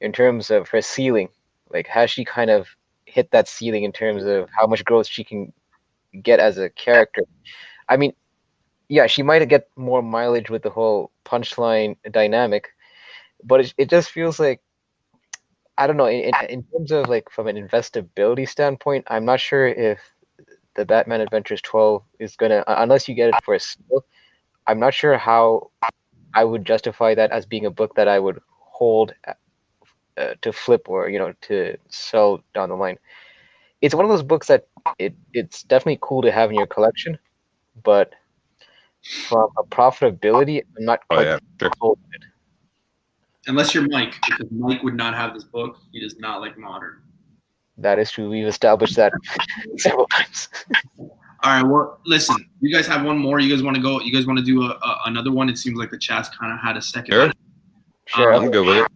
in terms of her ceiling, like, has she kind of hit that ceiling in terms of how much growth she can get as a character? I mean, yeah, she might get more mileage with the whole Punchline dynamic, but it just feels like, I don't know, in terms of like from an investability standpoint, I'm not sure if the Batman Adventures 12 is gonna, unless you get it for a steal, I'm not sure how I would justify that as being a book that I would hold to flip or, you know, to sell down the line. It's one of those books that it's definitely cool to have in your collection, but from a profitability, I'm not quite sure. Unless you're Mike, because Mike would not have this book. He does not like modern. That is true. We've established that several times. All right. Well, listen. You guys have one more. You guys want to go? You guys want to do another one? It seems like the chat's kind of had a second. Sure. I'm good with it.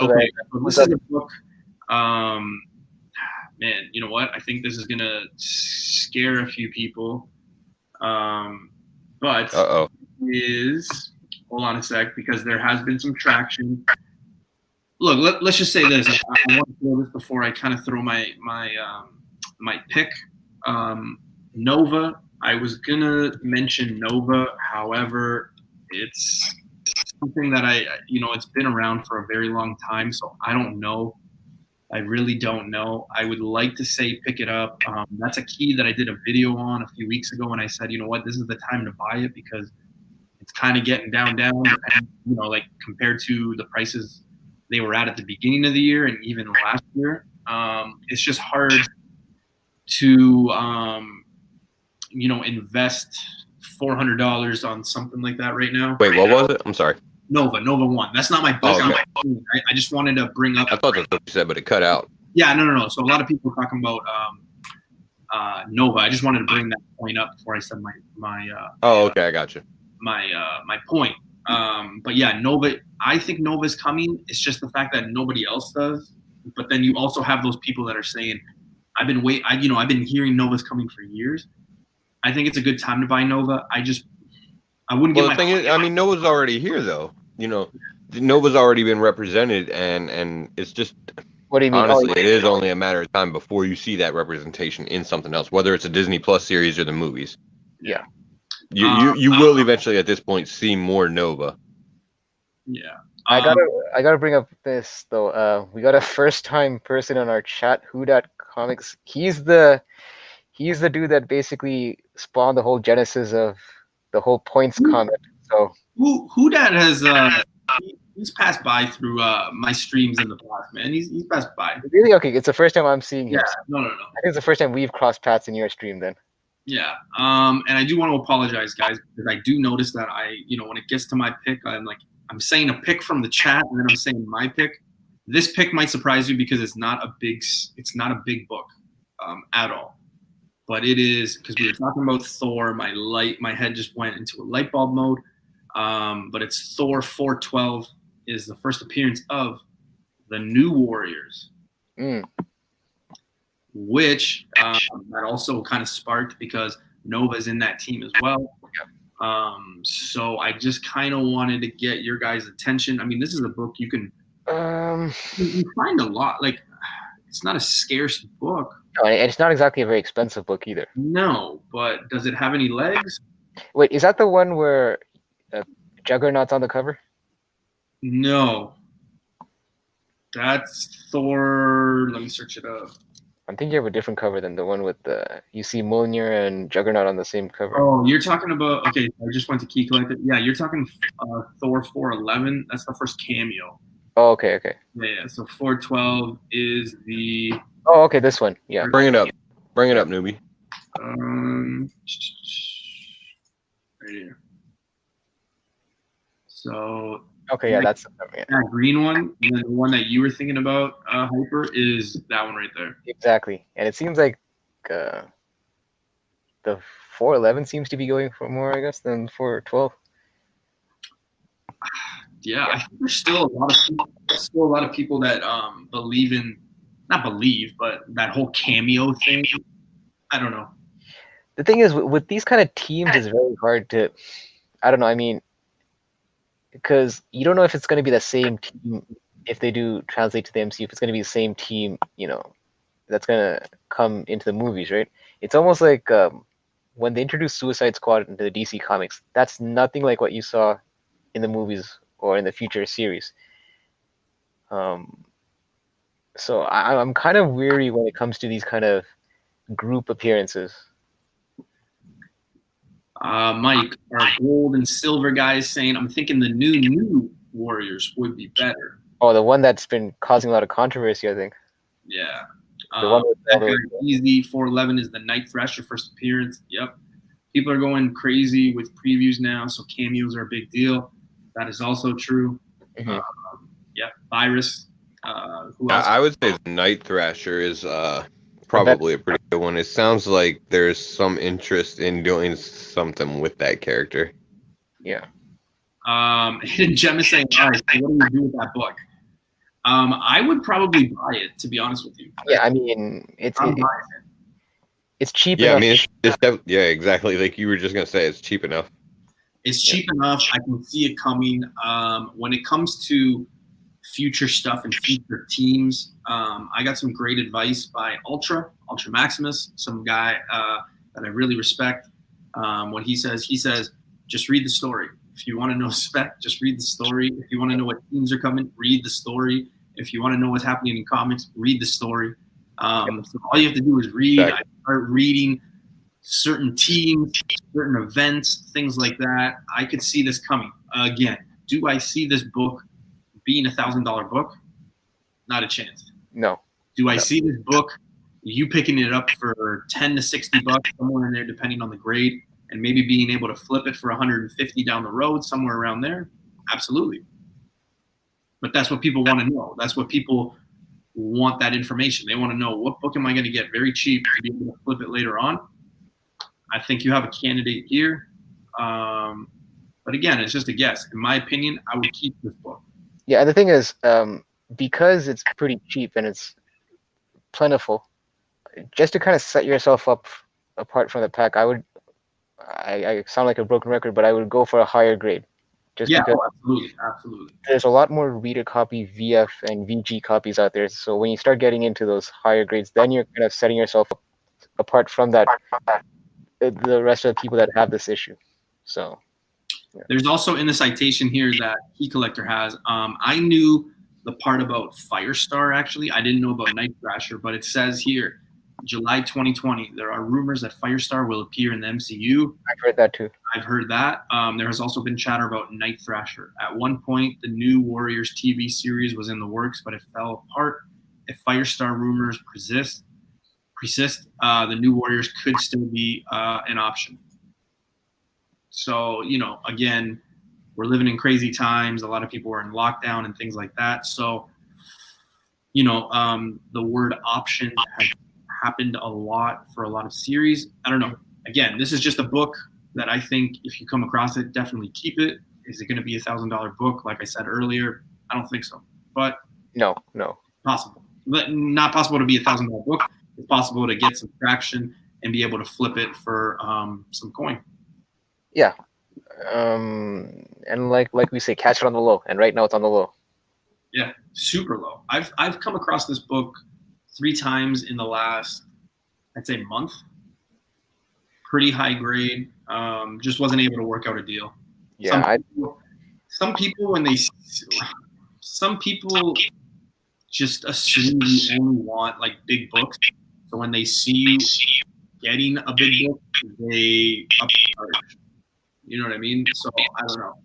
Okay. So this is a book. Man, you know what? I think this is gonna scare a few people. But is hold on a sec, because there has been some traction. Look, let's just say this. I want to throw this before I kind of throw my pick. Nova. I was gonna mention Nova. However, it's something that it's been around for a very long time, so I don't know. I really don't know. I would like to say pick it up. That's a key that I did a video on a few weeks ago, and I said, you know what, this is the time to buy it because it's kind of getting down, and, you know, like compared to the prices they were at the beginning of the year and even last year. It's just hard to, invest $400 on something like that right now. Wait, what was it? I'm sorry. Nova 1. That's not my book. Oh, okay. I just wanted to bring up. I thought that's what you said, but it cut out. Yeah, no. So a lot of people are talking about Nova. I just wanted to bring that point up before I said my. Okay, I got you. My point. But yeah, Nova. I think Nova's coming. It's just the fact that nobody else does. But then you also have those people that are saying, I've been hearing Nova's coming for years. I think it's a good time to buy Nova. I wouldn't get. Well, the thing is, I mean, Nova's already here, though. You know, Nova's already been represented, and it's just. What do you mean? Honestly, it is only a matter of time before you see that representation in something else, whether it's a Disney Plus series or the movies. Yeah. You will eventually at this point see more Nova. Yeah. I gotta bring up this though. We got a first time person on our chat, Who Dat Comics. He's the dude that basically spawned the whole genesis of the whole points comic. So Who Dat has he's passed by through my streams in the past, man. He's passed by. Really? Okay, it's the first time I'm seeing him. Yeah, no. I think it's the first time we've crossed paths in your stream then. Yeah. And I do want to apologize, guys, because I do notice that when it gets to my pick, I'm saying a pick from the chat and then I'm saying my pick. This pick might surprise you because it's not a big book at all. But it is, because we were talking about Thor, my head just went into a light bulb mode. But it's Thor 412 is the first appearance of the New Warriors. Which that also kind of sparked because Nova's in that team as well. So I just kind of wanted to get your guys' attention. I mean, this is a book you can you find a lot. Like, it's not a scarce book. No, and it's not exactly a very expensive book either. No, but does it have any legs? Wait, is that the one where Juggernaut's on the cover? No. That's Thor. Let me search it up. I'm thinking of a different cover than the one with you see Mjolnir and Juggernaut on the same cover. Oh, you're talking about, okay, I just went to Key Collected. Yeah, you're talking Thor 411. That's the first cameo. Oh, okay. Yeah, so 412 is the. Oh, okay, this one. Yeah. Bring it up, newbie. Right here. So. Okay, yeah, that's the cover. Yeah. That green one, and then the one that you were thinking about, Hyper, is that one right there. Exactly, and it seems like the 411 seems to be going for more, I guess, than 412. Yeah, I think there's still a lot of people that believe in, not believe, but that whole cameo thing. I don't know. The thing is, with these kind of teams, it's very hard to. I don't know. I mean, because you don't know if it's going to be the same team if they do translate to the MCU. If it's going to be the same team, that's going to come into the movies, right? It's almost like when they introduced Suicide Squad into the DC comics. That's nothing like what you saw in the movies or in the future series. So I'm kind of weary when it comes to these kind of group appearances. Mike, our gold and silver guy is saying, I'm thinking the new Warriors would be better. Oh, the one that's been causing a lot of controversy, I think. Yeah. The one with all those- Easy 411 is the Night Thrasher first appearance. Yep. People are going crazy with previews now, so cameos are a big deal. That is also true. Mhm. Yeah. Virus. Who else? I would say the Night Thrasher is probably a pretty good one. It sounds like there's some interest in doing something with that character. Yeah. Hidden Gem is saying, all right, so what do we do with that book? I would probably buy it, to be honest with you. Yeah, I mean, it's cheap Yeah, enough. I mean, yeah, exactly. Like you were just gonna say, it's cheap enough. It's cheap enough. I can see it coming. When it comes to future stuff and future teams, I got some great advice by Ultra Maximus, some guy that I really respect. What he says, just read the story. If you want to know spec, just read the story. If you want to know what teams are coming, read the story. If you want to know what's happening in comics, read the story. So all you have to do is read. Exactly. I start reading certain teams, certain events, things like that. I could see this coming. Again, do I see this book being $1,000 book? Not a chance. No. Do I see this book, you picking it up for 10 to 60 bucks, somewhere in there, depending on the grade, and maybe being able to flip it for 150 down the road, somewhere around there? Absolutely. But that's what people want to know. That's what people want, that information. They want to know, what book am I going to get very cheap to be able to flip it later on? I think you have a candidate here. But again, it's just a guess. In my opinion, I would keep this book. Yeah, and the thing is, because it's pretty cheap and it's plentiful, just to kind of set yourself up apart from the pack, I sound like a broken record, but I would go for a higher grade. Just Yeah, because absolutely. there's a lot more reader copy, VF, and VG copies out there. So when you start getting into those higher grades, then you're kind of setting yourself apart from the rest of the people that have this issue. So yeah. There's also in the citation here that Key Collector has, I knew the part about Firestar, actually. I didn't know about Night Thrasher, but it says here, July 2020, there are rumors that Firestar will appear in the MCU. I've heard that too. I've heard that. There has also been chatter about Night Thrasher. At one point, the new Warriors TV series was in the works, but it fell apart. If Firestar rumors persist, the new Warriors could still be an option. So, again, we're living in crazy times. A lot of people are in lockdown and things like that. So, the word option has happened a lot for a lot of series. I don't know. Again, this is just a book that I think if you come across it, definitely keep it. Is it going to be $1,000 book? Like I said earlier, I don't think so. But No. possible. But not possible to be $1,000 book. It's possible to get some traction and be able to flip it for some coin. Yeah. And like we say, catch it on the low. And right now it's on the low. Yeah, super low. I've come across this book 3 times in the last, I'd say, month. Pretty high grade. Just wasn't able to work out a deal. Yeah, Some people when they, some people just assume you only want like big books. So when they see you getting a big book, they up the charge. You know what I mean? So I don't know.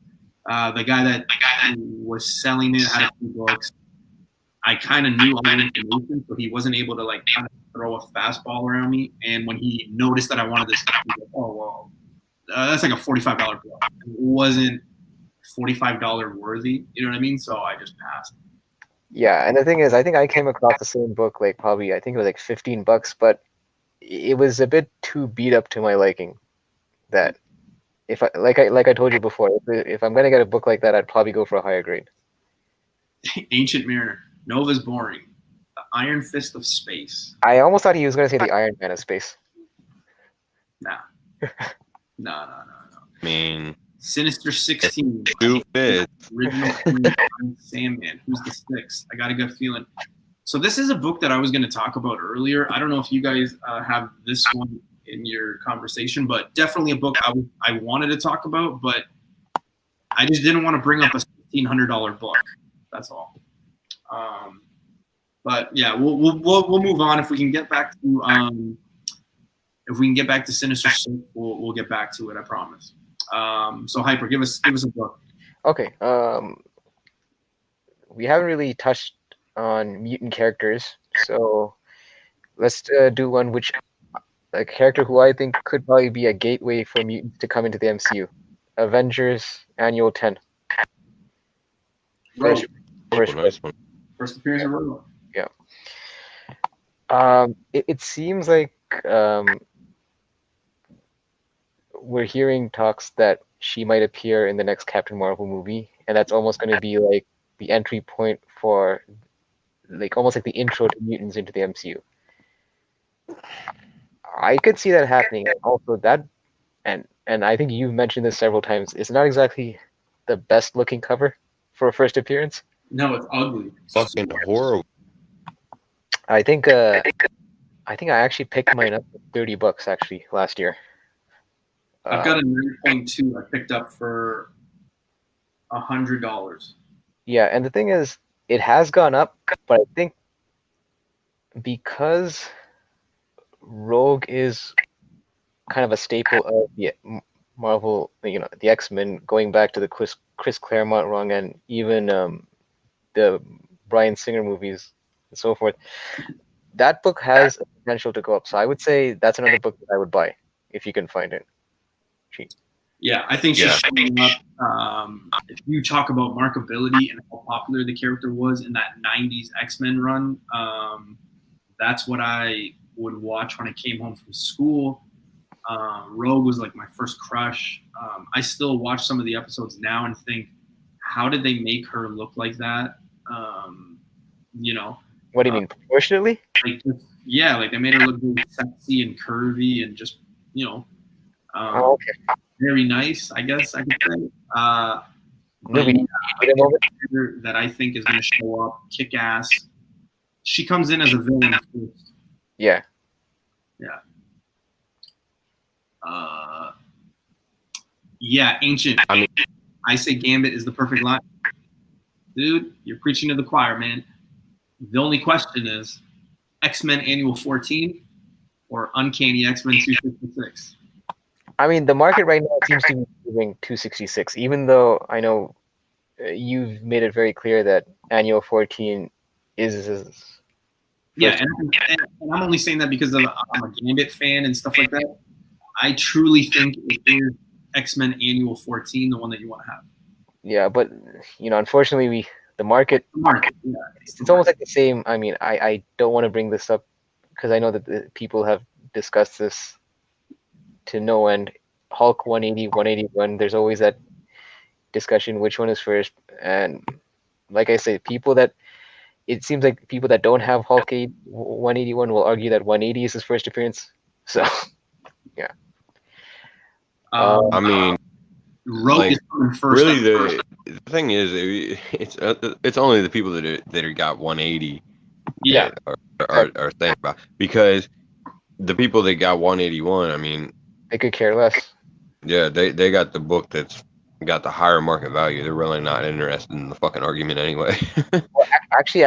The guy that was selling it had a few books. I kind of knew all the information, so he wasn't able to like kind of throw a fastball around me. And when he noticed that I wanted this, he was like, "Oh well, that's like a $45 bill." It wasn't $45 worthy. You know what I mean? So I just passed. yeah, and the thing is, I think I came across the same book like probably I think it was like $15, but it was a bit too beat up to my liking. That if I told you before, if I'm gonna get a book like that, I'd probably go for a higher grade. Ancient Mariner. Nova's boring. The Iron Fist of Space. I almost thought he was gonna say the Iron Man of Space. Nah. No. I mean, Sinister 16. stupid. Original Sandman. Who's the sixth? I got a good feeling. So this is a book that I was going to talk about earlier. I don't know if you guys have this one in your conversation, but definitely a book I wanted to talk about, but I just didn't want to bring up a $1,500 book. That's all. But yeah, we'll move on. If we can get back to Sinister Six, we'll get back to it. I promise. So Hyper, give us a book. Okay. We haven't really touched on mutant characters, so let's do one which a character who I think could probably be a gateway for mutants to come into the MCU. Avengers Annual 10. Rogue. Nice one. First appearance of Rogue. Yeah. It seems like we're hearing talks that she might appear in the next Captain Marvel movie, and that's almost going to be like the entry point for, like, almost like the intro to mutants into the MCU. I could see that happening. Also, that, and I think you've mentioned this several times, it's not exactly the best looking cover for a first appearance. No, it's ugly. Fucking horrible. I think I actually picked mine up for $30 actually last year. I've got a 9.2 I picked up for $100. Yeah, and the thing is, it has gone up, but I think because Rogue is kind of a staple of the Marvel, the X-Men, going back to the Chris Claremont run and even the Bryan Singer movies and so forth, that book has a potential to go up. So I would say that's another book that I would buy if you can find it. Yeah, I think she's showing up. If you talk about markability and how popular the character was in that 90s X-Men run, that's what I would watch when I came home from school. Rogue was like my first crush. I still watch some of the episodes now and think, how did they make her look like that? What do you mean, proportionately? Like they made her look really sexy and curvy and just, okay. Very nice, I guess I could say. That I think is going to show up, kick ass. She comes in as a villain first. Yeah. Yeah, Ancient. I say Gambit is the perfect line. Dude, you're preaching to the choir, man. The only question is X-Men Annual 14 or Uncanny X-Men 256. I mean, the market right now seems to be moving 266, even though I know you've made it very clear that Annual 14 is. Yeah, and I'm only saying that because I'm a Gambit fan and stuff like that. I truly think it is X-Men Annual 14, the one that you want to have. Yeah, but unfortunately, the market. Yeah, it's almost like the same. I mean, I don't want to bring this up because I know that the people have discussed this to no end. Hulk 180, 181. There's always that discussion which one is first, and like I say, it seems like people that don't have Hulk 181 will argue that 180 is his first appearance. So, yeah. I mean, Rogue is coming first. Really, the thing is, it's only the people that got 180 Yeah. are thinking about, because the people that got 181, I mean, They could care less. yeah, they got the book that's got the higher market value. They're really not interested in the fucking argument anyway. Actually,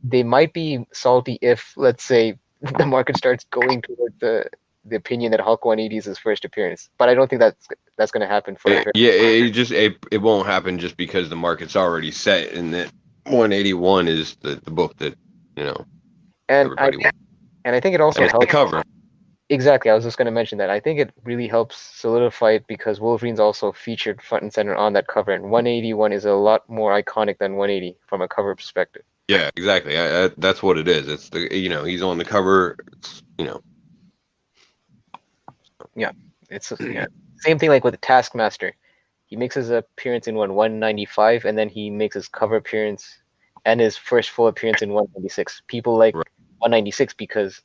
they might be salty if, let's say, the market starts going toward the opinion that Hulk 180 is his first appearance. But I don't think that's going to happen for it won't happen just because the market's already set, and that 181 is the book that, you know, everybody wants. And I think it also And it's the helps. cover. Exactly, I was just going to mention that. I think it really helps solidify it because Wolverine's also featured front and center on that cover, and 181 is a lot more iconic than 180 from a cover perspective. Yeah, exactly. That's what it is. It's the, you know, he's on the cover. It's, you know. Yeah, it's same thing like with the Taskmaster. He makes his appearance in 195, and then he makes his cover appearance and his first full appearance in 196. People like 196 because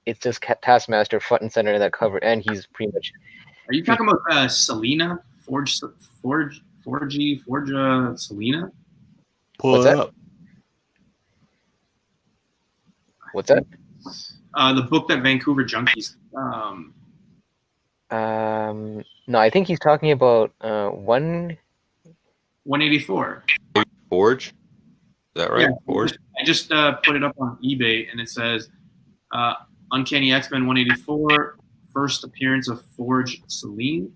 it's just Taskmaster front and center in that cover, and he's pretty much. Are you talking about Selena? Forge Selena? What's that? What's that? The book that Vancouver Junkies. No, I think he's talking about 184. Forge? Is that right? Yeah, Forge? I just put it up on eBay, and it says Uncanny X-Men 184, first appearance of Forge Selene.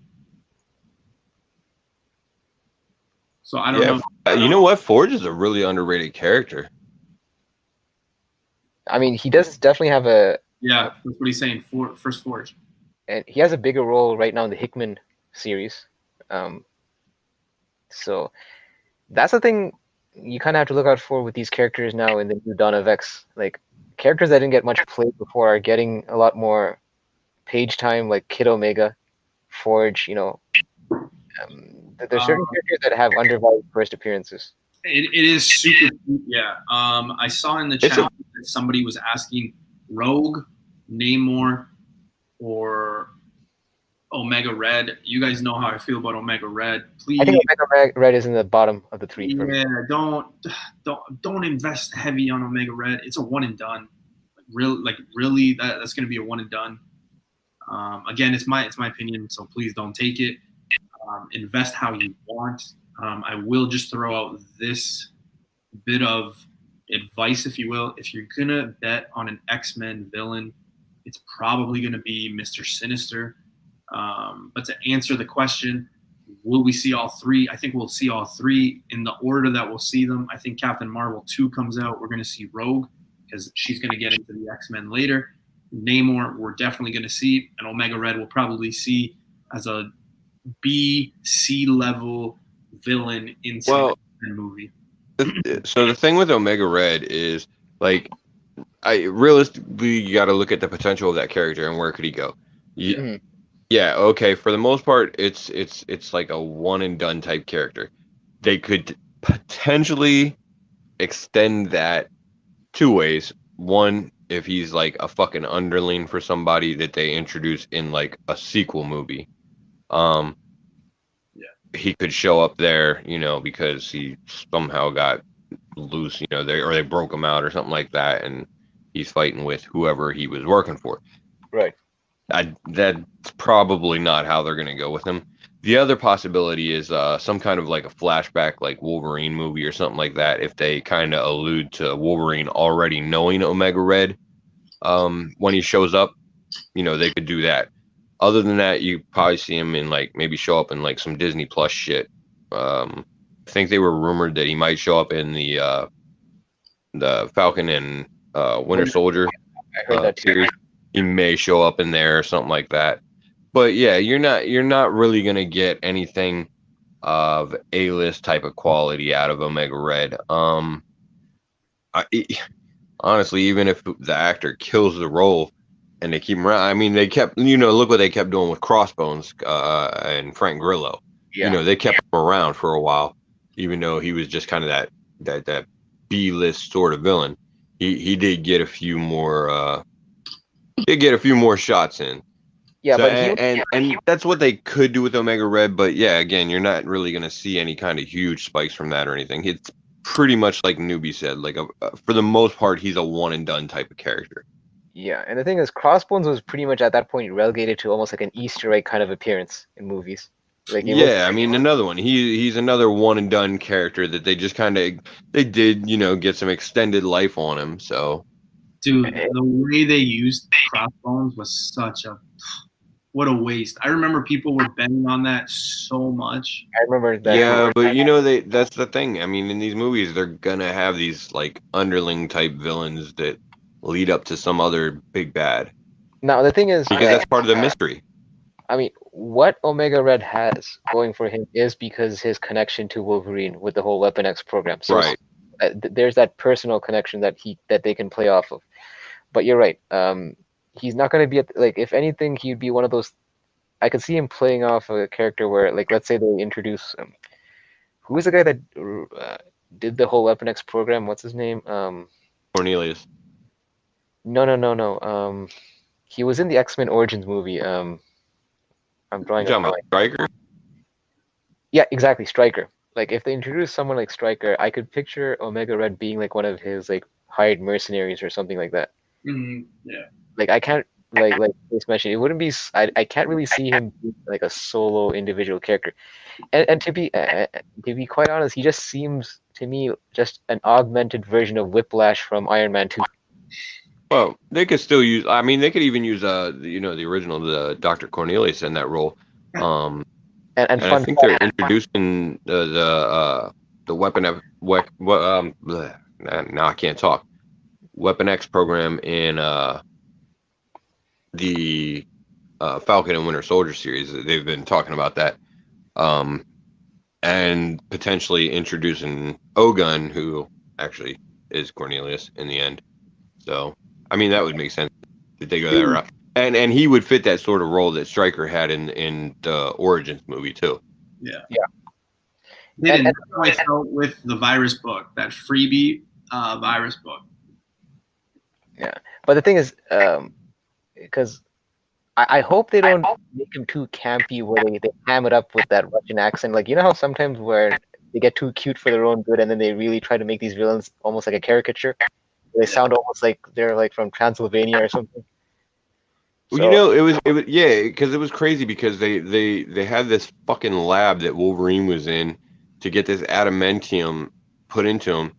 So I don't know. You know what? Forge is a really underrated character. I mean, he does definitely have a. Yeah, that's what he's saying. First Forge. And he has a bigger role right now in the Hickman series. So that's the thing you kind of have to look out for with these characters now in the new Dawn of X. Like, characters that didn't get much play before are getting a lot more page time, like Kid Omega, Forge, you know. There's certain characters that have undervalued first appearances. It is super deep, yeah. I saw in the chat that somebody was asking Rogue, Namor, or Omega Red. You guys know how I feel about Omega Red. Please. I think Omega Red is in the bottom of the three. Yeah, don't invest heavy on Omega Red. It's a one and done. Really, that's going to be a one and done. Again, it's my opinion, so please don't take it. Invest how you want. I will just throw out this bit of advice, if you will. If you're gonna bet on an X-Men villain, it's probably gonna be Mr. Sinister. But to answer the question, will we see all three? I think we'll see all three in the order that we'll see them. I think Captain Marvel 2 comes out. We're gonna see Rogue because she's gonna get into the X-Men later. Namor, we're definitely gonna see, and Omega Red we'll probably see as a B, C level villain in the movie. So the thing with Omega Red is, like, realistically, you got to look at the potential of that character and where could he go. Yeah, okay. For the most part, it's like a one and done type character. They could potentially extend that two ways. One, if he's like a fucking underling for somebody that they introduce in like a sequel movie. He could show up there, you know, because he somehow got loose, you know, they broke him out or something like that, and he's fighting with whoever he was working for. Right. That's probably not how they're gonna go with him. The other possibility is some kind of like a flashback, like Wolverine movie or something like that. If they kind of allude to Wolverine already knowing Omega Red when he shows up, you know, they could do that. Other than that, you probably see him in like maybe show up in like some Disney Plus shit. I think they were rumored that he might show up in the Falcon and Winter Soldier series. He may show up in there or something like that. But yeah, you're not really gonna get anything of A-list type of quality out of Omega Red. Honestly, even if the actor kills the role and they keep him around, I mean, they kept, you know, look what they kept doing with Crossbones and Frank Grillo. Yeah. You know, they kept him around for a while, even though he was just kind of that B-list sort of villain. He did get a few more shots in. Yeah, so, and that's what they could do with Omega Red, but yeah, again, you're not really going to see any kind of huge spikes from that or anything. It's pretty much like Newbie said, like for the most part, he's a one and done type of character. Yeah, and the thing is, Crossbones was pretty much at that point relegated to almost like an Easter egg kind of appearance in movies. Like it was, Yeah, I mean another one. He's another one and done character that they just kind of they did, you know, get some extended life on him. So Dude, the way they used Crossbones was such a what a waste. I remember people were betting on that so much. I remember that. yeah, but you know that's the thing. I mean, in these movies, they're gonna have these like underling type villains that lead up to some other big bad Now the thing is, because that's part of the mystery. I mean, what Omega Red has going for him is because his connection to Wolverine with the whole Weapon X program. So Right. there's that personal connection that they can play off of. But you're right. He's not going to be like, if anything, he'd be one of those. I could see him playing off a character where, like, let's say they introduce who is the guy that did the whole Weapon X program? What's his name? Cornelius. No. He was in the X-Men Origins movie. I'm drawing a Talking about blank. Stryker? Yeah, exactly, Stryker. Like if they introduce someone like Stryker, I could picture Omega Red being like one of his like hired mercenaries or something like that. Yeah. Like I can't like Chris mentioned, it wouldn't be. I can't really see him be like a solo individual character. And to be quite honest, he just seems to me just an augmented version of Whiplash from Iron Man 2. Well, they could still use. I mean, they could even use you know, the original, the Dr. Cornelius in that role. And And I fun think they're introducing the Weapon F. Now I can't talk. Weapon X program in the Falcon and Winter Soldier series. They've been talking about that, and potentially introducing Ogun, who actually is Cornelius in the end. So, I mean, that would make sense that they go that route. And he would fit that sort of role that Stryker had in the Origins movie too. Yeah. Yeah. That's how I felt with the Virus book, that freebie Virus book. Yeah, but the thing is, because I hope they don't make him too campy where they ham it up with that Russian accent. Like, you know how sometimes where they get too cute for their own good and then they really try to make these villains almost like a caricature. They sound almost like they're like from Transylvania or something. Well, you know, it was yeah, because it was crazy because they had this fucking lab that Wolverine was in to get this adamantium put into him,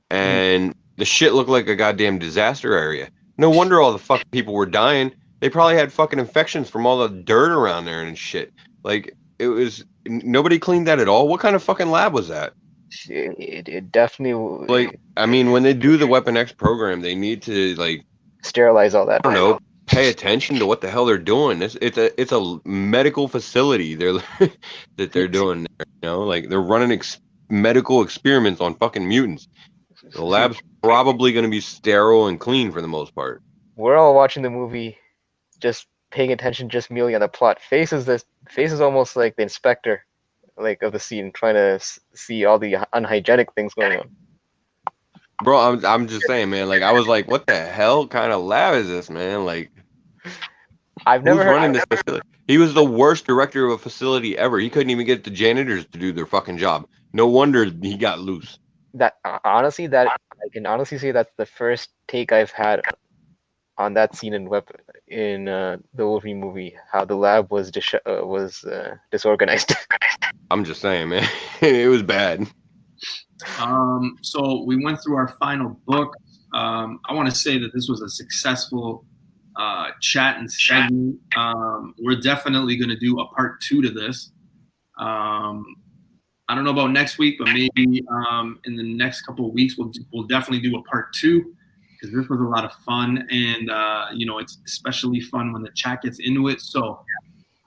and the shit looked like a goddamn disaster area. No wonder all the fucking people were dying. They probably had fucking infections from all the dirt around there and shit. Like, it was nobody cleaned that at all. What kind of fucking lab was that? It definitely Like, I mean, when they do the Weapon X program, they need to like sterilize all that. I don't know, pay attention to what the hell they're doing. It's a medical facility that they're doing there. You know, like they're running medical experiments on fucking mutants. The lab's probably going to be sterile and clean for the most part. We're all watching the movie, just paying attention, just merely on the plot. Face is almost like the inspector, like of the scene, trying to see all the unhygienic things going on. Bro, I'm just saying, man. Like, I was like, what the hell kind of lab is this, man? Like, I've never who's heard running this facility? He was the worst director of a facility ever. He couldn't even get the janitors to do their fucking job. No wonder he got loose. that. Honestly, that I can honestly say that's the first take I've had on that scene in the Wolverine movie. How the lab was disorganized. I'm just saying, man. It was bad. So we went through our final book. I want to say that this was a successful chat and segment. We're definitely going to do a part 2 to this. I don't know about next week, but maybe in the next couple of weeks, we'll definitely do a part 2 because this was a lot of fun. And, it's especially fun when the chat gets into it. So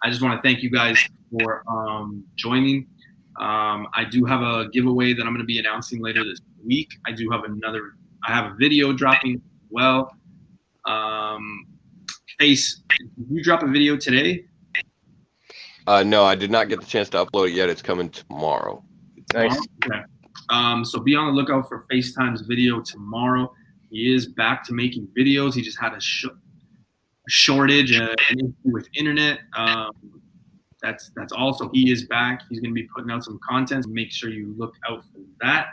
I just want to thank you guys for joining. I do have a giveaway that I'm going to be announcing later this week. I have a video dropping as well. Face, did you drop a video today? No, I did not get the chance to upload it yet. It's coming tomorrow. Nice. Okay. So be on the lookout for FaceTime's video tomorrow. He is back to making videos. He just had a shortage, an issue with internet. That's also, he is back. He's going to be putting out some content. So make sure you look out for that.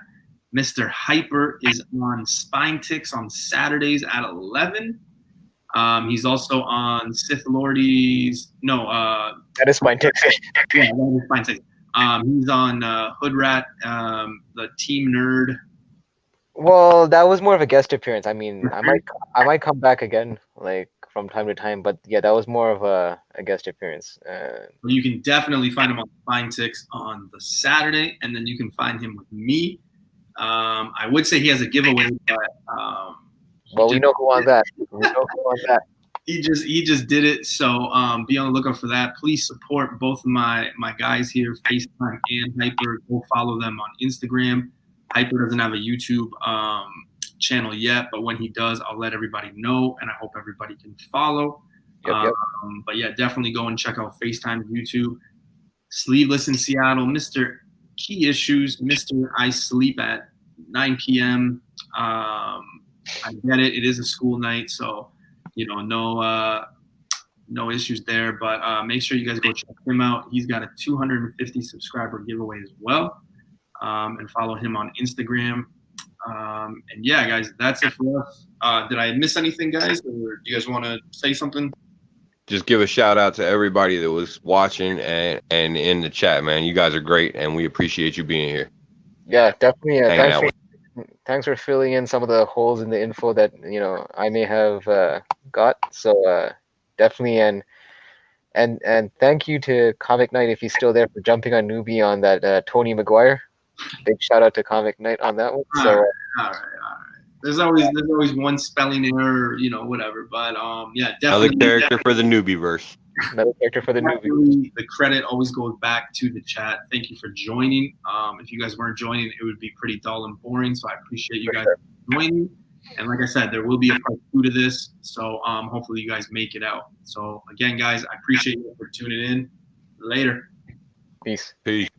Mr. Hyper is on Spine Ticks on Saturdays at 11. He's also on Sith Lordy's. No, That is my tip. yeah, that is Spine Ticks. He's on Hood Rat, the Team Nerd. Well, that was more of a guest appearance. I mean, I might come back again, like from time to time, but yeah, that was more of a guest appearance. You can definitely find him on Spine Ticks on the Saturday, and then you can find him with me. I would say he has a giveaway, but Well, we know who won that. We know who won that. he just did it. So be on the lookout for that. Please support both of my guys here, FaceTime and Hyper. Go follow them on Instagram. Hyper doesn't have a YouTube channel yet, but when he does, I'll let everybody know, and I hope everybody can follow. Yep. But yeah, definitely go and check out FaceTime YouTube. Sleeveless in Seattle, Mr. Key Issues, Mr. I Sleep at 9 p.m. I get it. It is a school night, so no issues there. But make sure you guys go check him out. He's got a 250 subscriber giveaway as well, and follow him on Instagram. And yeah, guys, that's it for us. Did I miss anything, guys? Or do you guys want to say something? Just give a shout out to everybody that was watching and in the chat, man. You guys are great, and we appreciate you being here. Yeah, definitely. Hanging out Thanks for filling in some of the holes in the info that I may have got. So definitely, and thank you to Comic Knight if he's still there for jumping on Newbie on that Tony Maguire. Big shout out to Comic Knight on that one. So All right. There's always one spelling error, whatever. But yeah, Another definitely. character for the newbie verse. another character for the Newbie. Definitely, the credit always goes back to the chat. Thank you for joining. If you guys weren't joining, it would be pretty dull and boring. So I appreciate you guys joining. And like I said, there will be a part 2 to this. So hopefully you guys make it out. So again, guys, I appreciate you for tuning in. Later. Peace. Peace.